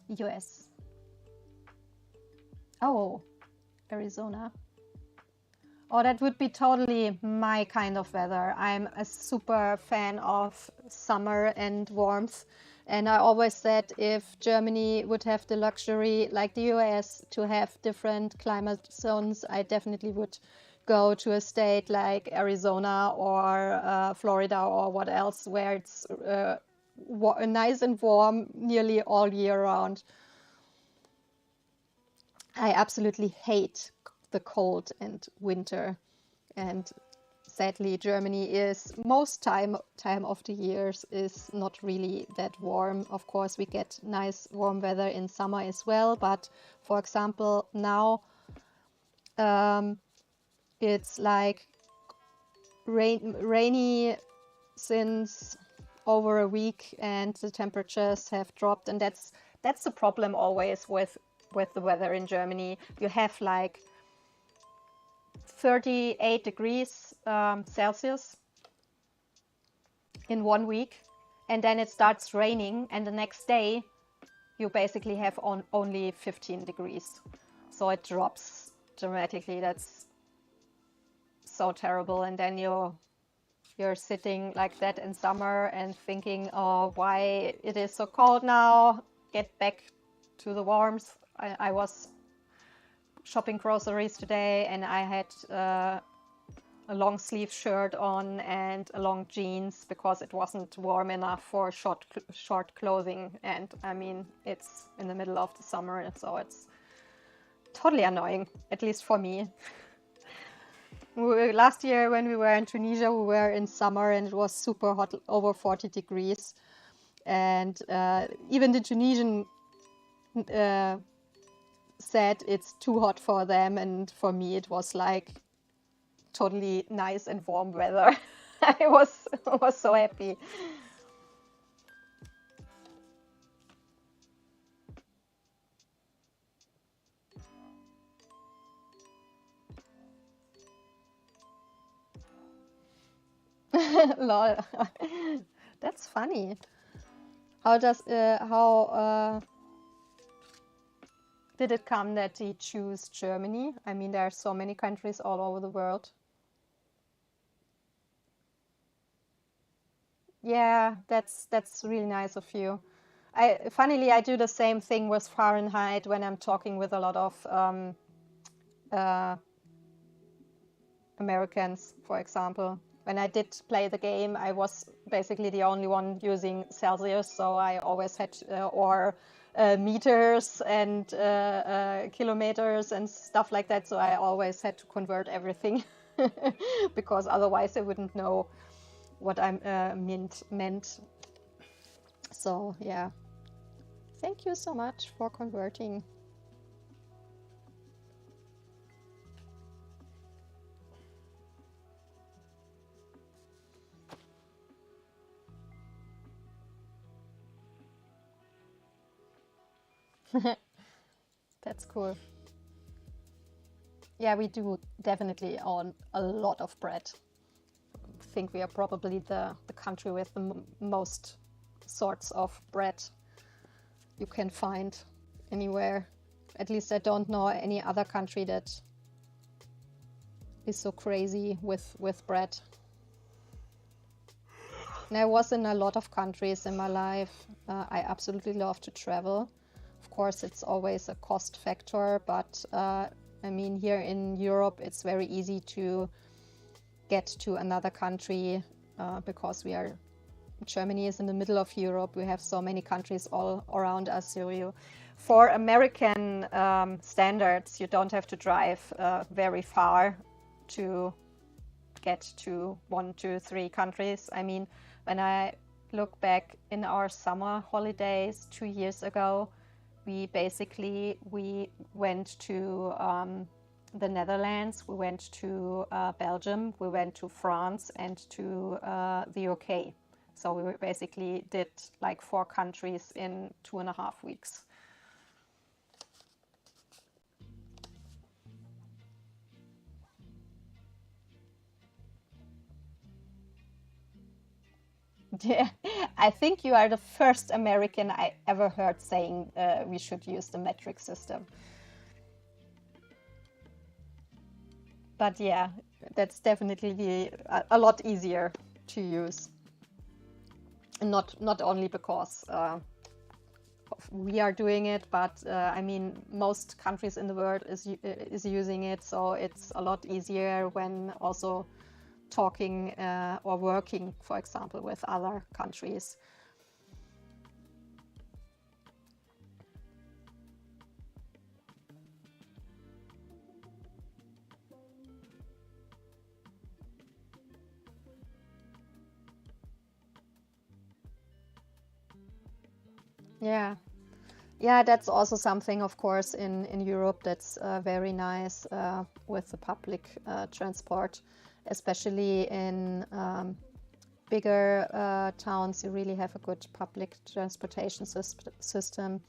US. Oh, Arizona. Oh, that would be totally my kind of weather. I'm a super fan of summer and warmth. And I always said, if Germany would have the luxury, like the US, to have different climate zones, I definitely would go to a state like Arizona or Florida or what else, where it's nice and warm nearly all year round. I absolutely hate the cold and winter, and sadly Germany is most time of the years is not really that warm. Of course we get nice warm weather in summer as well, but for example now it's like rainy since over a week, and the temperatures have dropped, and that's the problem always with the weather in Germany. You have like 38 degrees Celsius in 1 week, and then it starts raining, and the next day you basically have only 15 degrees. So it drops dramatically. That's so terrible. And then you're sitting like that in summer and thinking, oh, why it is so cold now, get back to the warmth. I was shopping groceries today, and I had a long sleeve shirt on and a long jeans because it wasn't warm enough for short clothing. And I mean, it's in the middle of the summer, and so it's totally annoying, at least for me. Last year when we were in Tunisia, we were in summer and it was super hot, over 40 degrees. And even the Tunisian said it's too hot for them, and for me it was like totally nice and warm weather. I was so happy. Lol. That's funny. How did it come that he chose Germany? I mean, there are so many countries all over the world. Yeah, that's really nice of you. Funnily, I do the same thing with Fahrenheit when I'm talking with a lot of uh, Americans, for example. When I did play the game, I was basically the only one using Celsius, so I always had or meters and kilometers and stuff like that. So I always had to convert everything because otherwise I wouldn't know what I meant. So yeah, thank you so much for converting. That's cool. Yeah, we do definitely own a lot of bread. I think we are probably the country with the most sorts of bread you can find anywhere. At least I don't know any other country that is so crazy with bread. And I was in a lot of countries in my life. I absolutely love to travel. Of course, it's always a cost factor, but I mean, here in Europe, it's very easy to get to another country because Germany is in the middle of Europe. We have so many countries all around us. So for American standards, you don't have to drive very far to get to 1, 2, 3 countries. I mean, when I look back in our summer holidays 2 years ago, we went to the Netherlands, we went to Belgium, we went to France and to the UK. So we basically did like 4 countries in 2.5 weeks. Yeah, I think you are the first American I ever heard saying we should use the metric system. But yeah, that's definitely a lot easier to use. Not only because we are doing it, but I mean, most countries in the world is using it, so it's a lot easier when also talking or working, for example, with other countries. Yeah. Yeah, that's also something, of course, in Europe that's very nice with the public transport, especially in bigger towns. You really have a good public transportation system.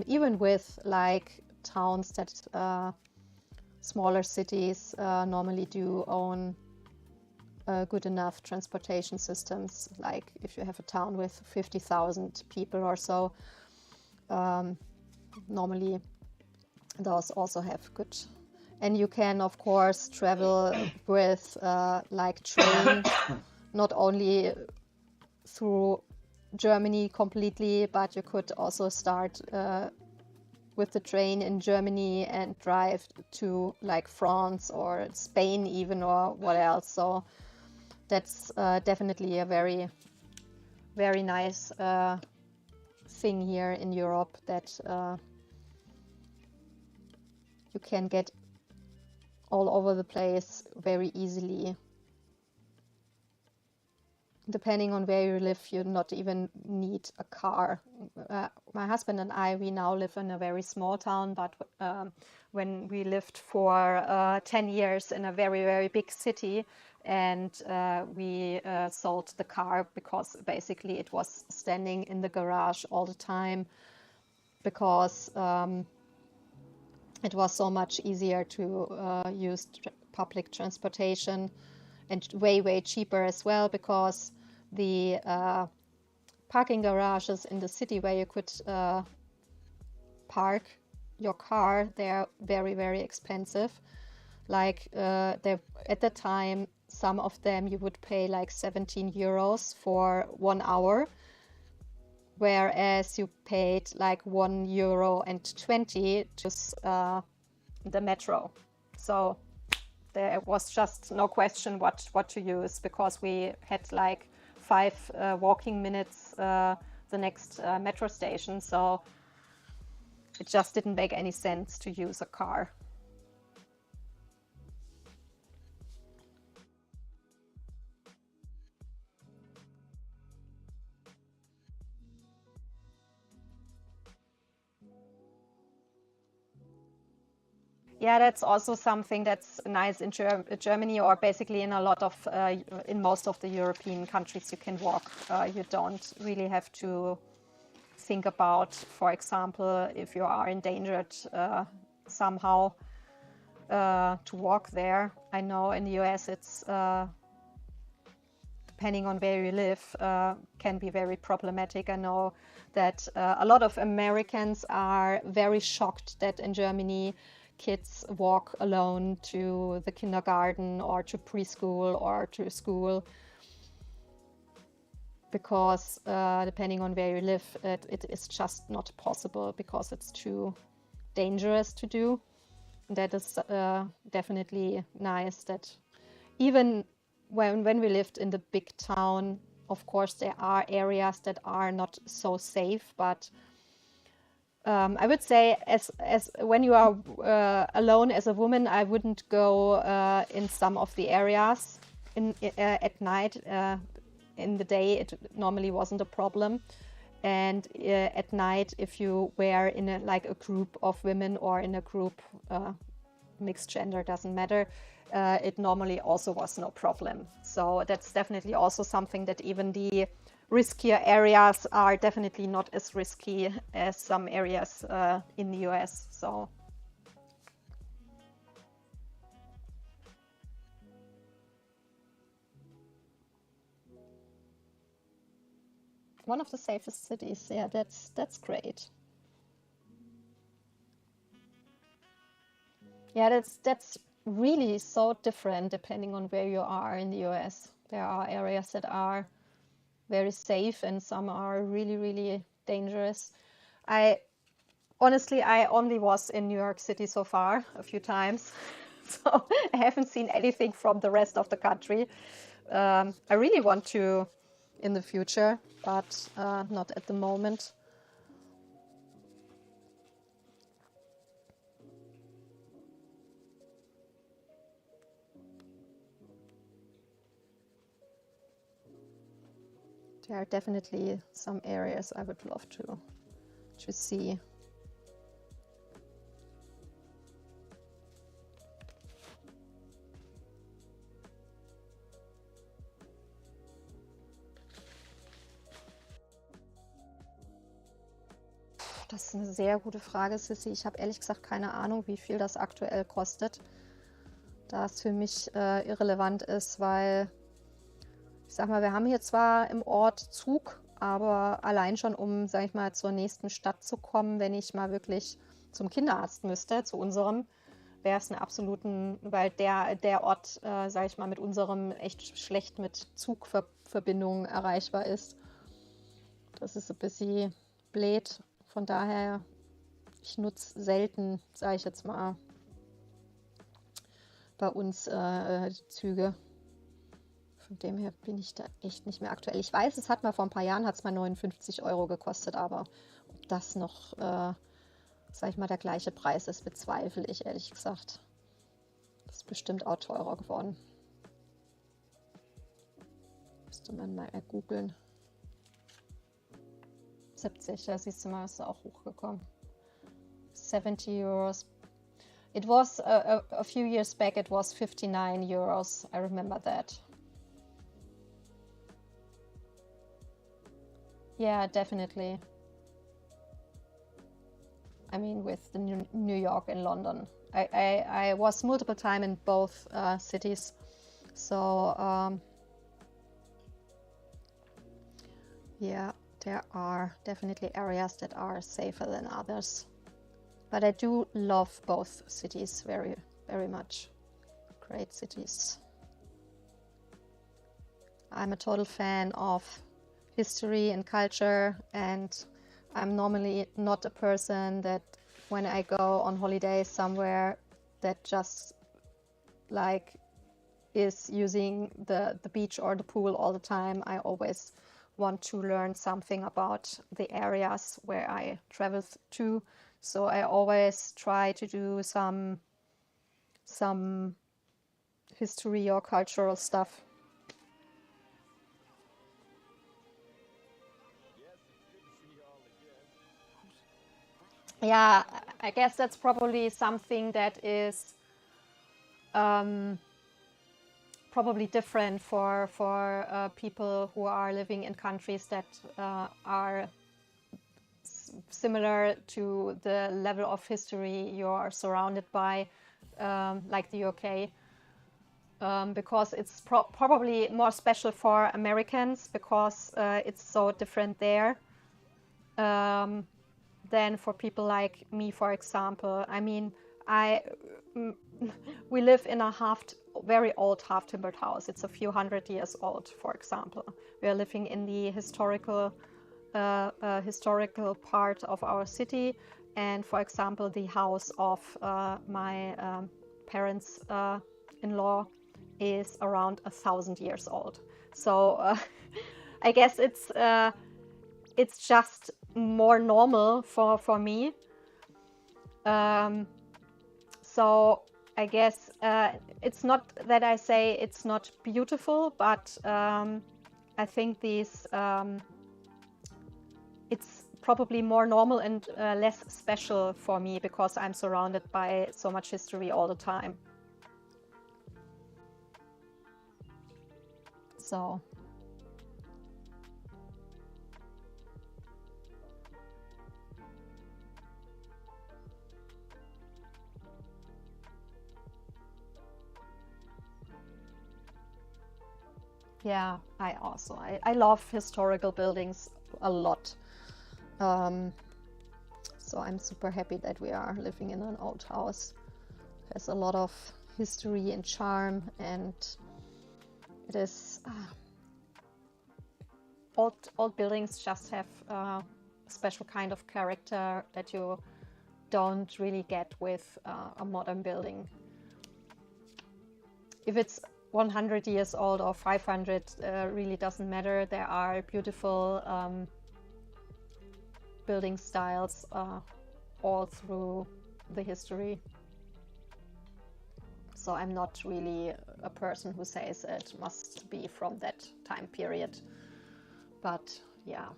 Even with like towns that smaller cities normally do own good enough transportation systems. Like if you have a town with 50,000 people or so, normally those also have good. And you can, of course, travel with like train, not only through Germany completely, but you could also start with the train in Germany and drive to like France or Spain even, or what else. So that's definitely a very, very nice thing here in Europe, that you can get all over the place very easily. Depending on where you live, you not even need a car. My husband and I, we now live in a very small town, but when we lived for 10 years in a very, very big city, and we sold the car because basically it was standing in the garage all the time, because it was so much easier to use public transportation, and way, way cheaper as well, because the parking garages in the city where you could park your car, they're very, very expensive. Like at the time, some of them you would pay like 17 euros for 1 hour, whereas you paid like €1.20 to the metro. So there was just no question what to use, because we had like 5 walking minutes the next metro station. So it just didn't make any sense to use a car. Yeah, that's also something that's nice in Germany, or basically in a lot of, in most of the European countries, you can walk. You don't really have to think about, for example, if you are endangered somehow to walk there. I know in the US it's, depending on where you live, can be very problematic. I know that a lot of Americans are very shocked that in Germany kids walk alone to the kindergarten or to preschool or to school, because depending on where you live, it is just not possible, because it's too dangerous to do. And that is definitely nice, that even when we lived in the big town, of course there are areas that are not so safe, but I would say, as when you are alone as a woman, I wouldn't go in some of the areas at night. In the day, it normally wasn't a problem, and at night, if you were in a group of women, or in a group mixed gender, doesn't matter, it normally also was no problem. So that's definitely also something, that even the riskier areas are definitely not as risky as some areas in the US. So one of the safest cities, yeah, that's great. Yeah, that's really so different depending on where you are in the US. There are areas that are very safe, and some are really, really dangerous. Honestly, I only was in New York City so far a few times, so I haven't seen anything from the rest of the country. I really want to in the future, but not at the moment. There are definitely some areas I would love to see. Das ist eine sehr gute Frage, Sissy. Ich habe ehrlich gesagt keine Ahnung, wie viel das aktuell kostet, da es für mich irrelevant ist, weil ich sag mal, wir haben hier zwar im Ort Zug, aber allein schon, um, sag ich mal, zur nächsten Stadt zu kommen, wenn ich mal wirklich zum Kinderarzt müsste, zu unserem, wäre es einen absoluten, weil der Ort, sag ich mal, mit unserem echt schlecht mit Zugverbindungen erreichbar ist. Das ist ein bisschen blöd. Von daher, Ich nutze selten, sage ich jetzt mal, bei uns die Züge. Von dem her bin ich da echt nicht mehr aktuell. Ich weiß, es hat mal vor ein paar Jahren hat's mal 59 Euro gekostet, aber ob das noch, sag ich mal, der gleiche Preis ist, bezweifle ich ehrlich gesagt. Das ist bestimmt auch teurer geworden. Müsste man mal googeln. 70, da siehst du mal, ist auch hochgekommen. 70 Euros. It was a few years back, it was 59 Euros. I remember that. Yeah, definitely. I mean, with the New York and London. I was multiple time in both cities. So, yeah, there are definitely areas that are safer than others. But I do love both cities very, very much. Great cities. I'm a total fan of history and culture, and I'm normally not a person that when I go on holiday somewhere that just like is using the beach or the pool all the time. I always want to learn something about the areas where I travel to. So I always try to do some history or cultural stuff. Yeah, I guess that's probably something that is probably different for people who are living in countries that are similar to the level of history you're surrounded by, like the UK. Because it's probably more special for Americans because it's so different there than for people like me, for example. I mean, we live in a very old half-timbered house. It's a few hundred years old, for example. We are living in the historical part of our city, and for example, the house of my parents in-law is around 1,000 years old. So I guess it's just more normal for me. So I guess it's not that I say it's not beautiful, but I think it's probably more normal and less special for me because I'm surrounded by so much history all the time. So yeah, I love historical buildings a lot. So I'm super happy that we are living in an old house. There's a lot of history and charm, and it is old buildings just have a special kind of character that you don't really get with a modern building. If it's 100 years old or 500, really doesn't matter. There are beautiful building styles all through the history. So I'm not really a person who says it must be from that time period. But yeah,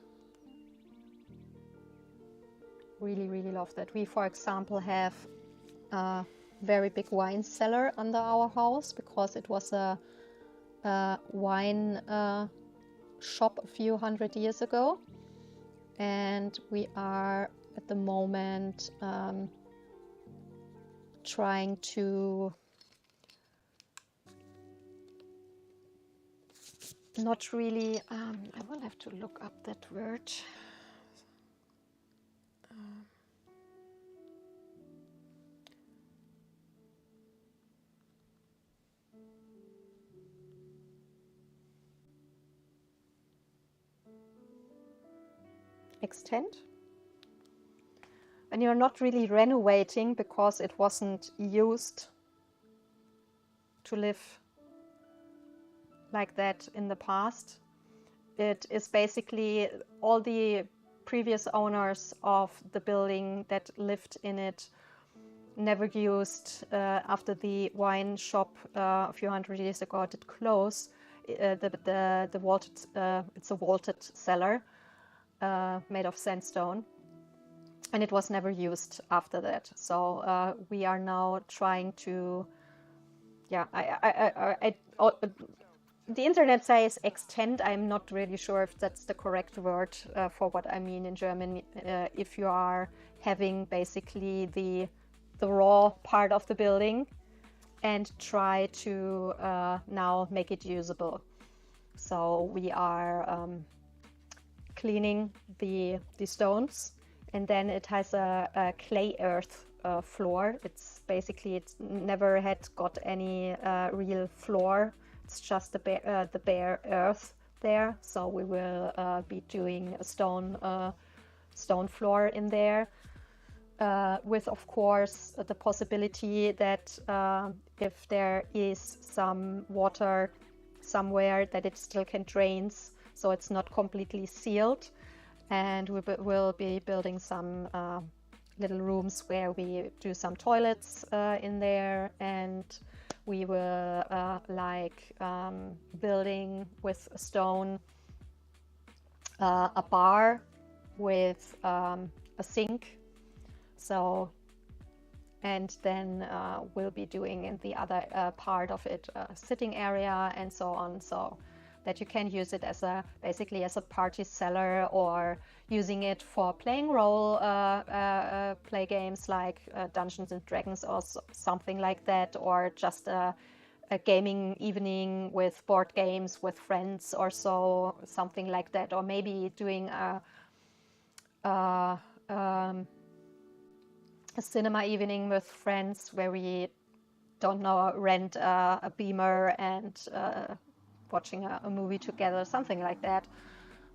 really, really love that. We, for example, have a very big wine cellar under our house because it was a wine shop a few hundred years ago. And we are at the moment trying to not really, I will have to look up that word. Extend. and you're not really renovating because it wasn't used to live like that in the past. It is basically all the previous owners of the building that lived in it never used after the wine shop a few hundred years ago did close. The vaulted, it's a vaulted cellar made of sandstone, and it was never used after that. So we are now trying to, yeah, the internet says extend. I'm not really sure if that's the correct word for what I mean in German. If you are having basically the raw part of the building and try to now make it usable. So we are cleaning the stones, and then it has a clay earth floor. It's basically, it's never had got any real floor. It's just the bare earth there. So we will be doing a stone floor in there. With, of course, the possibility that if there is some water somewhere, that it still can drain, so it's not completely sealed. And we will be building some little rooms where we do some toilets in there, and we will building with stone a bar with a sink. So, and then we'll be doing in the other part of it a sitting area and so on, so that you can use it as basically as a party cellar, or using it for playing role play games like Dungeons and Dragons or something like that, or just a gaming evening with board games with friends or so, something like that, or maybe doing a cinema evening with friends where we, don't know, rent a beamer and watching a movie together, something like that.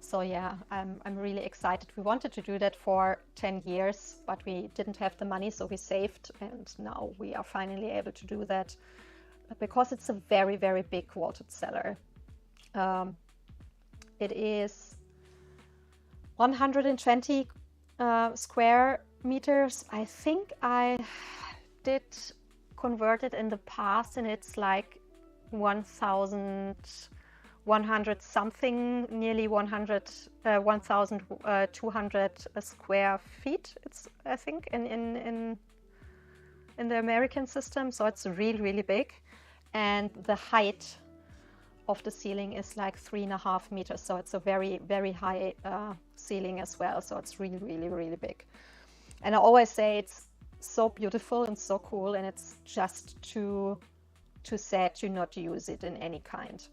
So yeah, I'm really excited. We wanted to do that for 10 years, but we didn't have the money, so we saved, and now we are finally able to do that, because it's a very, very big vaulted cellar. It is 120 square meters. I think I did convert it in the past, and it's like 1,100 something, nearly 1,200 square feet. It's, I think, in the American system. So it's really, really big, and the height of the ceiling is like 3.5 meters. So it's a very, very high ceiling as well. So it's really, really, really big. And I always say it's so beautiful and so cool, and it's just too sad to not use it in any kind.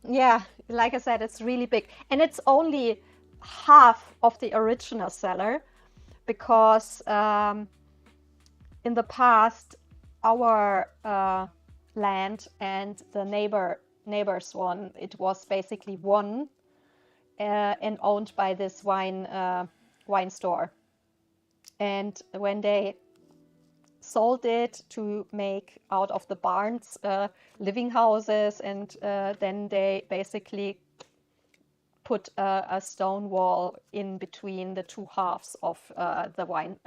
Yeah, like I said, it's really big, and it's only half of the original cellar, because in the past our land and the neighbor's one, it was basically one and owned by this wine store. And when they sold it to make out of the barns living houses, and then they basically put a stone wall in between the two halves of the wine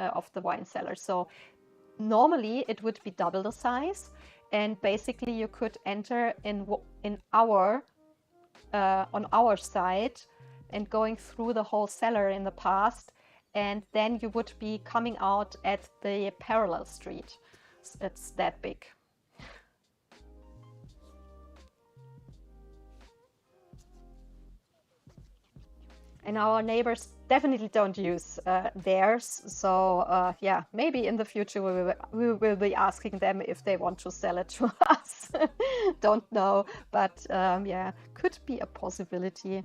cellar. So normally it would be double the size, and basically you could enter in our on our side and going through the whole cellar in the past, and then you would be coming out at the parallel street. It's that big. And our neighbors definitely don't use theirs. So yeah, maybe in the future we will be asking them if they want to sell it to us. Don't know, but yeah, could be a possibility.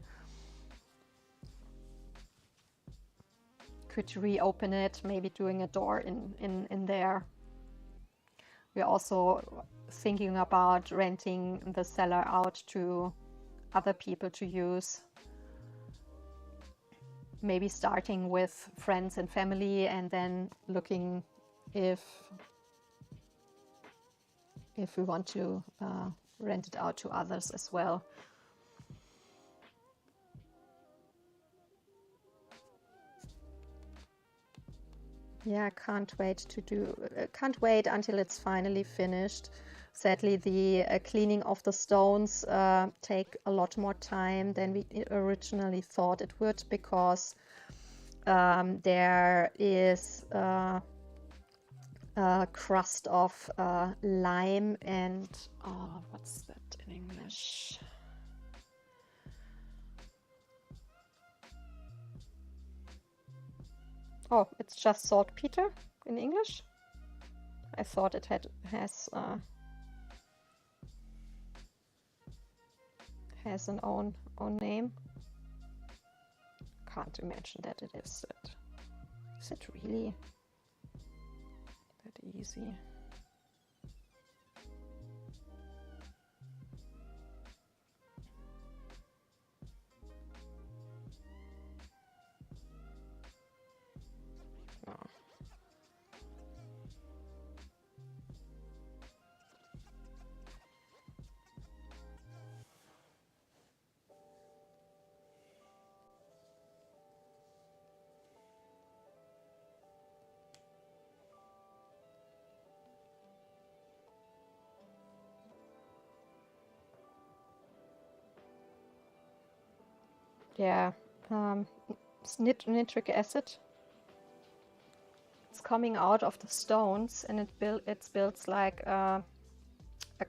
could reopen it, maybe doing a door in there. We're also thinking about renting the cellar out to other people to use. Maybe starting with friends and family, and then looking if we want to rent it out to others as well. Yeah, I can't wait until it's finally finished. Sadly, the cleaning of the stones take a lot more time than we originally thought it would, because there is a crust of lime and what's that in English? Oh, it's just saltpeter in English. I thought it has an own name. Can't imagine that it is it. Is it really that easy? No. Yeah, nitric acid. It's coming out of the stones, and it builds like a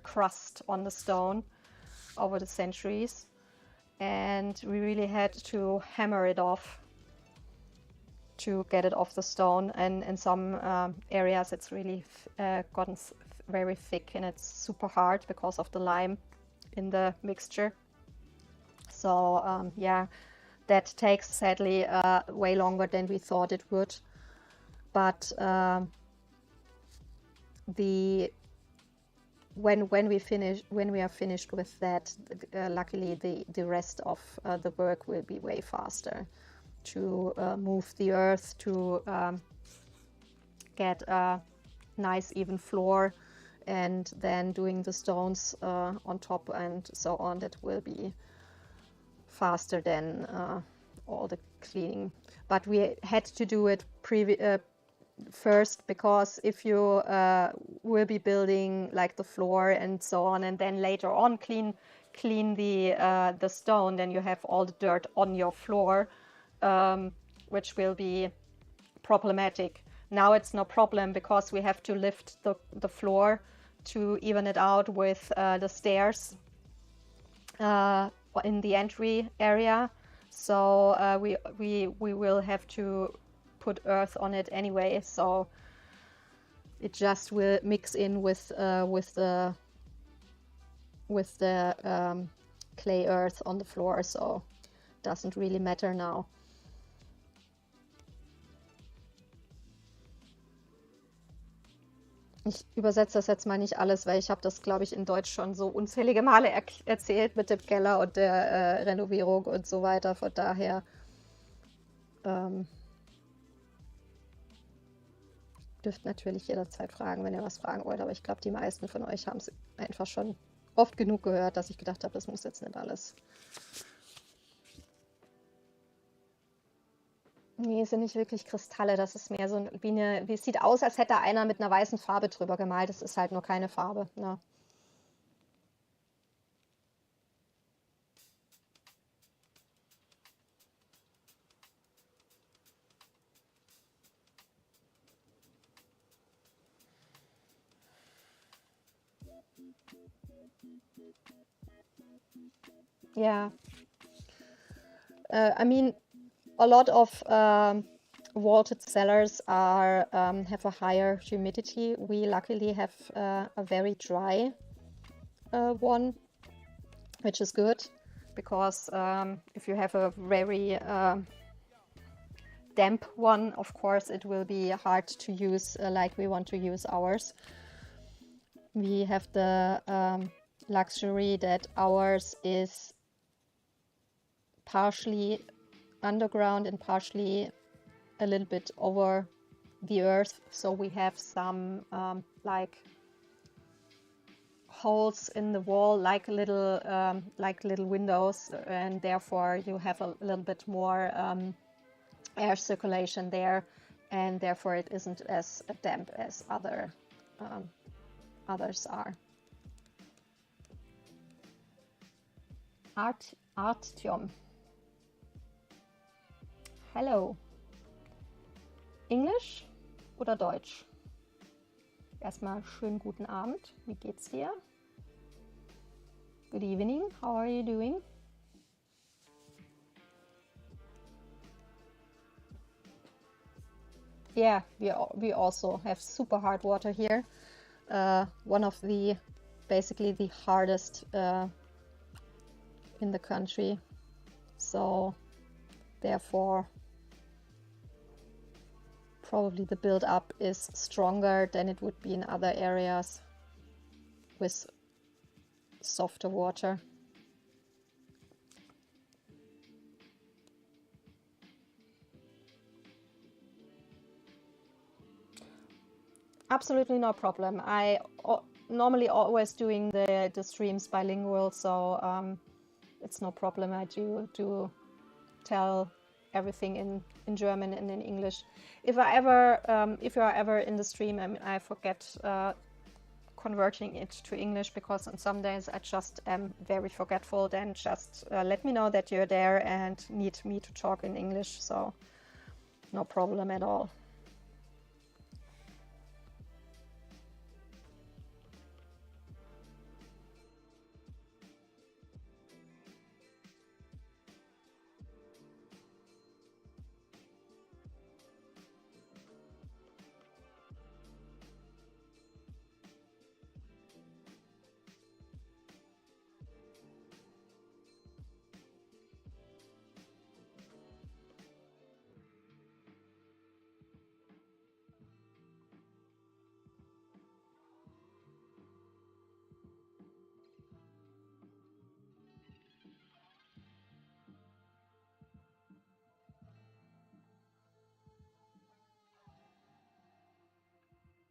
crust on the stone over the centuries, and we really had to hammer it off to get it off the stone. And in some areas it's really gotten very thick, and it's super hard because of the lime in the mixture. So yeah, that takes sadly way longer than we thought it would. But when we are finished with that, luckily the rest of the work will be way faster, to move the earth, to get a nice even floor, and then doing the stones on top and so on. That will be faster than all the cleaning. But we had to do it first, because if you will be building like the floor and so on, and then later on clean the stone, then you have all the dirt on your floor, which will be problematic. Now it's no problem, because we have to lift the floor to even it out with the stairs in the entry area. So we will have to put earth on it anyway, so it just will mix in with the clay earth on the floor, so it doesn't really matter now. Ich übersetze das jetzt mal nicht alles, weil ich habe das, glaube ich, in Deutsch schon so unzählige Male erzählt mit dem Keller und der Renovierung und so weiter. Von daher dürft natürlich jederzeit fragen, wenn ihr was fragen wollt. Aber ich glaube, die meisten von euch haben es einfach schon oft genug gehört, dass ich gedacht habe, das muss jetzt nicht alles. Nee, es sind nicht wirklich Kristalle. Das ist mehr so wie es sieht aus, als hätte einer mit einer weißen Farbe drüber gemalt. Das ist halt nur keine Farbe. Ne? Yeah. I mean, a lot of vaulted cellars have a higher humidity. We luckily have a very dry one, which is good, because if you have a very damp one, of course, it will be hard to use like we want to use ours. We have the luxury that ours is partially underground and partially a little bit over the earth, so we have some like holes in the wall, like little windows, and therefore you have a little bit more air circulation there, and therefore it isn't as damp as others are. Artyom. Hello. Englisch oder Deutsch? Erstmal schönen guten Abend. Wie geht's dir? Good evening. How are you doing? Yeah, we also have super hard water here. One of the basically the hardest in the country. So therefore probably the build-up is stronger than it would be in other areas with softer water. Absolutely no problem. I normally always doing the streams bilingual, so it's no problem. I do tell everything in German and in English. If you are ever in the stream, I forget converting it to English, because on some days I just am very forgetful. Then just let me know that you're there and need me to talk in English, so no problem at all.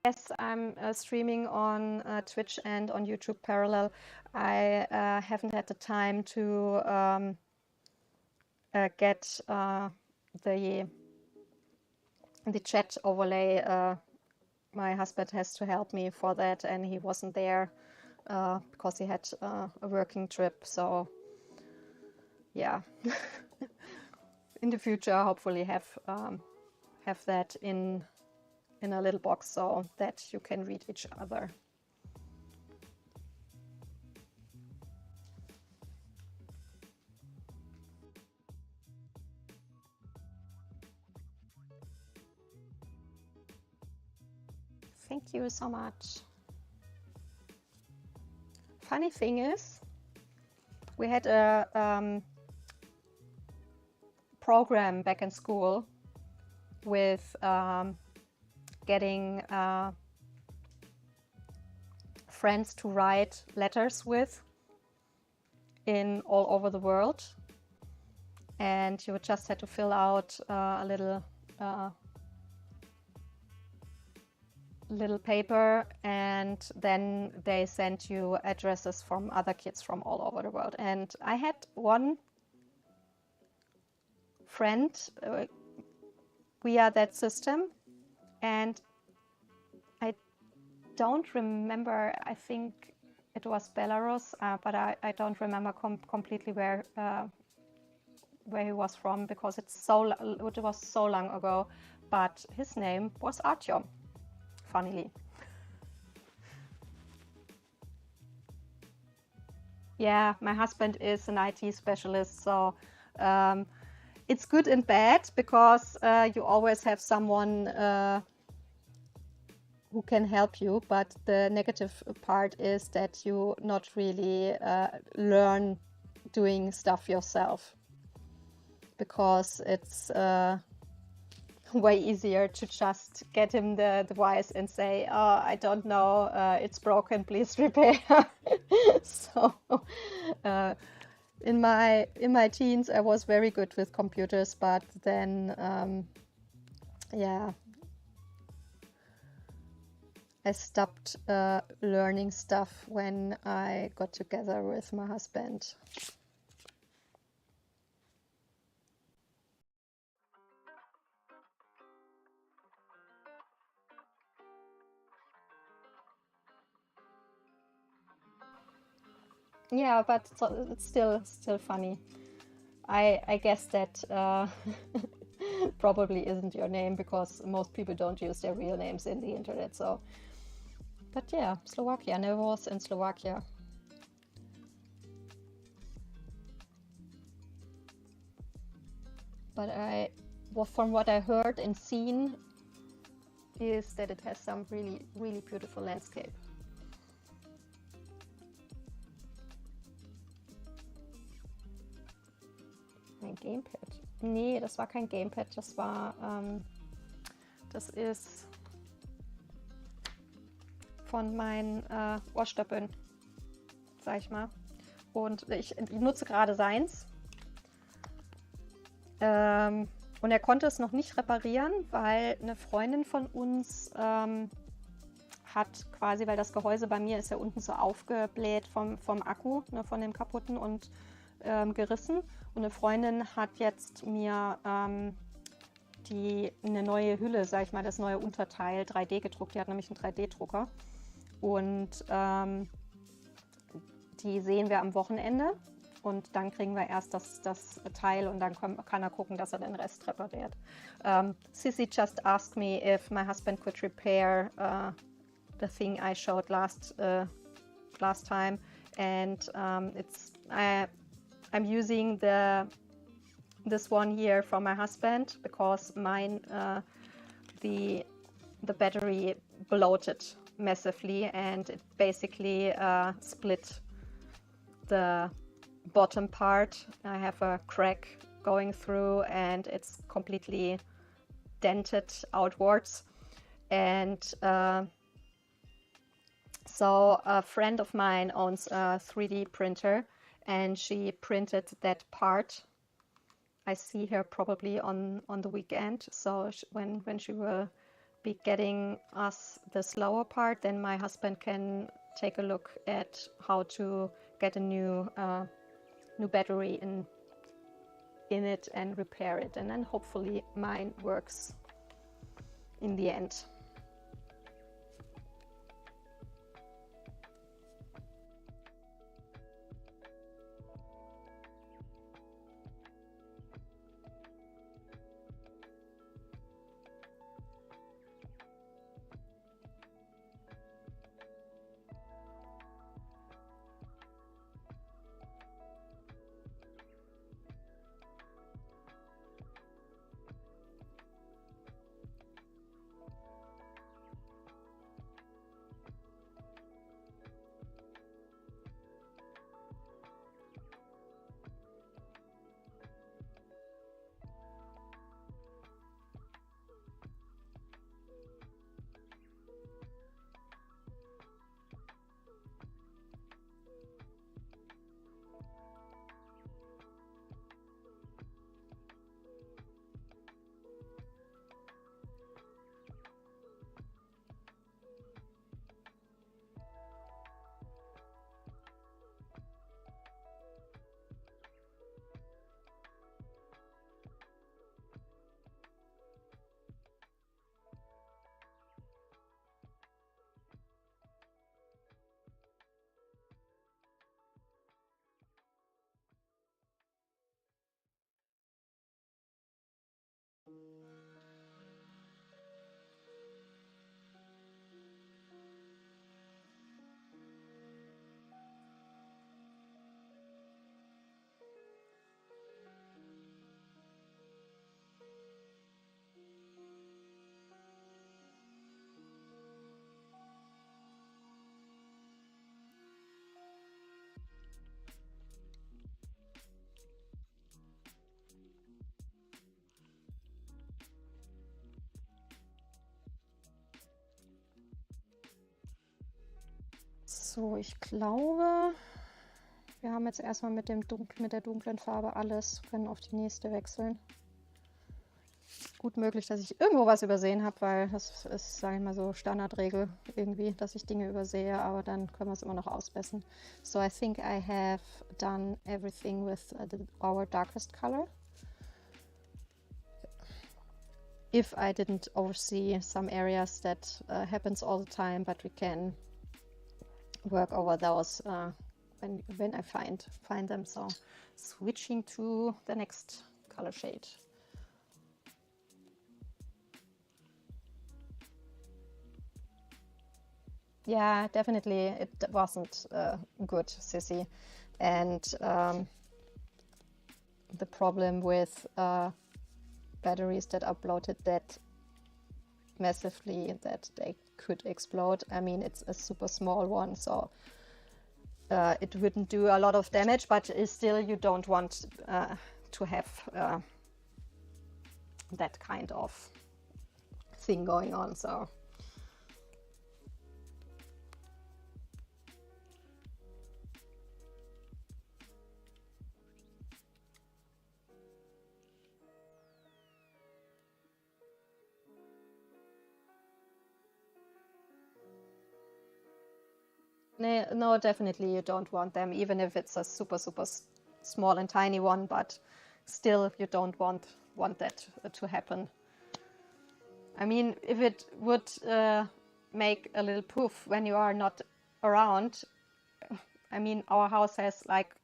Yes, I'm streaming on Twitch and on YouTube parallel. I haven't had the time to get the chat overlay. My husband has to help me for that, and he wasn't there because he had a working trip. So yeah, in the future, hopefully have that in a little box so that you can read each other. Thank you so much. Funny thing is, we had a program back in school with getting friends to write letters with in all over the world, and you just had to fill out a little paper, and then they sent you addresses from other kids from all over the world. And I had one friend via that system, and I don't remember, I think it was Belarus, but I don't remember completely where he was from, because it was so long ago. But his name was Artyom, funnily. Yeah, my husband is an IT specialist, so it's good and bad, because you always have someone who can help you, but the negative part is that you not really learn doing stuff yourself, because it's way easier to just get him the device and say, oh, I don't know, it's broken, please repair. So in my teens, I was very good with computers, but then yeah, I stopped learning stuff when I got together with my husband. Yeah, but it's still funny. I guess that probably isn't your name because most people don't use their real names in the internet. So, but yeah, Slovakia. I never was in Slovakia. But well, from what I heard and seen, is that it has some really, really beautiful landscape. Ein Gamepad? Nee, das war kein Gamepad, das ist von meinen Ohrstöpseln, sag ich mal. Und ich nutze gerade seins. Und er konnte es noch nicht reparieren, weil eine Freundin von uns hat quasi, weil das Gehäuse bei mir ist ja unten so aufgebläht vom Akku, ne, von dem kaputten und gerissen. Und eine Freundin hat jetzt mir eine neue Hülle, sag ich mal, das neue Unterteil 3D gedruckt. Die hat nämlich einen 3D-Drucker. Und die sehen wir am Wochenende. Und dann kriegen wir erst das Teil und dann kann er gucken, dass er den Rest repariert. Sissy just asked me if my husband could repair the thing I showed last time, and I'm using this one here from my husband because mine the battery bloated massively and it basically split the bottom part. I have a crack going through and it's completely dented outwards. And so a friend of mine owns a 3D printer and she printed that part. I see her probably on the weekend. So when she will be getting us the slower part, then my husband can take a look at how to get a new battery in it and repair it, and then hopefully mine works in the end. So, ich glaube, wir haben jetzt erstmal mit der dunklen Farbe alles, können auf die nächste wechseln. Gut möglich, dass ich irgendwo was übersehen habe, weil das ist, sage ich mal, so Standardregel irgendwie, dass ich Dinge übersehe, aber dann können wir es immer noch ausbessern. So I think I have done everything with our darkest color. If I didn't oversee some areas, that happens all the time, but we can work over those when I find them. So switching to the next color shade. Yeah, definitely it wasn't good, Sissy. And the problem with batteries that are bloated that massively that they could explode. I mean, it's a super small one, so it wouldn't do a lot of damage, but still you don't want to have that kind of thing going on. So no, definitely you don't want them, even if it's a super small and tiny one, but still you don't want that to happen. I mean, if it would make a little poof when you are not around, I mean, our house has like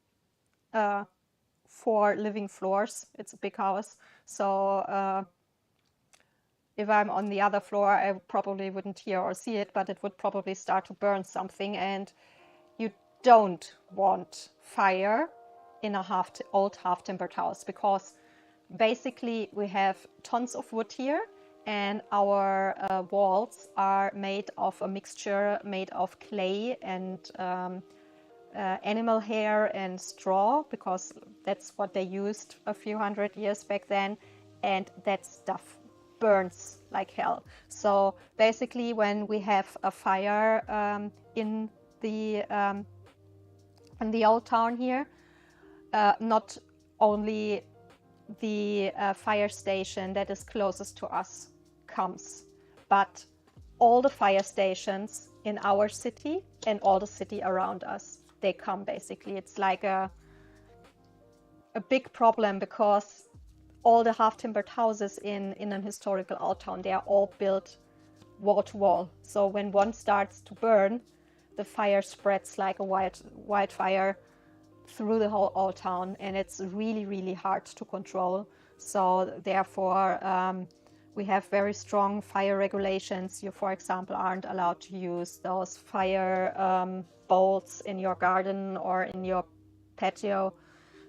4 living floors. It's a big house, so if I'm on the other floor, I probably wouldn't hear or see it, but it would probably start to burn something, and you don't want fire in a old half-timbered house, because basically we have tons of wood here, and our walls are made of a mixture made of clay and animal hair and straw, because that's what they used a few hundred years back then, and that stuff burns like hell. So basically when we have a fire in the old town here, not only the fire station that is closest to us comes, but all the fire stations in our city and all the city around us, they come basically. It's like a big problem, because all the half-timbered houses in an historical old town, they are all built wall to wall. So when one starts to burn, the fire spreads like a wildfire through the whole old town, and it's really hard to control. So therefore, we have very strong fire regulations. You, for example, aren't allowed to use those fire bowls in your garden or in your patio.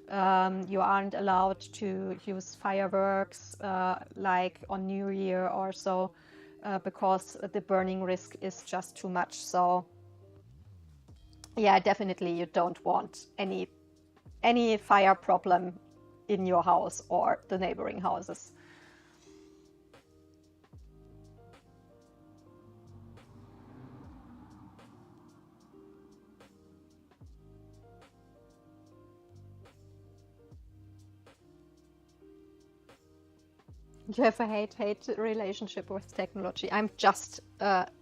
You aren't allowed to use fireworks like on New Year or so, because the burning risk is just too much. So yeah, definitely you don't want any fire problem in your house or the neighboring houses. You have a hate relationship with technology. I'm just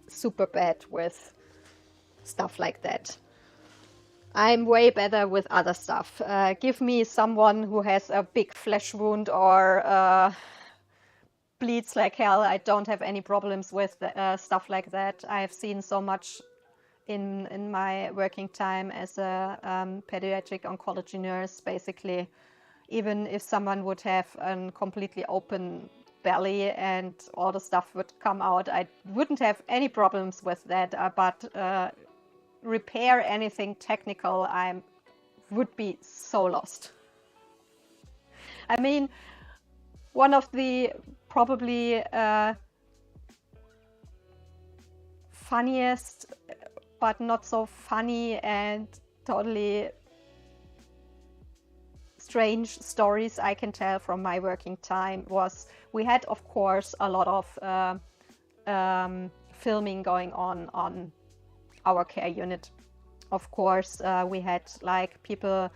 super bad with stuff like that. I'm way better with other stuff. Give me someone who has a big flesh wound or bleeds like hell. I don't have any problems with stuff like that. I have seen so much in my working time as a pediatric oncology nurse. Basically, even if someone would have a completely open belly and all the stuff would come out, I wouldn't have any problems with that. But repair anything technical, I would be so lost. I mean, one of the probably funniest but not so funny and totally strange stories I can tell from my working time was, we had of course a lot of filming going on our care unit, of course, we had like people,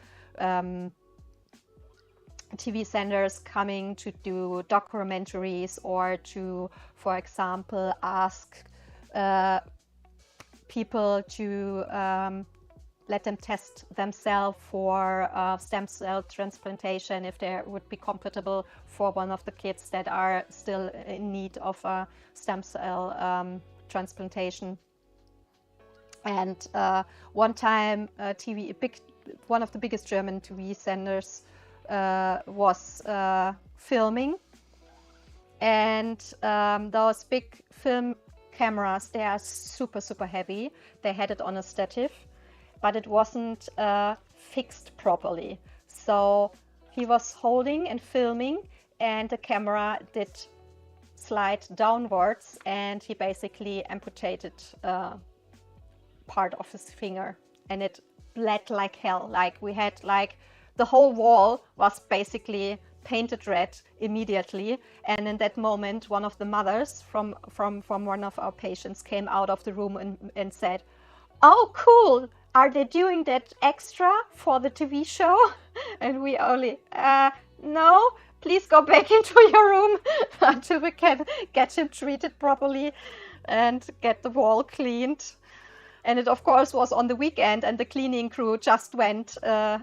TV senders coming to do documentaries or to, for example, ask people to let them test themselves for stem cell transplantation if they would be compatible for one of the kids that are still in need of a stem cell transplantation. And one time, one of the biggest German TV senders was filming, and those big film cameras, they are super heavy. They had it on a stative, but it wasn't fixed properly. So he was holding and filming, and the camera did slide downwards, and he basically amputated part of his finger, and it bled like hell. Like we had like the whole wall was basically painted red immediately, and in that moment one of the mothers from one of our patients came out of the room and said, "Oh, cool, are they doing that extra for the TV show?" And we only, no, please go back into your room until we can get him treated properly and get the wall cleaned. And it, of course, was on the weekend, and the cleaning crew just went out.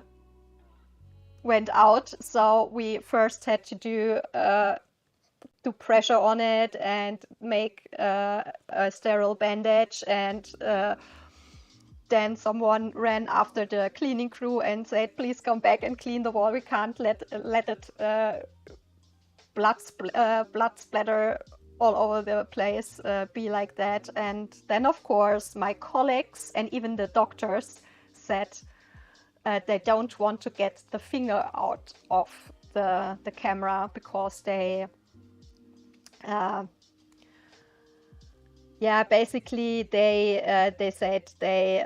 So we first had to do pressure on it and make a sterile bandage, and then someone ran after the cleaning crew and said, "Please come back and clean the wall. We can't let it blood splatter all over the place, be like that." And then, of course, my colleagues and even the doctors said they don't want to get the finger out of the camera because they basically they said they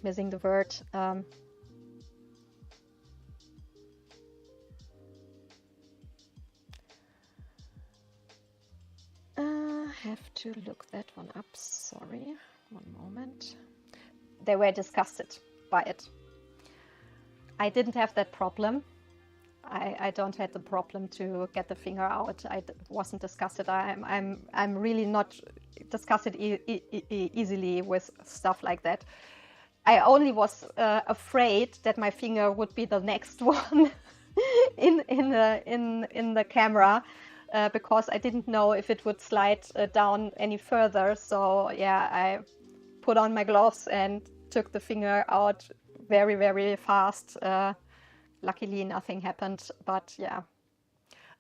missing the word, have to look that one up, sorry, one moment. They were disgusted by it. I didn't have that problem. I don't have the problem to get the finger out. I wasn't disgusted. I'm really not disgusted easily with stuff like that. I only was afraid that my finger would be the next one in the camera, because I didn't know if it would slide down any further. So yeah, I put on my gloves and took the finger out very fast. Luckily nothing happened, but yeah.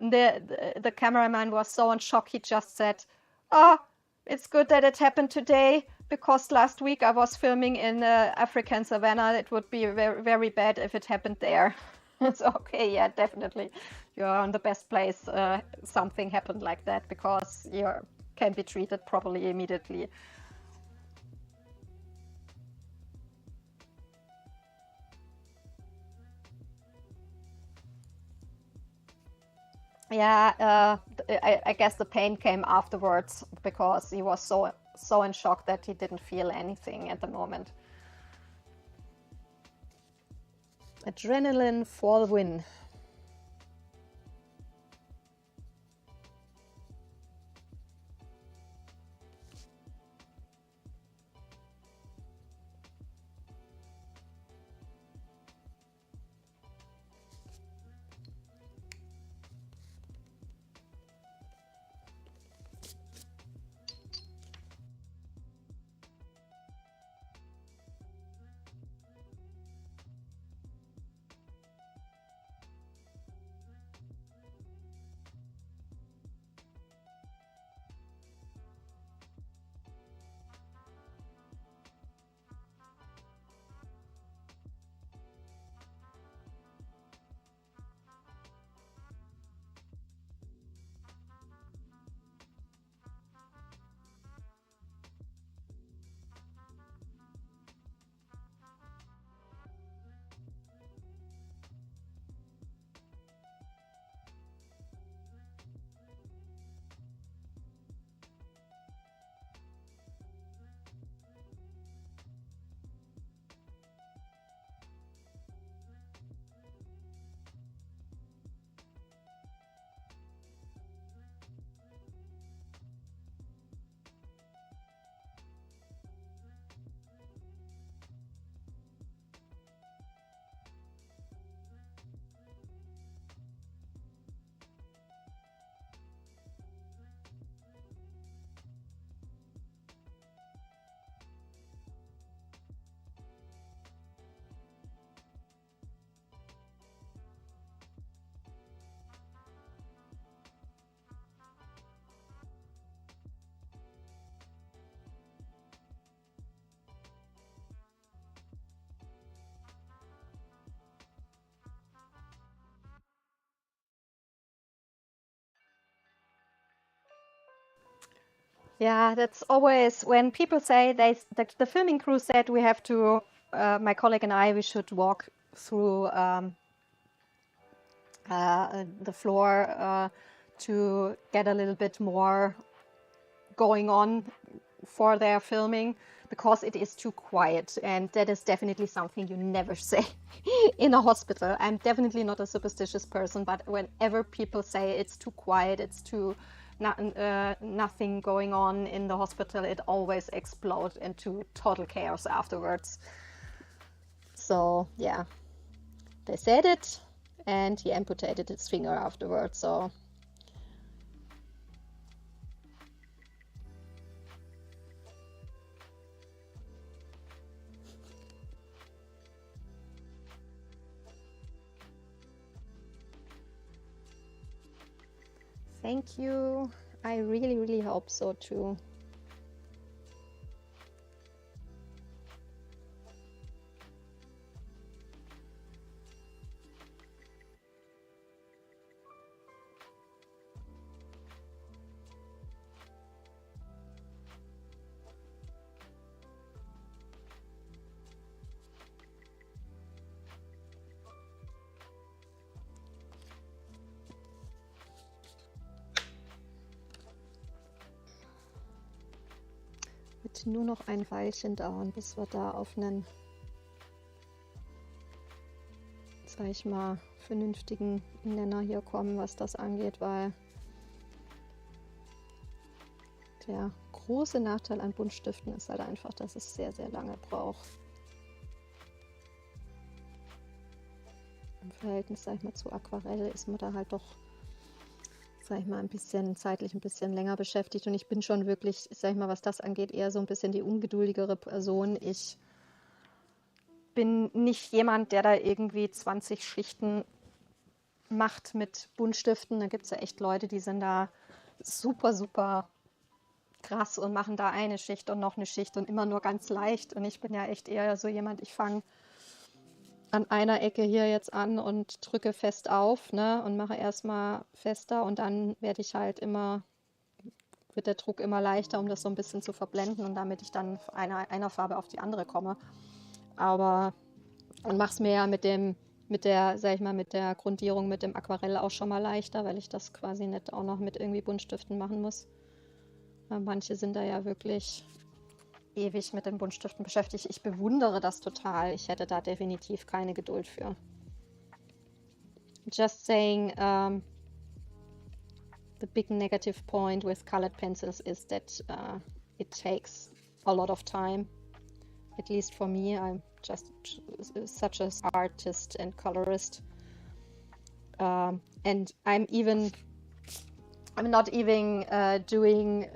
The cameraman was so in shock, he just said, "Oh, it's good that it happened today, because last week I was filming in African savannah. It would be very bad if it happened there." It's okay, yeah, definitely. You're on the best place. Something happened like that, because you can be treated properly immediately. Yeah, I guess the pain came afterwards, because he was so in shock that he didn't feel anything at the moment. Adrenaline for the win. Yeah, that's always when people say the filming crew said we have to, my colleague and I, we should walk through the floor to get a little bit more going on for their filming because it is too quiet, and that is definitely something you never say in a hospital. I'm definitely not a superstitious person, but whenever people say it's too quiet, it's too nothing going on in the hospital, it always explodes into total chaos afterwards. So yeah, they said it, and he amputated his finger afterwards. So thank you. I really, really hope so too. Wird nur noch ein Weilchen dauern, bis wir da auf einen, sag ich mal, vernünftigen Nenner hier kommen, was das angeht, weil der große Nachteil an Buntstiften ist halt einfach, dass es sehr, sehr lange braucht. Im Verhältnis, sag ich mal, zu Aquarell ist man da halt doch, sag ich mal, ein bisschen zeitlich ein bisschen länger beschäftigt, und ich bin schon wirklich, sag ich mal, was das angeht, eher so ein bisschen die ungeduldigere Person. Ich bin nicht jemand, der da irgendwie 20 Schichten macht mit Buntstiften. Da gibt es ja echt Leute, die sind da super, super krass und machen da eine Schicht und noch eine Schicht und immer nur ganz leicht. Und ich bin ja echt eher so jemand, ich fange an einer Ecke hier jetzt an und drücke fest auf, ne, und mache erstmal fester, und dann wird der Druck immer leichter, um das so ein bisschen zu verblenden und damit ich dann von einer Farbe auf die andere komme. Aber und mache es mir ja mit der Grundierung mit dem Aquarell auch schon mal leichter, weil ich das quasi nicht auch noch mit irgendwie Buntstiften machen muss. Weil manche sind da ja wirklich ewig mit den Buntstiften beschäftigt. Ich bewundere das total. Ich hätte da definitiv keine Geduld für. Just saying, the big negative point with colored pencils is that it takes a lot of time. At least for me, I'm just such an artist and colorist, and I'm not even doing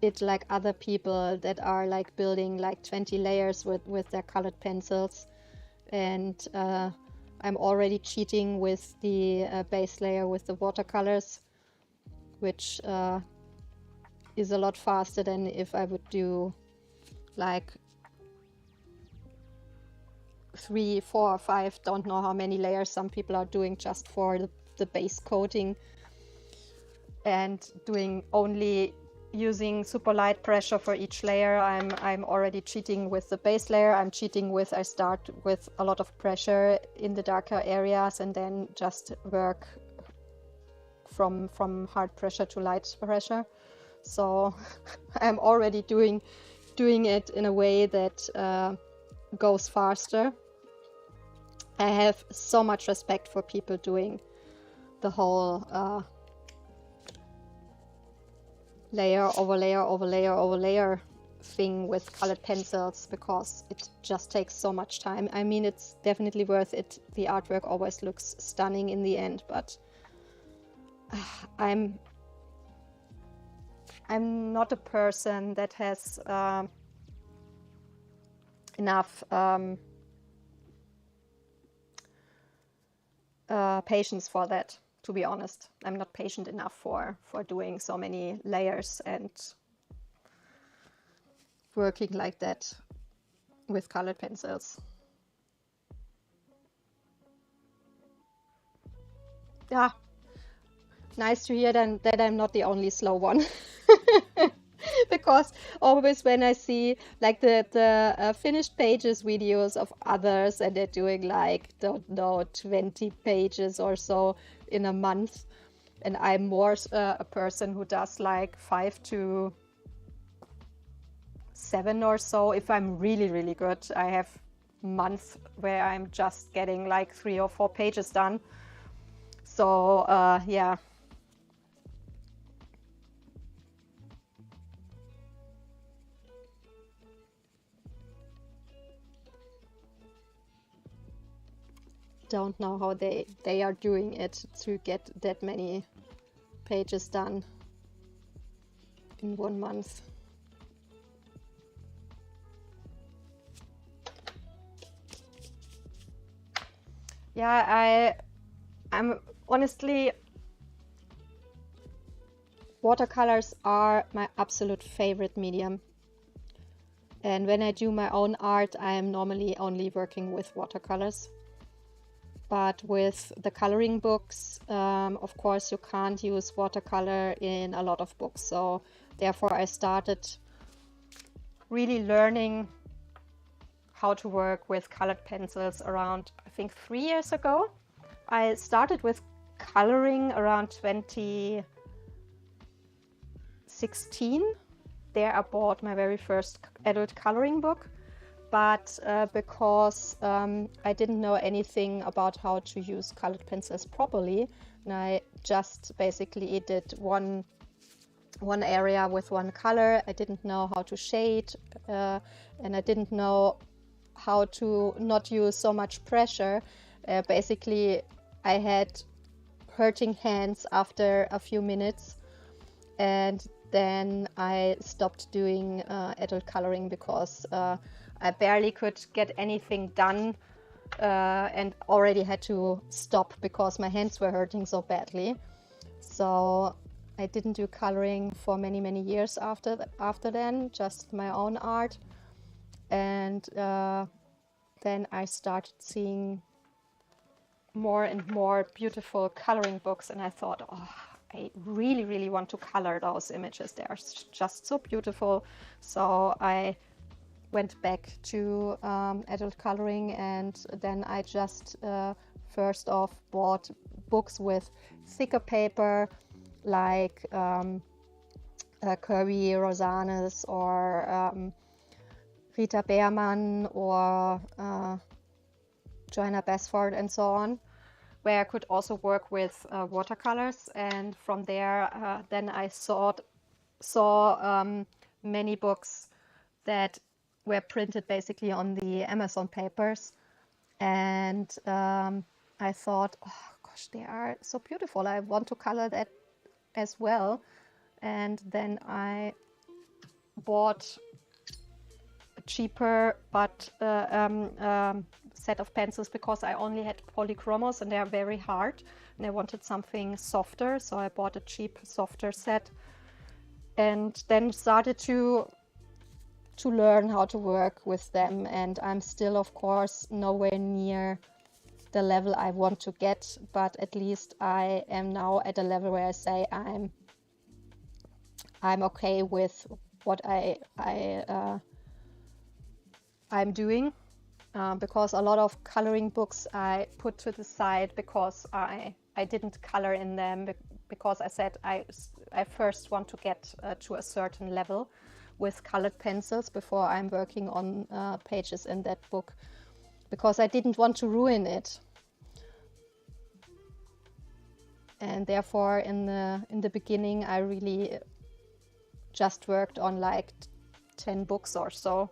it like other people that are like building like 20 layers with their colored pencils, and I'm already cheating with the base layer with the watercolors, which is a lot faster than if I would do like 3, 4, 5, don't know how many layers some people are doing just for the base coating, and doing only using super light pressure for each layer. I'm already cheating with the base layer. I start with a lot of pressure in the darker areas and then just work from hard pressure to light pressure. So I'm already doing it in a way that goes faster. I have so much respect for people doing the whole layer over layer over layer over layer thing with colored pencils, because it just takes so much time. I mean, it's definitely worth it. The artwork always looks stunning in the end, but I'm not a person that has enough patience for that, to be honest. I'm not patient enough for doing so many layers and working like that with colored pencils. Yeah, nice to hear then that I'm not the only slow one. because always when I see like the finished pages videos of others and they're doing like, don't know, 20 pages or so in a month, and I'm more a person who does like 5 to 7 or so. If I'm really, really good, I have months where I'm just getting like 3 or 4 pages done. So yeah. Don't know how they are doing it to get that many pages done in 1 month. Yeah, I'm honestly, watercolors are my absolute favorite medium. And when I do my own art, I am normally only working with watercolors. But with the coloring books, of course, you can't use watercolor in a lot of books. So therefore, I started really learning how to work with colored pencils around, I think, 3 years ago. I started with coloring around 2016. There I bought my very first adult coloring book. But because I didn't know anything about how to use colored pencils properly, and I just basically did one area with one color. I didn't know how to shade, and I didn't know how to not use so much pressure. Basically, I had hurting hands after a few minutes, and then I stopped doing adult coloring because I barely could get anything done and already had to stop because my hands were hurting so badly. So I didn't do coloring for many, many years after then, just my own art. And then I started seeing more and more beautiful coloring books, and I thought, oh, I really, really want to color those images. They are just so beautiful. So I went back to adult coloring, and then I just first off bought books with thicker paper, like Kirby Rosanes or Rita Behrmann or Joanna Basford and so on, where I could also work with watercolors. And from there, then I saw many books that were printed basically on the Amazon papers, and I thought, oh gosh, they are so beautiful. I want to color that as well. And then I bought a cheaper but set of pencils because I only had polychromos and they are very hard, and I wanted something softer, so I bought a cheap, softer set, and then started to learn how to work with them. And I'm still, of course, nowhere near the level I want to get, but at least I am now at a level where I say I'm okay with what I'm doing, because a lot of coloring books I put to the side because I didn't color in them, because I said I first want to get to a certain level with colored pencils before I'm working on pages in that book, because I didn't want to ruin it. And therefore in the beginning I really just worked on like 10 books or so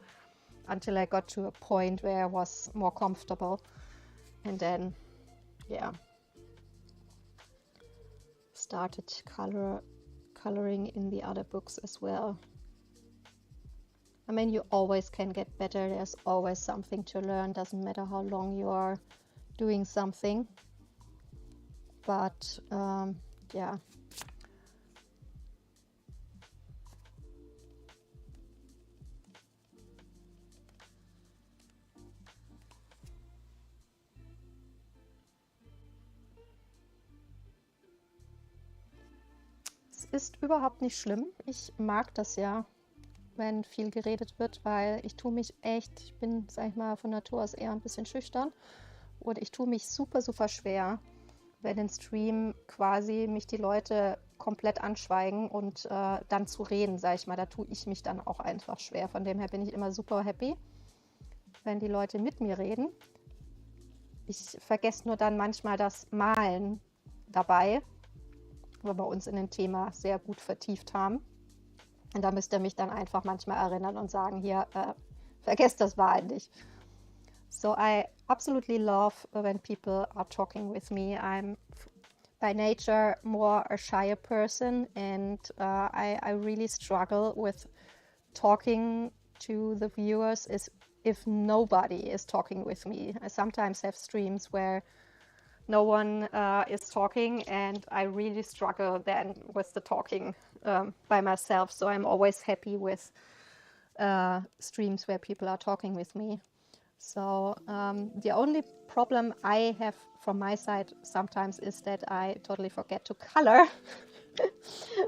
until I got to a point where I was more comfortable, and then yeah, started coloring in the other books as well. I mean, you always can get better. There's always something to learn. Doesn't matter how long you are doing something. But yeah. Es ist überhaupt nicht schlimm. Ich mag das ja. wenn viel geredet wird, weil ich bin, sag ich mal, von Natur aus eher ein bisschen schüchtern und ich tue mich super, super schwer, wenn im Stream quasi mich die Leute komplett anschweigen und dann zu reden, sag ich mal, da tue ich mich dann auch einfach schwer. Von dem her bin ich immer super happy, wenn die Leute mit mir reden. Ich vergesse nur dann manchmal das Malen dabei, weil wir uns in dem Thema sehr gut vertieft haben. Und da müsst ihr mich dann einfach manchmal erinnern und sagen, hier, vergesst das Malen nicht. So I absolutely love when people are talking with me. I'm by nature more a shyer person, and I really struggle with talking to the viewers if nobody is talking with me. I sometimes have streams where no one is talking, and I really struggle then with the talking by myself. So I'm always happy with streams where people are talking with me. So the only problem I have from my side sometimes is that I totally forget to color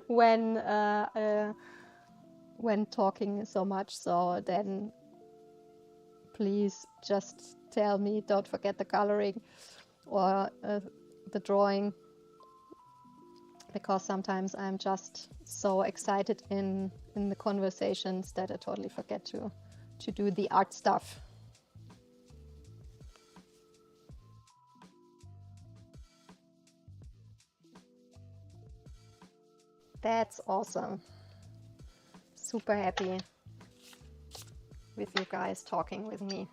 when talking so much. So then please just tell me, don't forget the coloring or the drawing, because sometimes I'm just so excited in the conversations that I totally forget to do the art stuff. That's awesome. Super happy with you guys talking with me.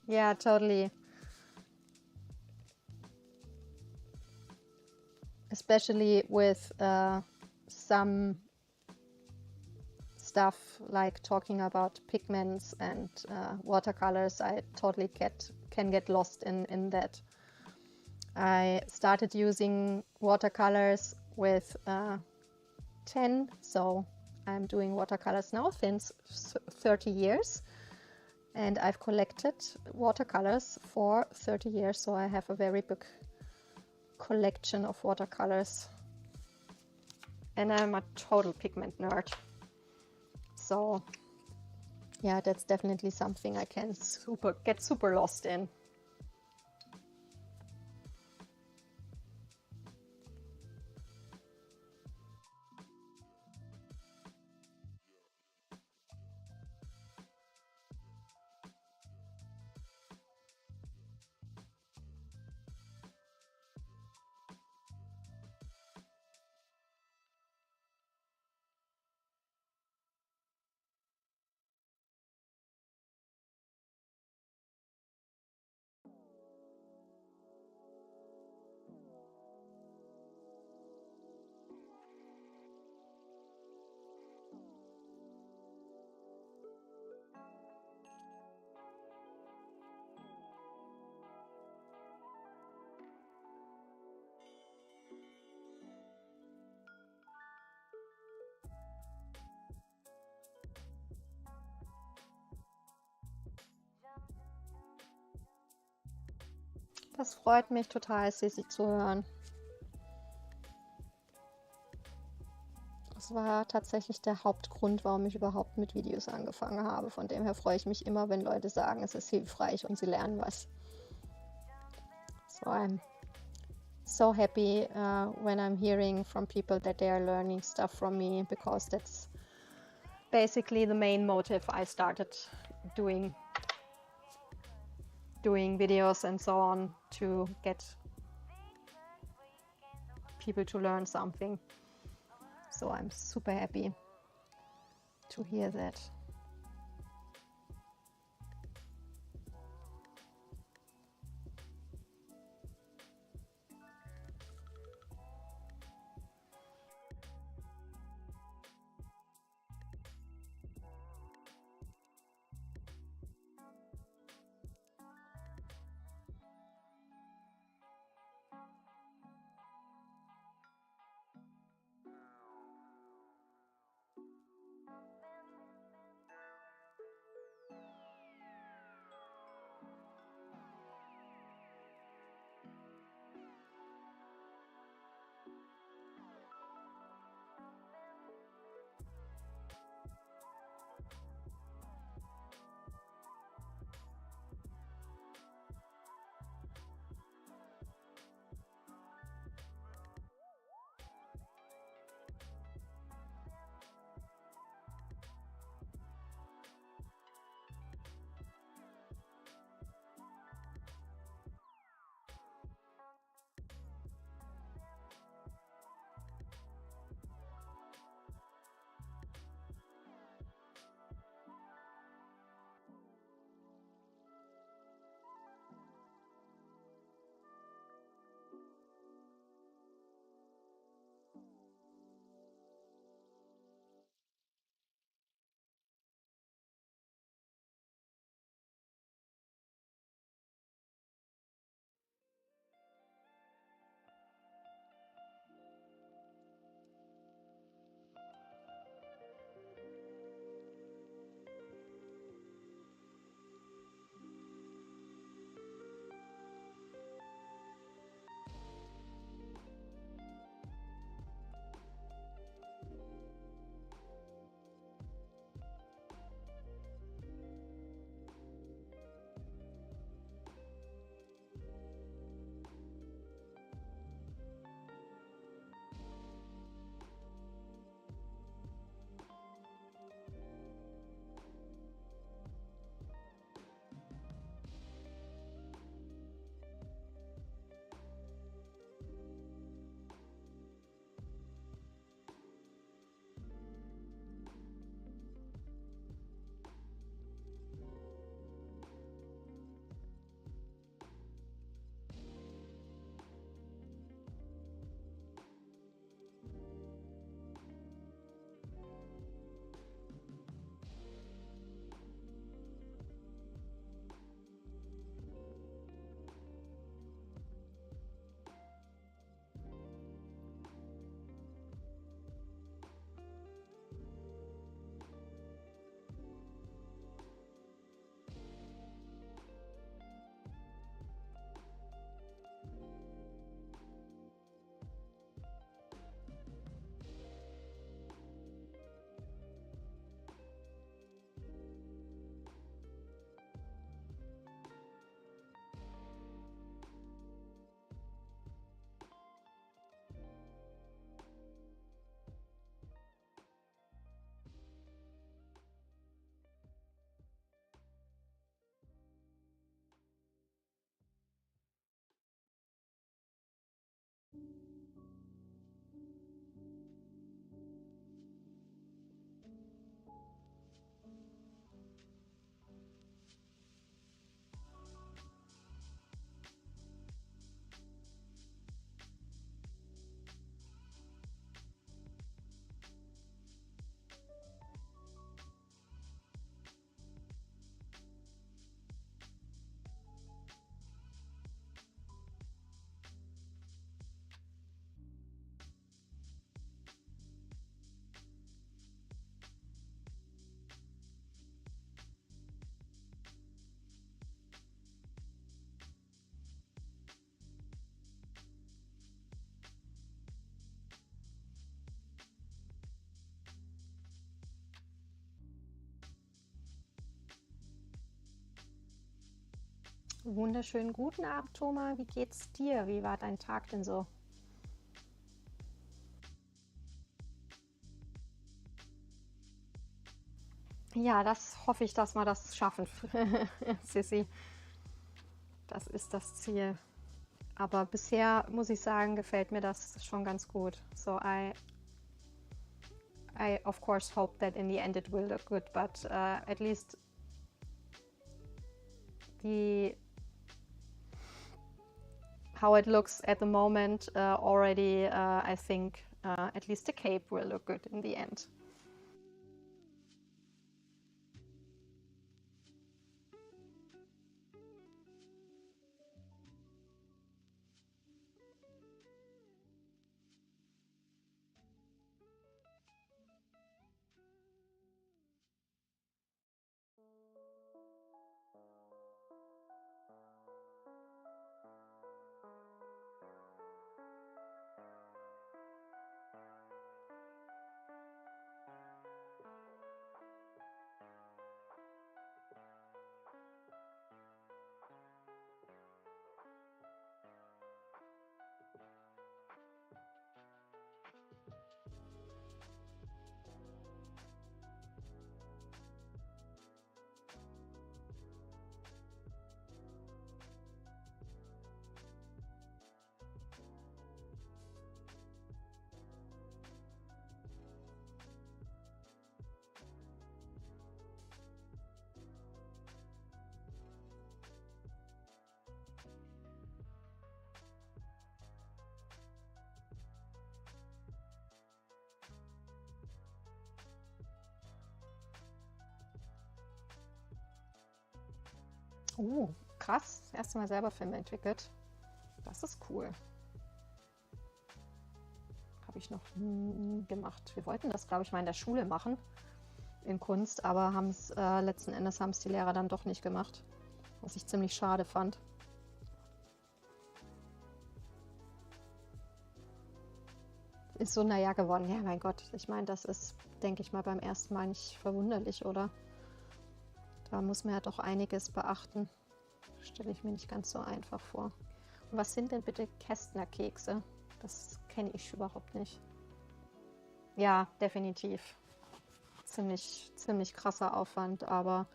Yeah, totally. Especially with some stuff like talking about pigments and watercolors, I totally can get lost in that. I started using watercolors with 10, so I'm doing watercolors now since 30 years, and I've collected watercolors for 30 years, so I have a very big collection of watercolors, and I'm a total pigment nerd. So yeah, that's definitely something I can get super lost in. Das freut mich total, Sissi, zu hören. Das war tatsächlich der Hauptgrund, warum ich überhaupt mit Videos angefangen habe. Von dem her freue ich mich immer, wenn Leute sagen, es ist hilfreich und sie lernen was. So I'm so happy when I'm hearing from people that they are learning stuff from me, because that's basically the main motive I started doing videos and so on, to get people to learn something. So I'm super happy to hear that. Wunderschönen guten Abend, Thomas. Wie geht's dir? Wie war dein Tag denn so? Ja, das hoffe ich, dass wir das schaffen, Sissi. Das ist das Ziel. Aber bisher muss ich sagen, gefällt mir das schon ganz gut. So I of course hope that in the end it will look good, but at least the how it looks at the moment already, I think at least the cape will look good in the end. Krass. Das erste Mal selber Filme entwickelt. Das ist cool. Habe ich noch nie gemacht. Wir wollten das, glaube ich, mal in der Schule machen, in Kunst, aber letzten Endes haben es die Lehrer dann doch nicht gemacht, was ich ziemlich schade fand. Ist so naja geworden. Ja, mein Gott. Ich meine, das ist, denke ich mal, beim ersten Mal nicht verwunderlich, oder? Da muss man ja doch einiges beachten. Stelle ich mir nicht ganz so einfach vor. Und was sind denn bitte Kästner-Kekse? Das kenne ich überhaupt nicht. Ja, definitiv. Ziemlich krasser Aufwand, aber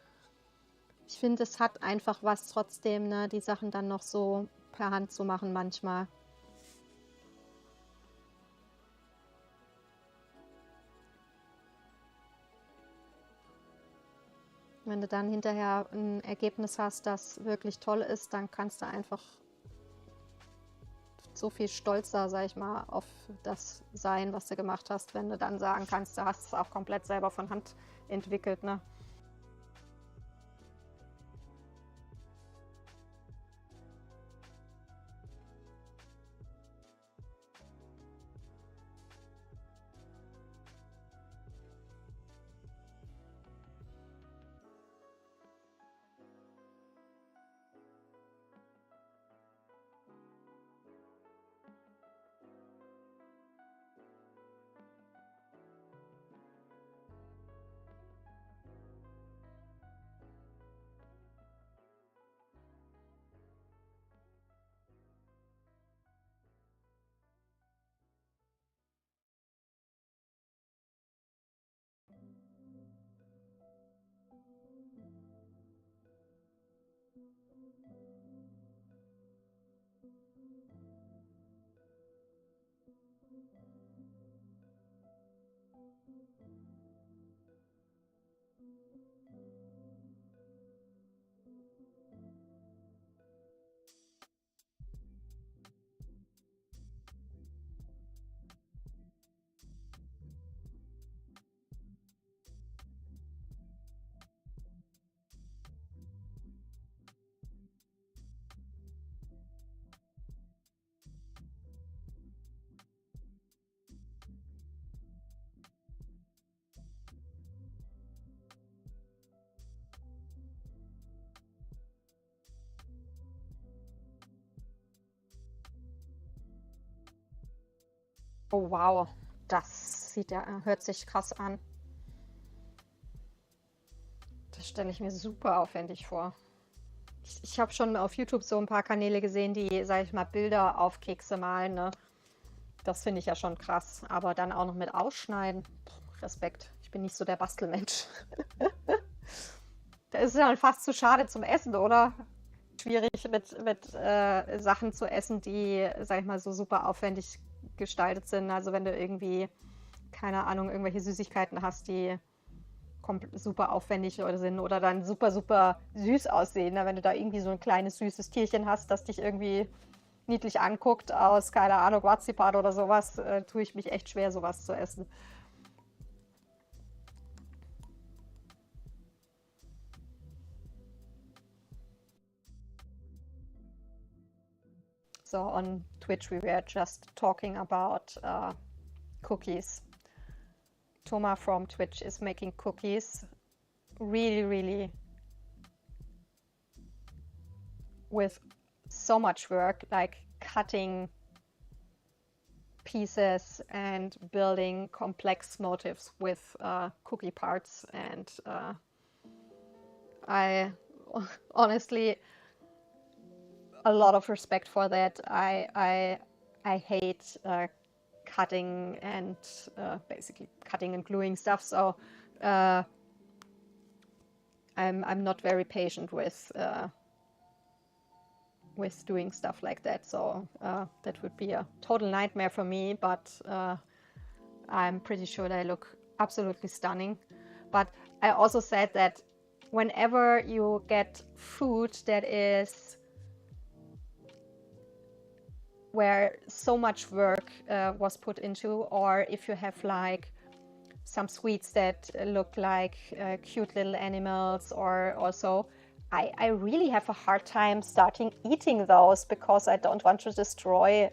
ich finde, es hat einfach was trotzdem, ne, die Sachen dann noch so per Hand zu machen manchmal. Wenn du dann hinterher ein Ergebnis hast, das wirklich toll ist, dann kannst du einfach so viel stolzer, sag ich mal, auf das sein, was du gemacht hast, wenn du dann sagen kannst, du hast es auch komplett selber von Hand entwickelt, ne? Oh wow, hört sich krass an. Das stelle ich mir super aufwendig vor. Ich habe schon auf YouTube so ein paar Kanäle gesehen, die, sage ich mal, Bilder auf Kekse malen, ne? Das finde ich ja schon krass. Aber dann auch noch mit Ausschneiden. Respekt. Ich bin nicht so der Bastelmensch. Da ist es ja fast zu schade zum Essen, oder? Schwierig mit Sachen zu essen, die, sag ich mal, so super aufwendig gestaltet sind. Also wenn du irgendwie, keine Ahnung, irgendwelche Süßigkeiten hast, die super aufwendig oder sind oder dann super, super süß aussehen. Ne? Wenn du da irgendwie so ein kleines süßes Tierchen hast, das dich irgendwie niedlich anguckt aus, keine Ahnung, Marzipan oder sowas, tue ich mich echt schwer, sowas zu essen. So on Twitch we were just talking about cookies. Toma from Twitch is making cookies really, really with so much work, like cutting pieces and building complex motifs with cookie parts. And I honestly, a lot of respect for that. I hate cutting and basically cutting and gluing stuff. So I'm not very patient with doing stuff like that. So that would be a total nightmare for me. But I'm pretty sure they look absolutely stunning. But I also said that whenever you get food that is where so much work was put into, or if you have like some sweets that look like cute little animals or also, I really have a hard time starting eating those because I don't want to destroy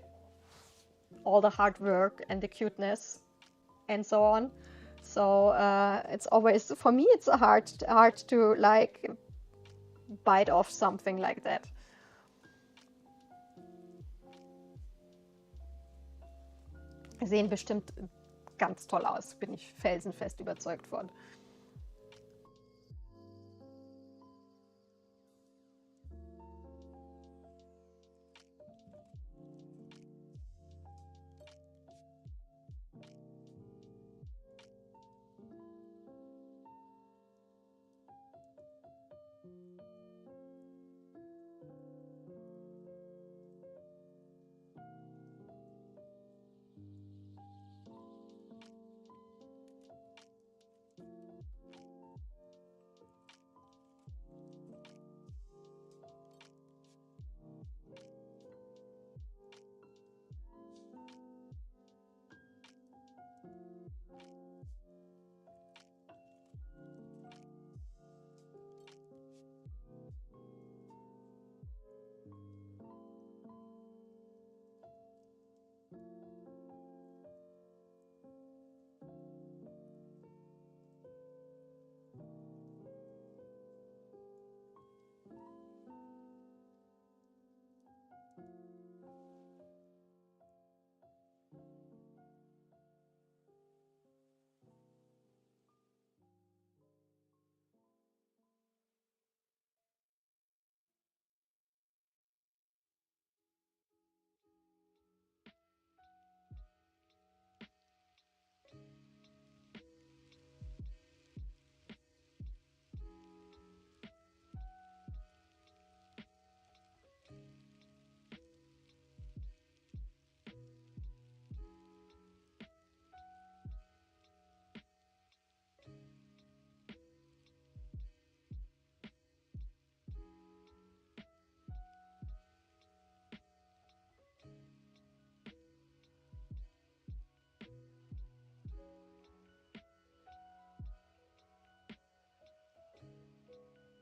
all the hard work and the cuteness and so on. So it's always, for me, it's hard to like bite off something like that. Sehen bestimmt ganz toll aus, bin ich felsenfest überzeugt von.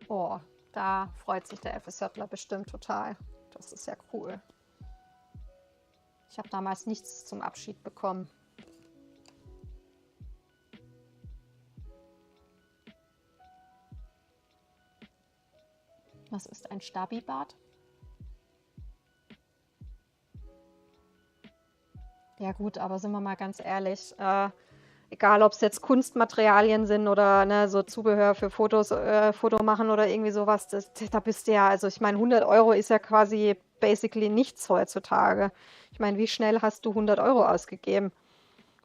Oh, da freut sich der FSJler bestimmt total. Das ist ja cool. Ich habe damals nichts zum Abschied bekommen. Was ist ein Stabibart? Ja gut, aber sind wir mal ganz ehrlich, egal ob es jetzt Kunstmaterialien sind oder ne, so Zubehör für Fotos, Foto machen oder irgendwie sowas, da bist du ja, also ich meine, 100 € ist ja quasi basically nichts heutzutage. Ich meine, wie schnell hast du 100 € ausgegeben?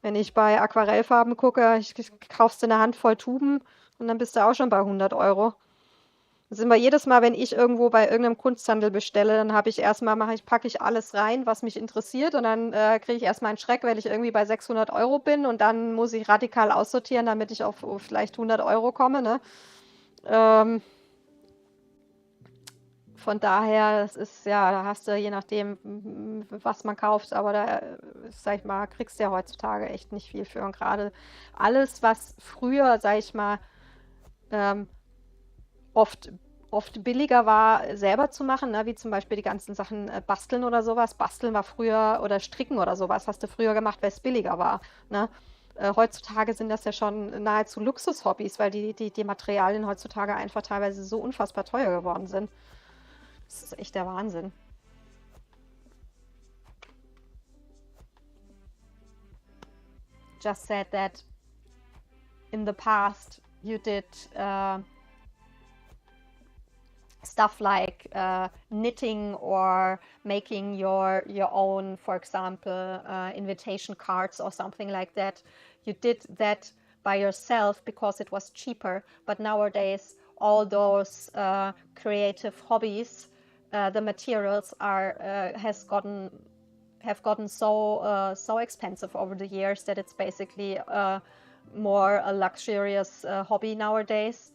Wenn ich bei Aquarellfarben gucke, kaufst du eine Handvoll Tuben und dann bist du auch schon bei 100 €. Das sind wir jedes Mal, wenn ich irgendwo bei irgendeinem Kunsthandel bestelle, dann habe ich erstmal, packe ich alles rein, was mich interessiert und dann kriege ich erstmal einen Schreck, weil ich irgendwie bei 600 € bin und dann muss ich radikal aussortieren, damit ich auf vielleicht 100 € komme, ne? Ähm, von daher, das ist ja, da hast du je nachdem, was man kauft, aber da, sag ich mal, kriegst du ja heutzutage echt nicht viel für. Und gerade alles, was früher, sag ich mal, ähm, oft, oft billiger war, selber zu machen, ne? Wie zum Beispiel die ganzen Sachen basteln oder sowas. Basteln war früher, oder stricken oder sowas, hast du früher gemacht, weil es billiger war. Ne? Heutzutage sind das ja schon nahezu Luxushobbys, weil die Materialien heutzutage einfach teilweise so unfassbar teuer geworden sind. Das ist echt der Wahnsinn. Just said that in the past you did stuff like knitting or making your own, for example, invitation cards or something like that. You did that by yourself because it was cheaper. But nowadays, all those creative hobbies, the materials have gotten so expensive over the years that it's basically more a luxurious hobby nowadays.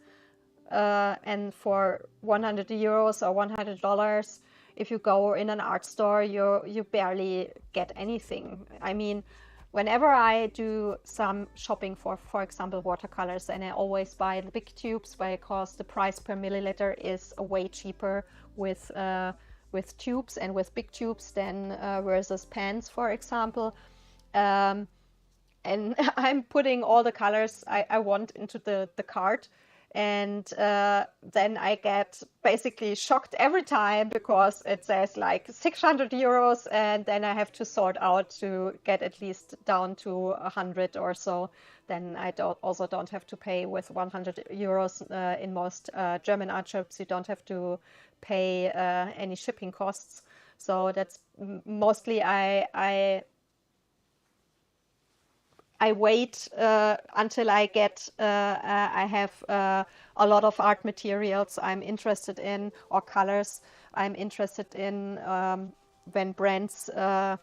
And for 100 € or $100, if you go in an art store, you barely get anything. I mean, whenever I do some shopping for example, watercolors, and I always buy the big tubes because the price per milliliter is way cheaper with tubes and with big tubes than versus pens, for example. And I'm putting all the colors I want into the cart. And then I get basically shocked every time because it says like 600 € and then I have to sort out to get at least down to 100 or so. Then I also don't have to pay with 100 € in most German art shops. You don't have to pay any shipping costs. So that's mostly I wait until I have a lot of art materials I'm interested in, or colors I'm interested in, when brands are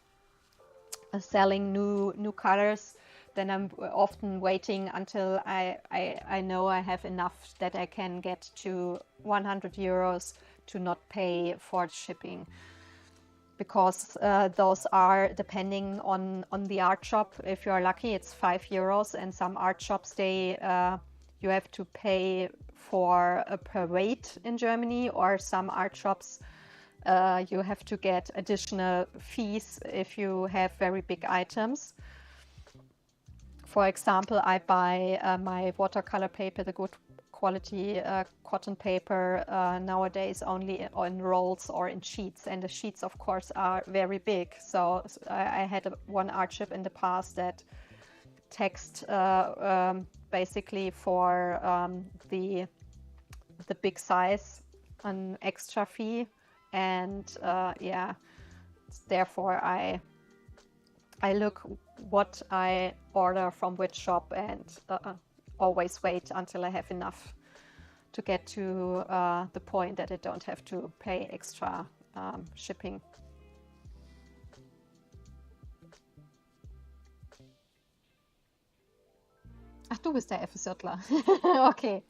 selling new colors. Then I'm often waiting until I know I have enough that I can get to 100 € to not pay for shipping. Because those are depending on the art shop. If you are lucky, it's 5 €, and some art shops you have to pay for per weight in Germany, or some art shops you have to get additional fees if you have very big items. For example, I buy my watercolor paper, the good quality cotton paper, nowadays only on rolls or in sheets, and the sheets of course are very big. So I had one art shop in the past that taxed basically for the big size an extra fee, and yeah, therefore I look what I order from which shop, and always wait until I have enough to get to the point that I don't have to pay extra shipping. Ach, du bist der FSJler. Okay.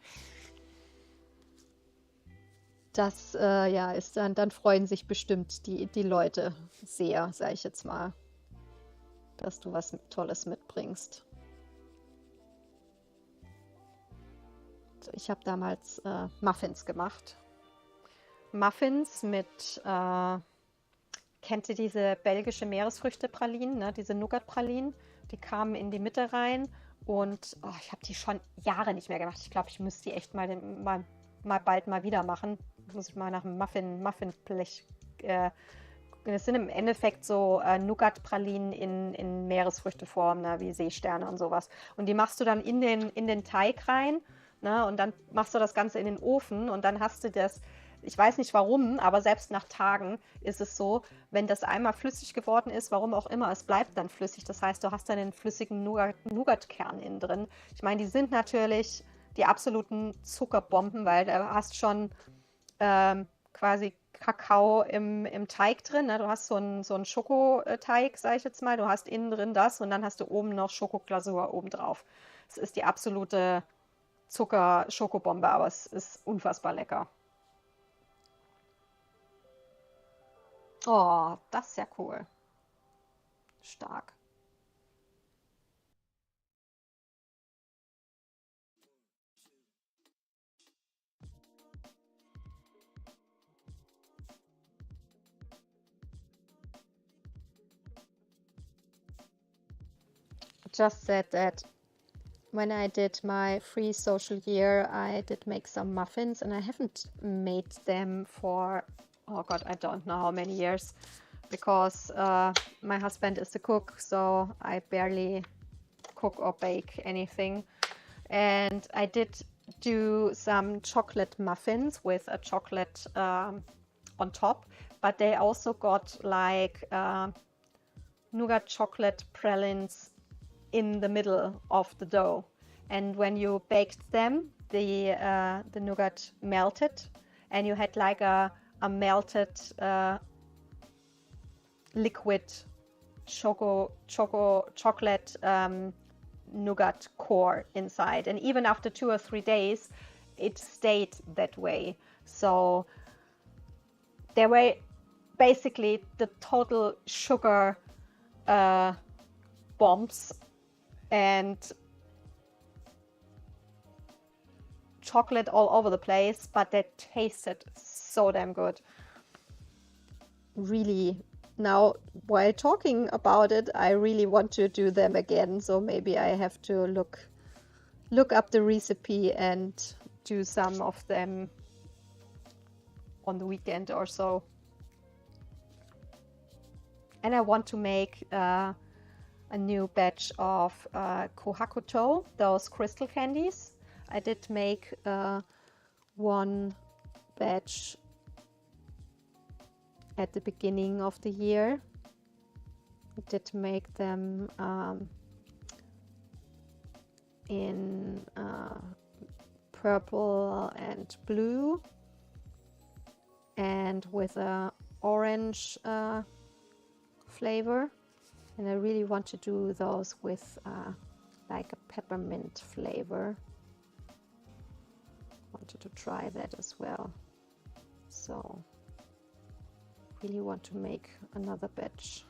Das ja, ist dann freuen sich bestimmt die Leute sehr, sage ich jetzt mal, dass du was Tolles mitbringst. Ich habe damals Muffins gemacht. Muffins mit, kennt ihr diese belgische Meeresfrüchte-Pralinen, ne? Diese Nougat-Pralinen? Die kamen in die Mitte rein und ich habe die schon Jahre nicht mehr gemacht. Ich glaube, ich müsste die echt mal bald mal wieder machen. Muss ich mal nach einem Muffinblech das sind im Endeffekt so Nougat-Pralinen in Meeresfrüchteform, ne, wie Seesterne und sowas. Und die machst du dann in den Teig rein, ne, und dann machst du das Ganze in den Ofen und dann hast du das, ich weiß nicht warum, aber selbst nach Tagen ist es so, wenn das einmal flüssig geworden ist, warum auch immer, es bleibt dann flüssig. Das heißt, du hast dann den flüssigen Nougat-Kern innen drin. Ich meine, die sind natürlich die absoluten Zuckerbomben, weil du hast schon quasi Kakao im Teig drin. Ne? Du hast so einen Schokoteig, sage ich jetzt mal. Du hast innen drin das und dann hast du oben noch Schokoglasur oben drauf. Es ist die absolute Zucker-Schokobombe, aber es ist unfassbar lecker. Oh, das ist ja cool. Stark. Just said that when I did my free social year, I did make some muffins and I haven't made them for, oh God, I don't know how many years because my husband is a cook, so I barely cook or bake anything. And I did do some chocolate muffins with a chocolate on top, but they also got like nougat chocolate pralines in the middle of the dough. And when you baked them, the nougat melted, and you had like a melted liquid chocolate nougat core inside. And even after 2 or 3 days, it stayed that way. So they were basically the total sugar bombs and chocolate all over the place, but they tasted so damn good. Really, now while talking about it, I really want to do them again, so maybe I have to look up the recipe and do some of them on the weekend or so. And I want to make a new batch of Kohakuto, those crystal candies. I did make one batch at the beginning of the year. I did make them in purple and blue and with a orange flavor. And I really want to do those with like a peppermint flavor. Wanted to try that as well. So really want to make another batch.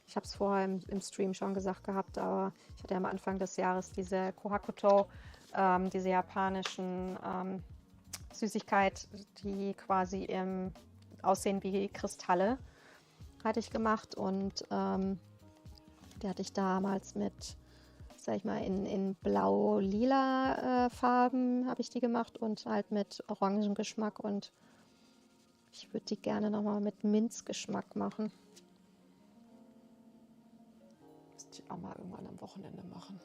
Ich habe es vorher im Stream schon gesagt gehabt, aber ich hatte ja am Anfang des Jahres diese Kohakuto, diese japanischen Süßigkeit, die quasi aussehen wie Kristalle, hatte ich gemacht und die hatte ich damals mit, sag ich mal, in blau-lila Farben habe ich die gemacht und halt mit Orangengeschmack und ich würde die gerne nochmal mit Minzgeschmack machen. Müsste ich auch mal irgendwann am Wochenende machen.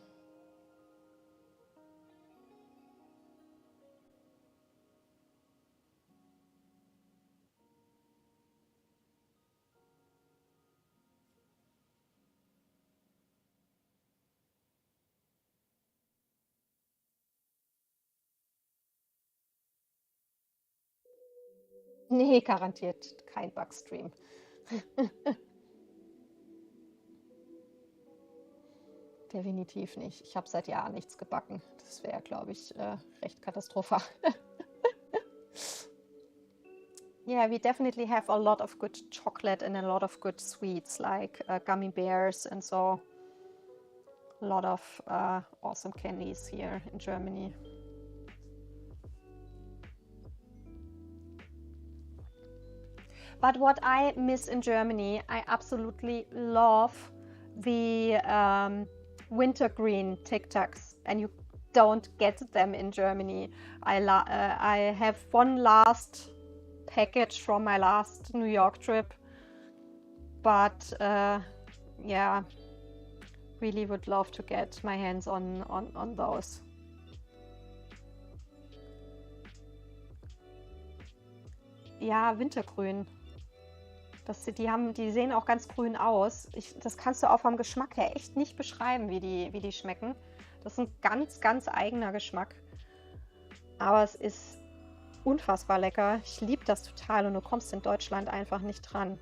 Nee, garantiert kein Backstream. Definitiv nicht. Ich habe seit Jahren nichts gebacken. Das wäre, glaube ich, recht katastrophal. Yeah, we definitely have a lot of good chocolate and a lot of good sweets like gummy bears and so. A lot of awesome candies here in Germany. But what I miss in Germany, I absolutely love the wintergreen Tic Tacs, and you don't get them in Germany. I have one last package from my last New York trip, but yeah, really would love to get my hands on those. Ja, Wintergrün. Die sehen auch ganz grün aus. Das kannst du auch vom Geschmack her echt nicht beschreiben, wie die schmecken. Das ist ein ganz, ganz eigener Geschmack. Aber es ist unfassbar lecker. Ich liebe das total und du kommst in Deutschland einfach nicht dran.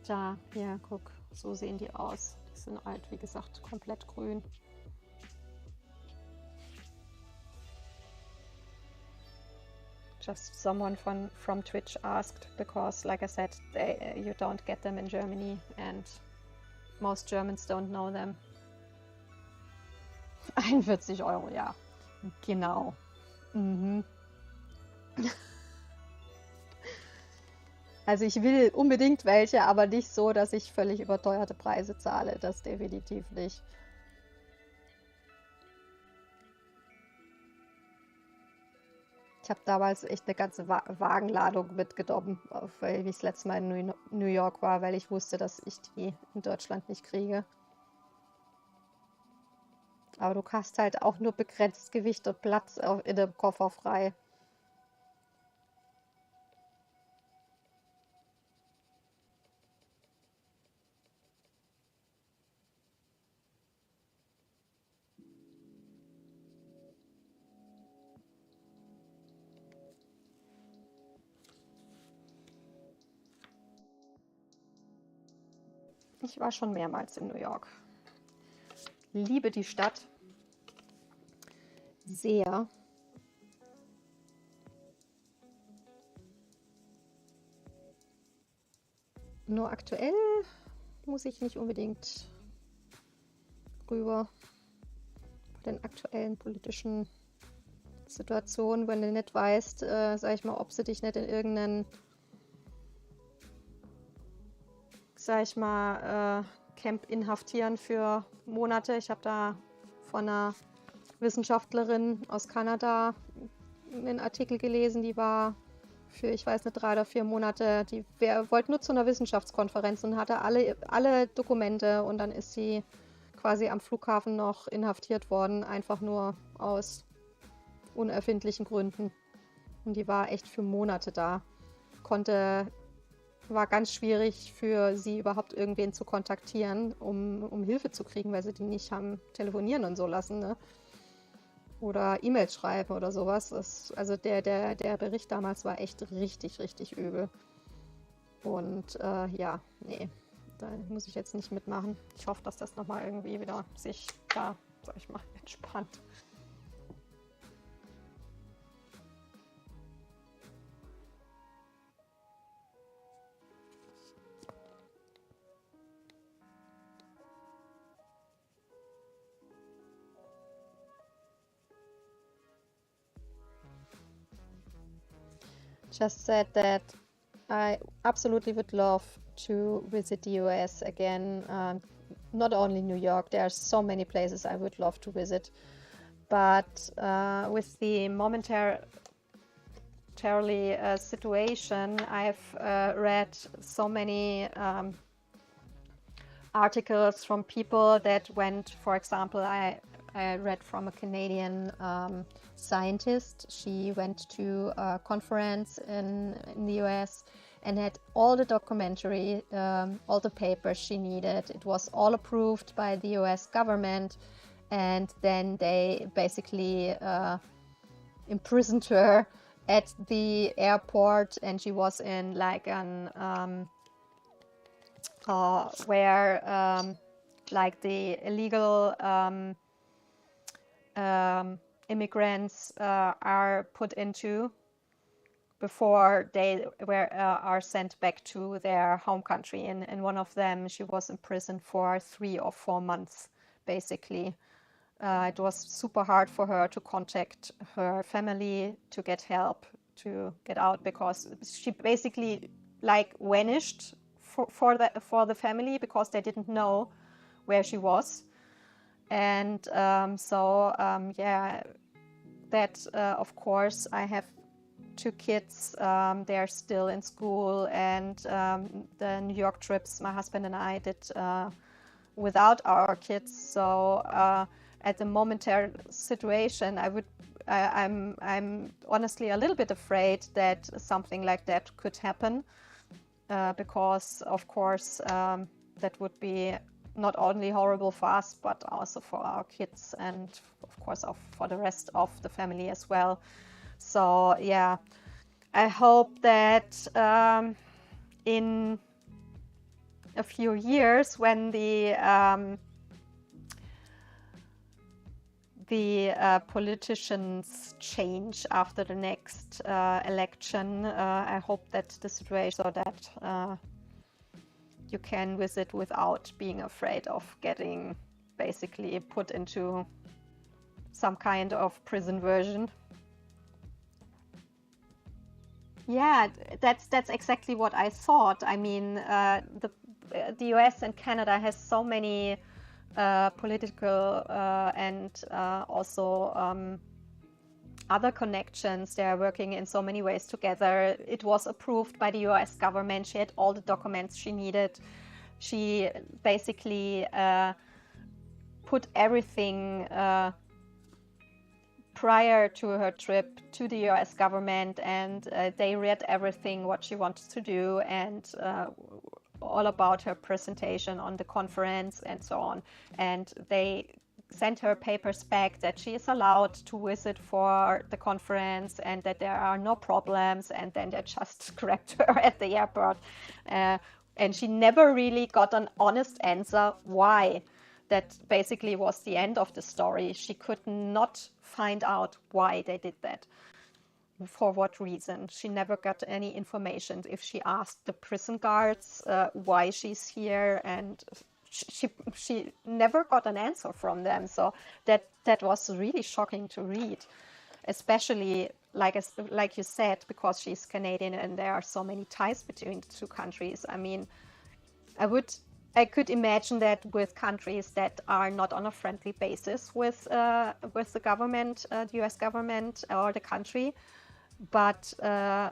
Da, ja, guck, so sehen die aus. Die sind halt, wie gesagt, komplett grün. Just someone from Twitch asked, because, like I said, you don't get them in Germany and most Germans don't know them. 41 Euro, ja, genau. Mhm. Also ich will unbedingt welche, aber nicht so, dass ich völlig überteuerte Preise zahle. Das definitiv nicht. Ich habe damals echt eine ganze Wagenladung mitgenommen, weil ich das letzte Mal in New York war, weil ich wusste, dass ich die in Deutschland nicht kriege. Aber du hast halt auch nur begrenzt Gewicht und Platz in dem Koffer frei. Ich war schon mehrmals in New York. Liebe die Stadt sehr. Nur aktuell muss ich nicht unbedingt rüber bei den aktuellen politischen Situationen, wenn du nicht weißt, sag ich mal, ob sie dich nicht in irgendeinen, sag ich mal, Camp inhaftieren für Monate. Ich habe da von einer Wissenschaftlerin aus Kanada einen Artikel gelesen, die war für, ich weiß nicht, 3 oder 4 Monate, die wollte nur zu einer Wissenschaftskonferenz und hatte alle Dokumente und dann ist sie quasi am Flughafen noch inhaftiert worden, einfach nur aus unerfindlichen Gründen. Und die war echt für Monate da. War ganz schwierig für sie überhaupt irgendwen zu kontaktieren, um Hilfe zu kriegen, weil sie die nicht haben telefonieren und so lassen, ne? Oder E-Mails schreiben oder sowas. Also der Bericht damals war echt richtig, richtig übel. Und ja, nee, da muss ich jetzt nicht mitmachen. Ich hoffe, dass das nochmal irgendwie wieder sich da, sag ich mal, entspannt. Just said that I absolutely would love to visit the US again. Not only New York, there are so many places I would love to visit. But with the momentary situation, I've read so many articles from people that went, for example, I read from a Canadian scientist. She went to a conference in the US and had all the documentary, all the papers she needed. It was all approved by the US government, and then they basically imprisoned her at the airport, and she was in like an where like the illegal immigrants are put into before they are sent back to their home country. And one of them, she was in prison for 3 or 4 months, basically. It was super hard for her to contact her family to get help to get out, because she basically like vanished for the family, because they didn't know where she was. And yeah, that of course, I have 2 kids. They're still in school, and the New York trips my husband and I did without our kids. So at the momentary situation, I'm honestly a little bit afraid that something like that could happen, because of course that would be not only horrible for us, but also for our kids, and of course for the rest of the family as well. So yeah, I hope that in a few years, when the politicians change after the next election, I hope that the situation, so that you can visit without being afraid of getting basically put into some kind of prison version. Yeah, that's exactly what I thought. I mean, the US and Canada has so many political and also other connections. They are working in so many ways together. It was approved by the US government. She had all the documents she needed. She basically put everything prior to her trip to the US government, and they read everything what she wanted to do, and all about her presentation on the conference and so on. And they sent her papers back that she is allowed to visit for the conference and that there are no problems, and then they just grabbed her at the airport. And she never really got an honest answer why. That basically was the end of the story. She could not find out why they did that. For what reason? She never got any information. If she asked the prison guards why she's here, and she never got an answer from them. So that was really shocking to read, especially like you said, because she's Canadian and there are so many ties between the 2 countries. I mean, I could imagine that with countries that are not on a friendly basis with the government, the US government or the country, but a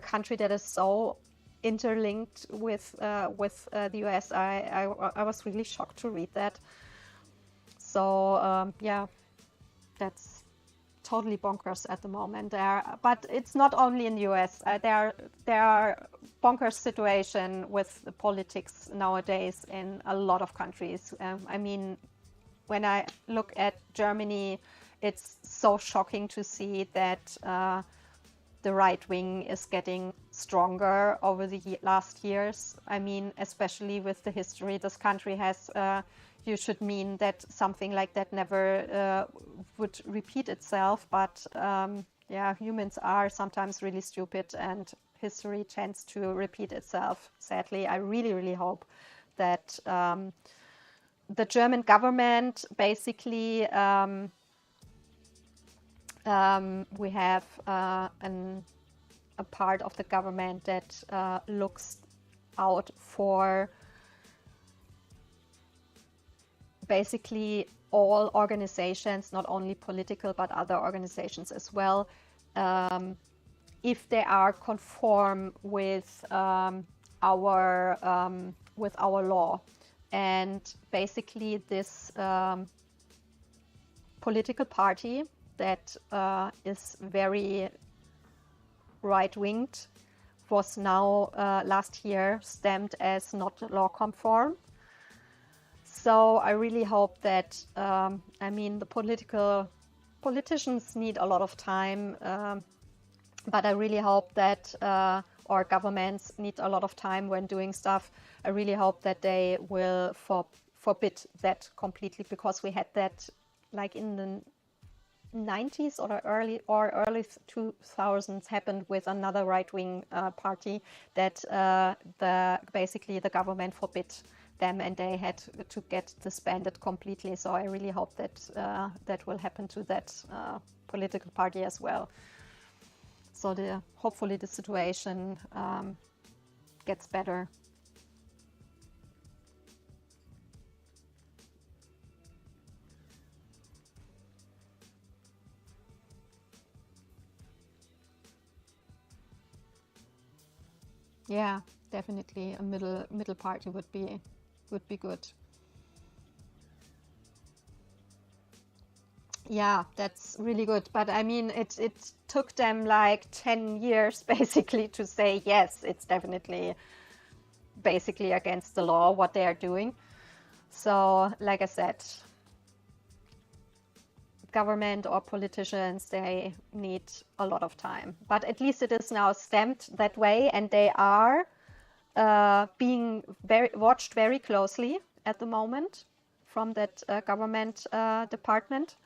country that is so interlinked with the US, I was really shocked to read that. So yeah, that's totally bonkers at the moment. But it's not only in the US. There are bonkers situation with the politics nowadays in a lot of countries. I mean, when I look at Germany, it's so shocking to see that the right wing is getting stronger over the last years. I mean, especially with the history this country has. You should mean that something like that never would repeat itself. But yeah, humans are sometimes really stupid, and history tends to repeat itself, sadly. I really, really hope that the German government basically, we have a part of the government that looks out for basically all organizations, not only political, but other organizations as well, if they are conform with our law. And basically this political party that is very right-winged was now last year stamped as not law conform. So I really hope that, I mean, the politicians need a lot of time, but I really hope that, or governments need a lot of time when doing stuff. I really hope that they will, forbid that completely, because we had that like in the 90s or early 2000s happened with another right-wing party that basically the government forbid them and they had to get disbanded completely. So I really hope that that will happen to that political party as well. So hopefully the situation gets better. Yeah, definitely a middle party would be good. Yeah, that's really good. But I mean, it took them like 10 years basically to say, yes, it's definitely basically against the law what they are doing. So, like I said, government or politicians, they need a lot of time. But at least it is now stamped that way, and they are being watched very closely at the moment from that government department.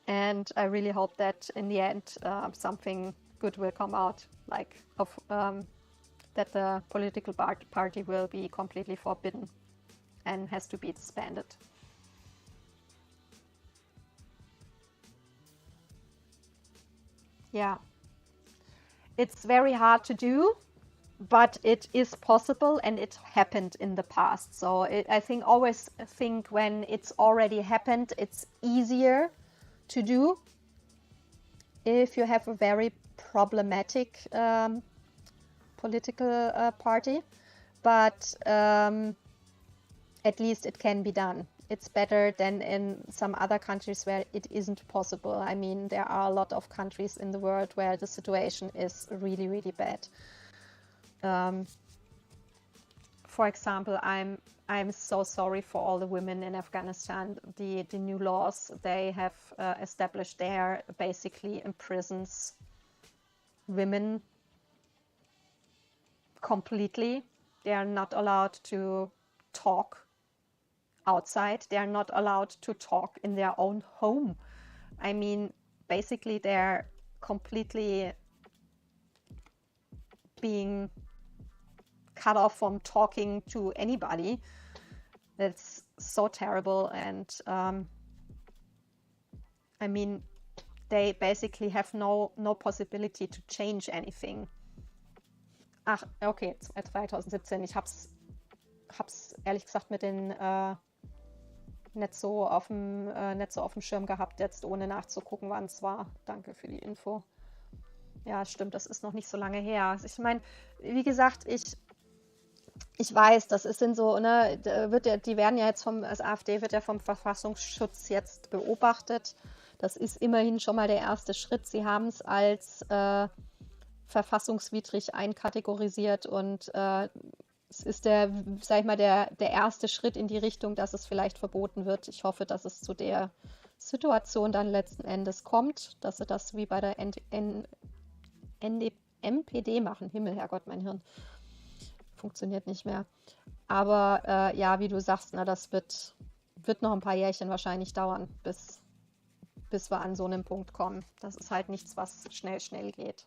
And I really hope that in the end something good will come out, like that the political party will be completely forbidden and has to be disbanded. Yeah, it's very hard to do, but it is possible and it happened in the past. So I always think when it's already happened, it's easier to do. If you have a very problematic political party, but at least it can be done. It's better than in some other countries where it isn't possible. I mean, there are a lot of countries in the world where the situation is really, really bad. For example, I'm so sorry for all the women in Afghanistan. The new laws they have established there basically imprisons women completely. They are not allowed to talk outside. They are not allowed to talk in their own home. I mean, basically they're completely being cut off from talking to anybody. It's so terrible. And I mean, they basically have no possibility to change anything. Ach, okay, 2017. Ich hab's ehrlich gesagt mit den nicht so auf dem Schirm gehabt, jetzt ohne nachzugucken, wann es war. Danke für die Info. Ja, stimmt, das ist noch nicht so lange her. Ich meine, wie gesagt, ich weiß, das sind so, ne, die werden ja jetzt das AfD wird ja vom Verfassungsschutz jetzt beobachtet. Das ist immerhin schon mal der erste Schritt. Sie haben es als verfassungswidrig einkategorisiert und es ist sag ich mal, der erste Schritt in die Richtung, dass es vielleicht verboten wird. Ich hoffe, dass es zu der Situation dann letzten Endes kommt, dass sie das wie bei der MPD machen. Himmel, Herrgott, mein Hirn funktioniert nicht mehr. Aber ja, wie du sagst, na, das wird noch ein paar Jährchen wahrscheinlich dauern, bis wir an so einem Punkt kommen. Das ist halt nichts, was schnell geht.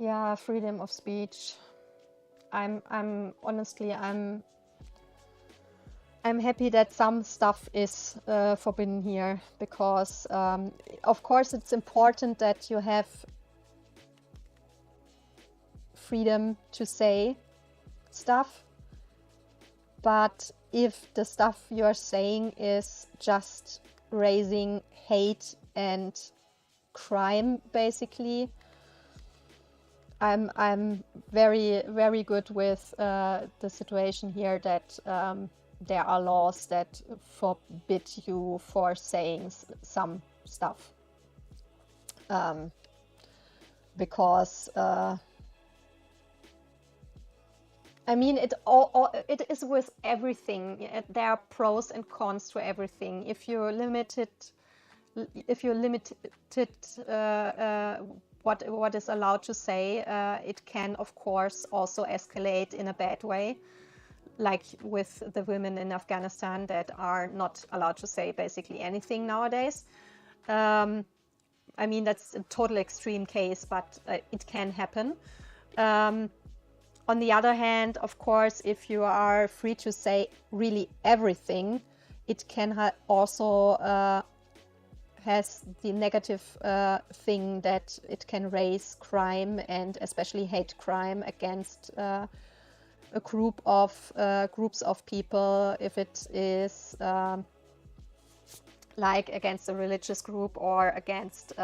Yeah, freedom of speech. I'm honestly I'm happy that some stuff is forbidden here, because of course it's important that you have freedom to say stuff, but if the stuff you're saying is just raising hate and crime, basically, I'm very, very good with the situation here that there are laws that forbid you for saying some stuff, because I mean, it is with everything. There are pros and cons to everything. If you're limited what is allowed to say, it can of course also escalate in a bad way, like with the women in Afghanistan that are not allowed to say basically anything nowadays. I mean, that's a total extreme case, but it can happen. On the other hand, of course, if you are free to say really everything, it can also has the negative thing that it can raise crime, and especially hate crime against a groups of people, if it is like against a religious group or against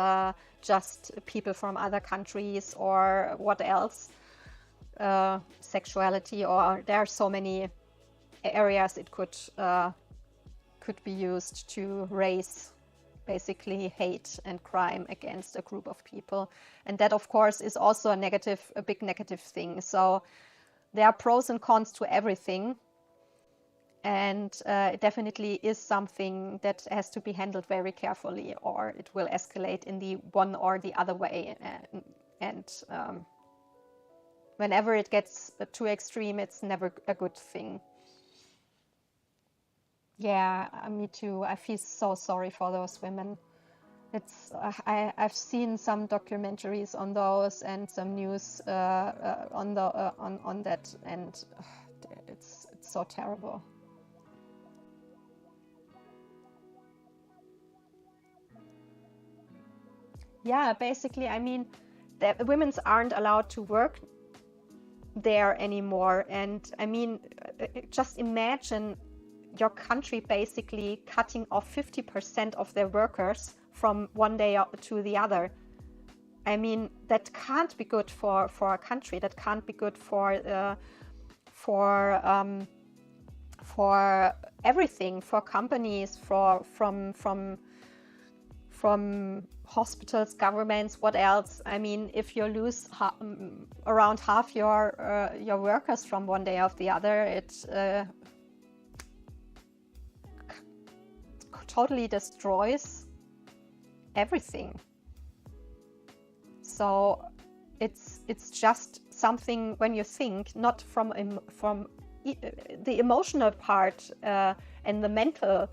just people from other countries or what else, sexuality, or there are so many areas it could be used to raise basically hate and crime against a group of people. And that of course is also a big negative thing. So there are pros and cons to everything, and it definitely is something that has to be handled very carefully, or it will escalate in the one or the other way. And whenever it gets too extreme, it's never a good thing. Yeah, me too. I feel so sorry for those women. I've seen some documentaries on those and some news on that, and it's so terrible. Yeah, basically, I mean, the women aren't allowed to work there anymore, and I mean, just imagine your country basically cutting off 50% of their workers from one day to the other. I mean, that can't be good for a country. That can't be good for everything, for companies, from hospitals, governments, what else? I mean, if you lose around half your workers from one day to the other, it totally destroys everything. So it's just something, when you think not from the emotional part and the mental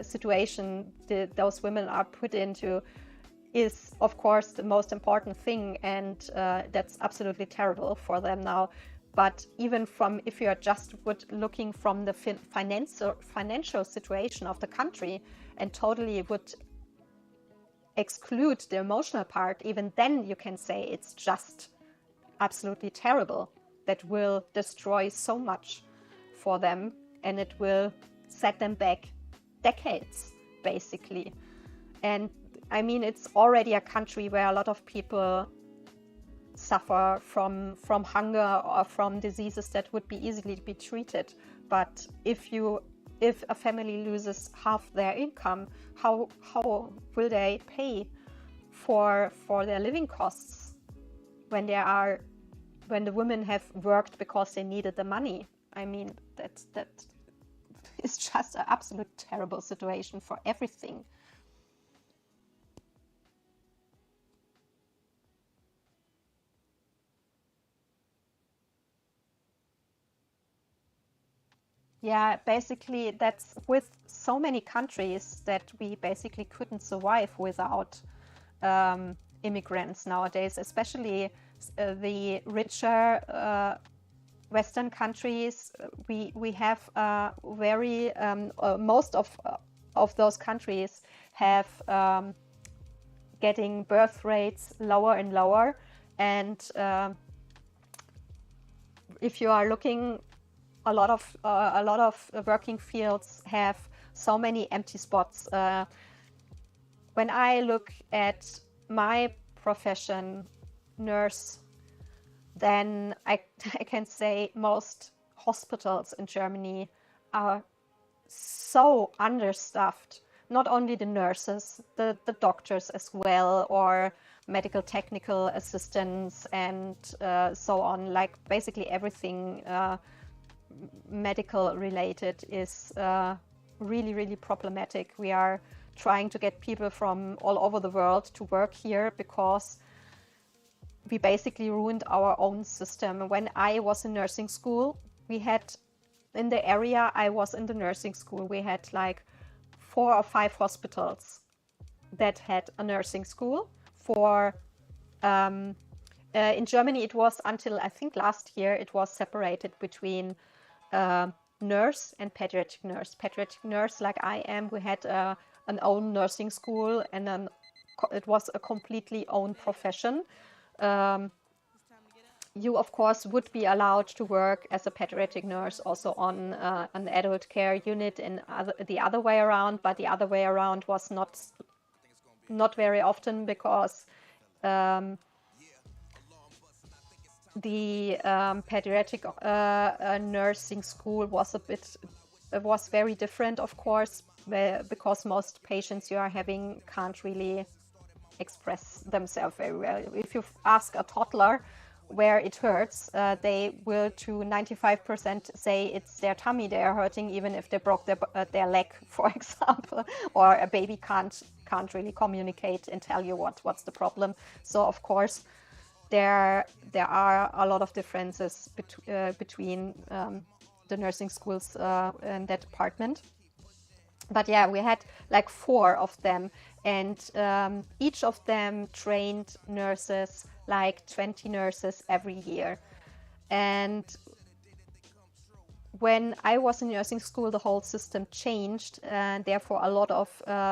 situation those women are put into is of course the most important thing, and that's absolutely terrible for them now. But even from, if you are just looking from the financial situation of the country and totally would exclude the emotional part, even then you can say it's just absolutely terrible. That will destroy so much for them, and it will set them back decades, basically. And I mean, it's already a country where a lot of people suffer from hunger or from diseases that would be easily be treated. But if a family loses half their income, how will they pay for their living costs when the women have worked because they needed the money? I mean, that is just an absolute terrible situation for everything. Yeah, basically that's with so many countries that we basically couldn't survive without immigrants nowadays, especially the richer Western countries. We have very most of those countries have getting birth rates lower and lower, and if you are looking, a lot of working fields have so many empty spots. When I look at my profession, nurse, then I can say most hospitals in Germany are so understaffed not only the nurses, the doctors as well, or medical technical assistants and so on. Like basically everything medical related is really, really problematic. We are trying to get people from all over the world to work here because we basically ruined our own system. When I was in nursing school, we had, in the area I was in the nursing school, we had like 4 or 5 hospitals that had a nursing school. In Germany, it was until I think last year, it was separated between nurse and pediatric nurse. Pediatric nurse, like I am, we had an own nursing school, and it was a completely own profession. You, of course, would be allowed to work as a pediatric nurse also on an adult care unit, and the other way around, but the other way around was not very often, because the pediatric nursing school was very different, of course, because most patients you are having can't really express themselves very well. If you ask a toddler where it hurts, they will to 95% say it's their tummy they are hurting, even if they broke their leg, for example, or a baby can't really communicate and tell you what's the problem. So of course there are a lot of differences between the nursing schools in that department. But yeah, we had like 4 of them, and each of them trained nurses, like 20 nurses every year. And when I was in nursing school, the whole system changed, and therefore a lot of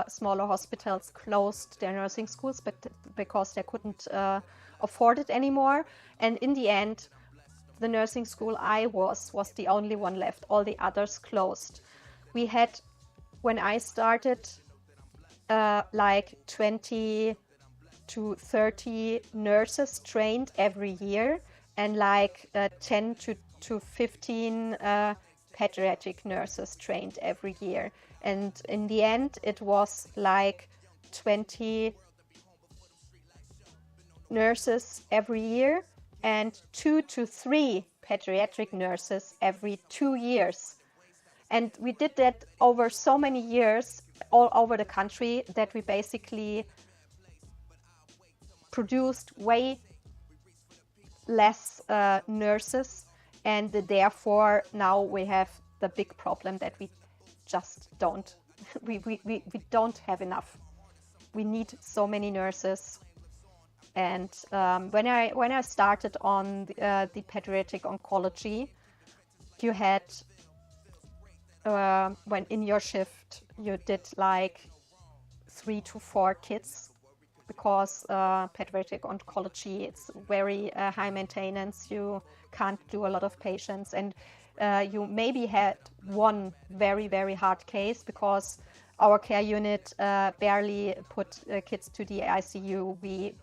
smaller hospitals closed their nursing schools, but because they couldn't afford it anymore. And in the end, the nursing school I was the only one left. All the others closed. We had, when I started, like 20 to 30 nurses trained every year, and like 10 to 15 pediatric nurses trained every year. And in the end, it was like 20 nurses every year and 2 to 3 pediatric nurses every 2 years. And we did that over so many years all over the country that we basically produced way less nurses, and therefore now we have the big problem that we just don't we don't have enough. We need so many nurses. And when I started on the pediatric oncology, you had when in your shift you did like 3 to 4 kids, because pediatric oncology, it's very high maintenance. You can't do a lot of patients, and you maybe had one very, very hard case, because our care unit barely put kids to the ICU. We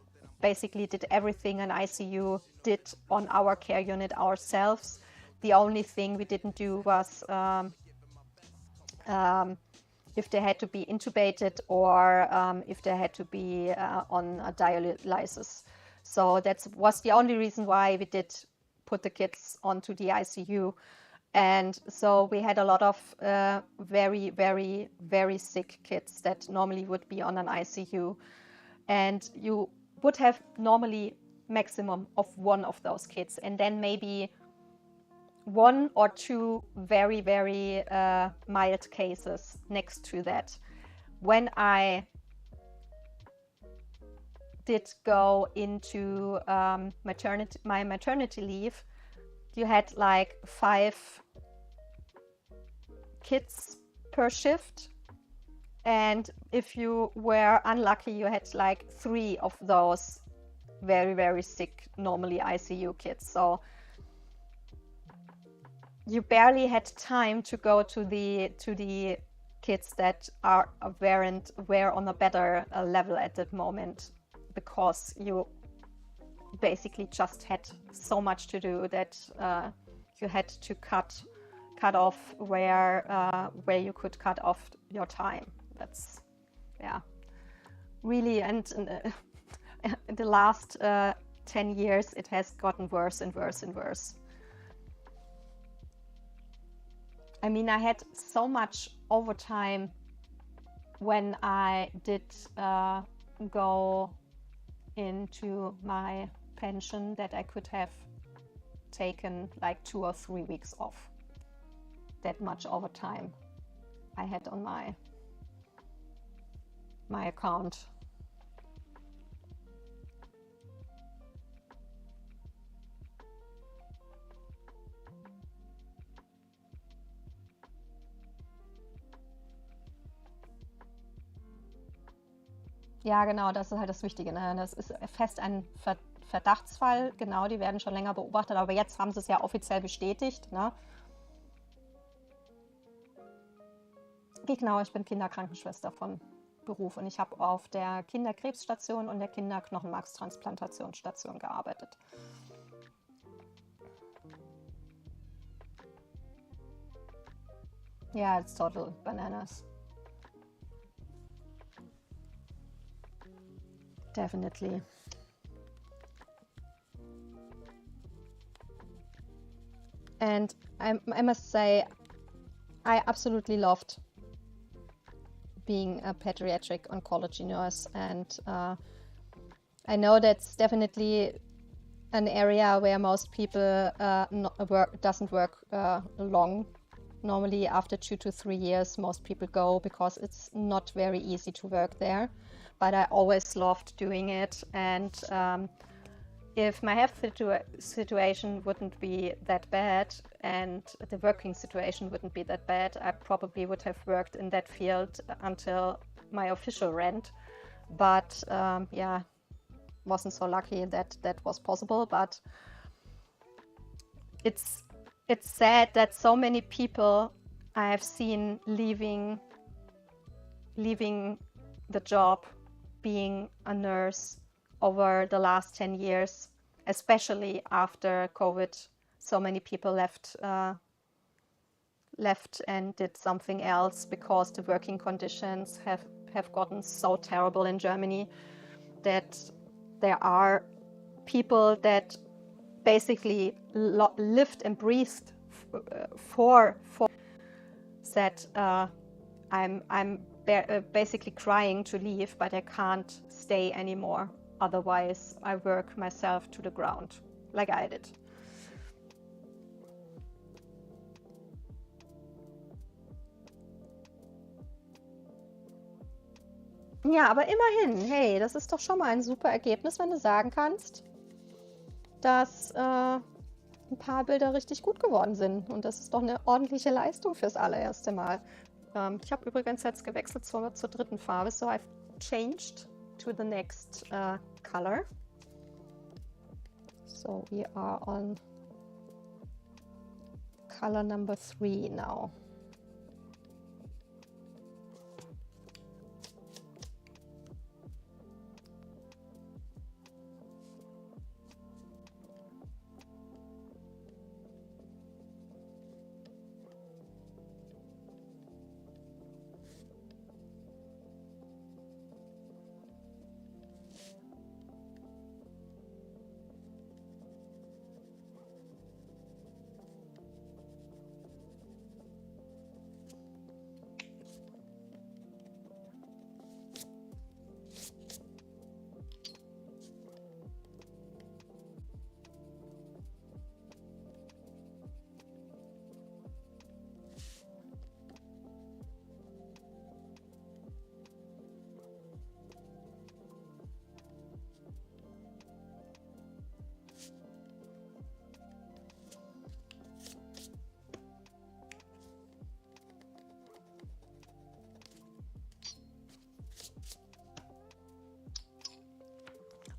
basically did everything an ICU did on our care unit ourselves. The only thing we didn't do was if they had to be intubated, or if they had to be on a dialysis. So that was the only reason why we did put the kids onto the ICU. And so we had a lot of very, very, very sick kids that normally would be on an ICU. And you would have normally maximum of one of those kids, and then maybe 1 or 2 very, very mild cases next to that. When I did go into my maternity leave, you had like 5 kids per shift. And if you were unlucky, you had like 3 of those very, very sick, normally ICU kids. So you barely had time to go to the kids that were on a better level at that moment, because you basically just had so much to do that you had to cut off where you could cut off your time. That's, yeah, really. And in the last 10 years, it has gotten worse and worse and worse. I mean, I had so much overtime when I did go into my pension that I could have taken like 2 or 3 weeks off. That much overtime I had on my account. Ja, genau, das ist halt das Wichtige, ne? Das ist fest ein Verdachtsfall, genau, die werden schon länger beobachtet, aber jetzt haben sie es ja offiziell bestätigt, ne? Genau, ich bin Kinderkrankenschwester von Beruf und ich habe auf der Kinderkrebsstation und der Kinderknochenmarkstransplantationsstation gearbeitet. Yeah, it's total bananas. Definitely. And I must say, I absolutely loved being a pediatric oncology nurse, and I know that's definitely an area where most people doesn't work long. Normally after 2 to 3 years most people go because it's not very easy to work there, but I always loved doing it. And if my health situation wouldn't be that bad and the working situation wouldn't be that bad, I probably would have worked in that field until my official rent. But yeah, wasn't so lucky that that was possible. But it's sad that so many people I have seen leaving the job, being a nurse, over the last 10 years, especially after COVID. So many people left and did something else because the working conditions have gotten so terrible in Germany that there are people that basically lived and breathed for said I'm basically crying to leave, but I can't stay anymore. Otherwise, I work myself to the ground, like I did. Ja, aber immerhin, hey, das ist doch schon mal ein super Ergebnis, wenn du sagen kannst, dass ein paar Bilder richtig gut geworden sind. Und das ist doch eine ordentliche Leistung fürs allererste Mal. Ich habe übrigens jetzt gewechselt zur dritten Farbe, so I've changed to the next color. So we are on color number 3 now.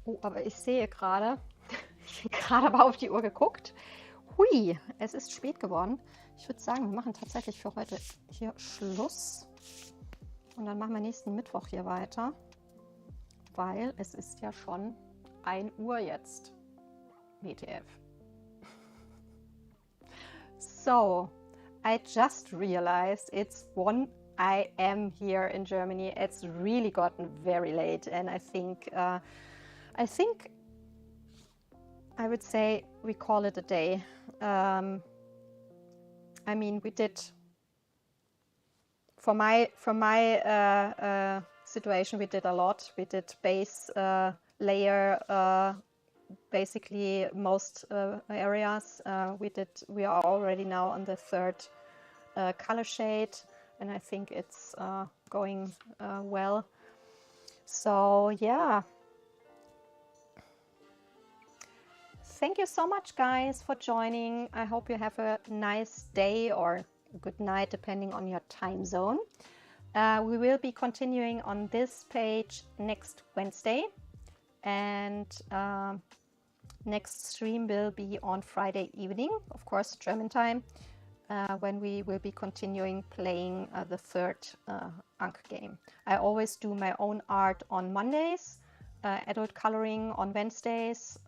Oh, aber ich sehe gerade, ich habe gerade aber auf die Uhr geguckt. Hui, es ist spät geworden. Ich würde sagen, wir machen tatsächlich für heute hier Schluss. Und dann machen wir nächsten Mittwoch hier weiter. Weil es ist ja schon 1 Uhr jetzt. WTF. So, I just realized it's 1 I am here in Germany. It's really gotten very late, and I think I would say we call it a day. I mean, we did, for my situation, we did a lot. We did base layer, basically most areas. We are already now on the third color shade, and I think it's going well. So yeah. Thank you so much, guys, for joining. I hope you have a nice day or a good night, depending on your time zone. We will be continuing on this page next Wednesday, and next stream will be on Friday evening, of course, German time, when we will be continuing playing the third Ankh game. I always do my own art on Mondays, adult coloring on Wednesdays,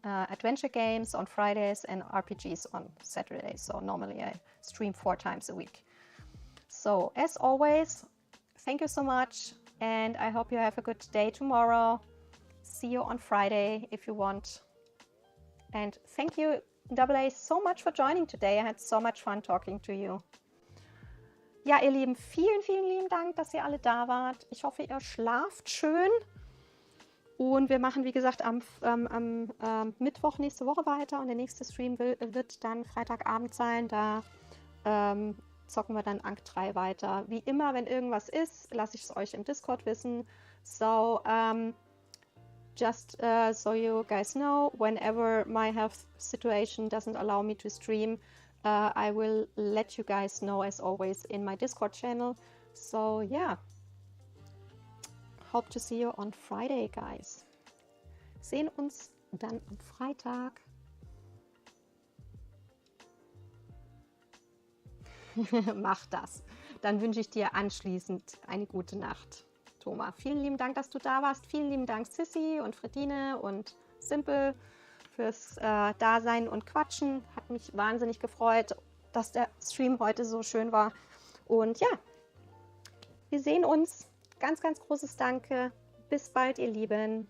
adventure games on Fridays, and RPGs on Saturdays. So normally I stream 4 times a week. So as always, thank you so much, and I hope you have a good day tomorrow. See you on Friday if you want. And thank you, AA, so much for joining today. I had so much fun talking to you. Ja, ihr Lieben, vielen, vielen lieben Dank, dass ihr alle da wart. Ich hoffe, ihr schlaft schön. Und wir machen, wie gesagt, am Mittwoch nächste Woche weiter. Und der nächste Stream wird dann Freitagabend sein. Da zocken wir dann Ankh 3 weiter. Wie immer, wenn irgendwas ist, lasse ich es euch im Discord wissen. So, just so you guys know, whenever my health situation doesn't allow me to stream, I will let you guys know, as always, in my Discord channel. So, yeah. Hope to see you on Friday, guys. Sehen uns dann am Freitag. Mach das. Dann wünsche ich dir anschließend eine gute Nacht, Thomas. Vielen lieben Dank, dass du da warst. Vielen lieben Dank, Sissy und Fredine und Simple, fürs Dasein und Quatschen. Hat mich wahnsinnig gefreut, dass der Stream heute so schön war. Und ja, wir sehen uns. Ganz, ganz großes Danke. Bis bald, ihr Lieben.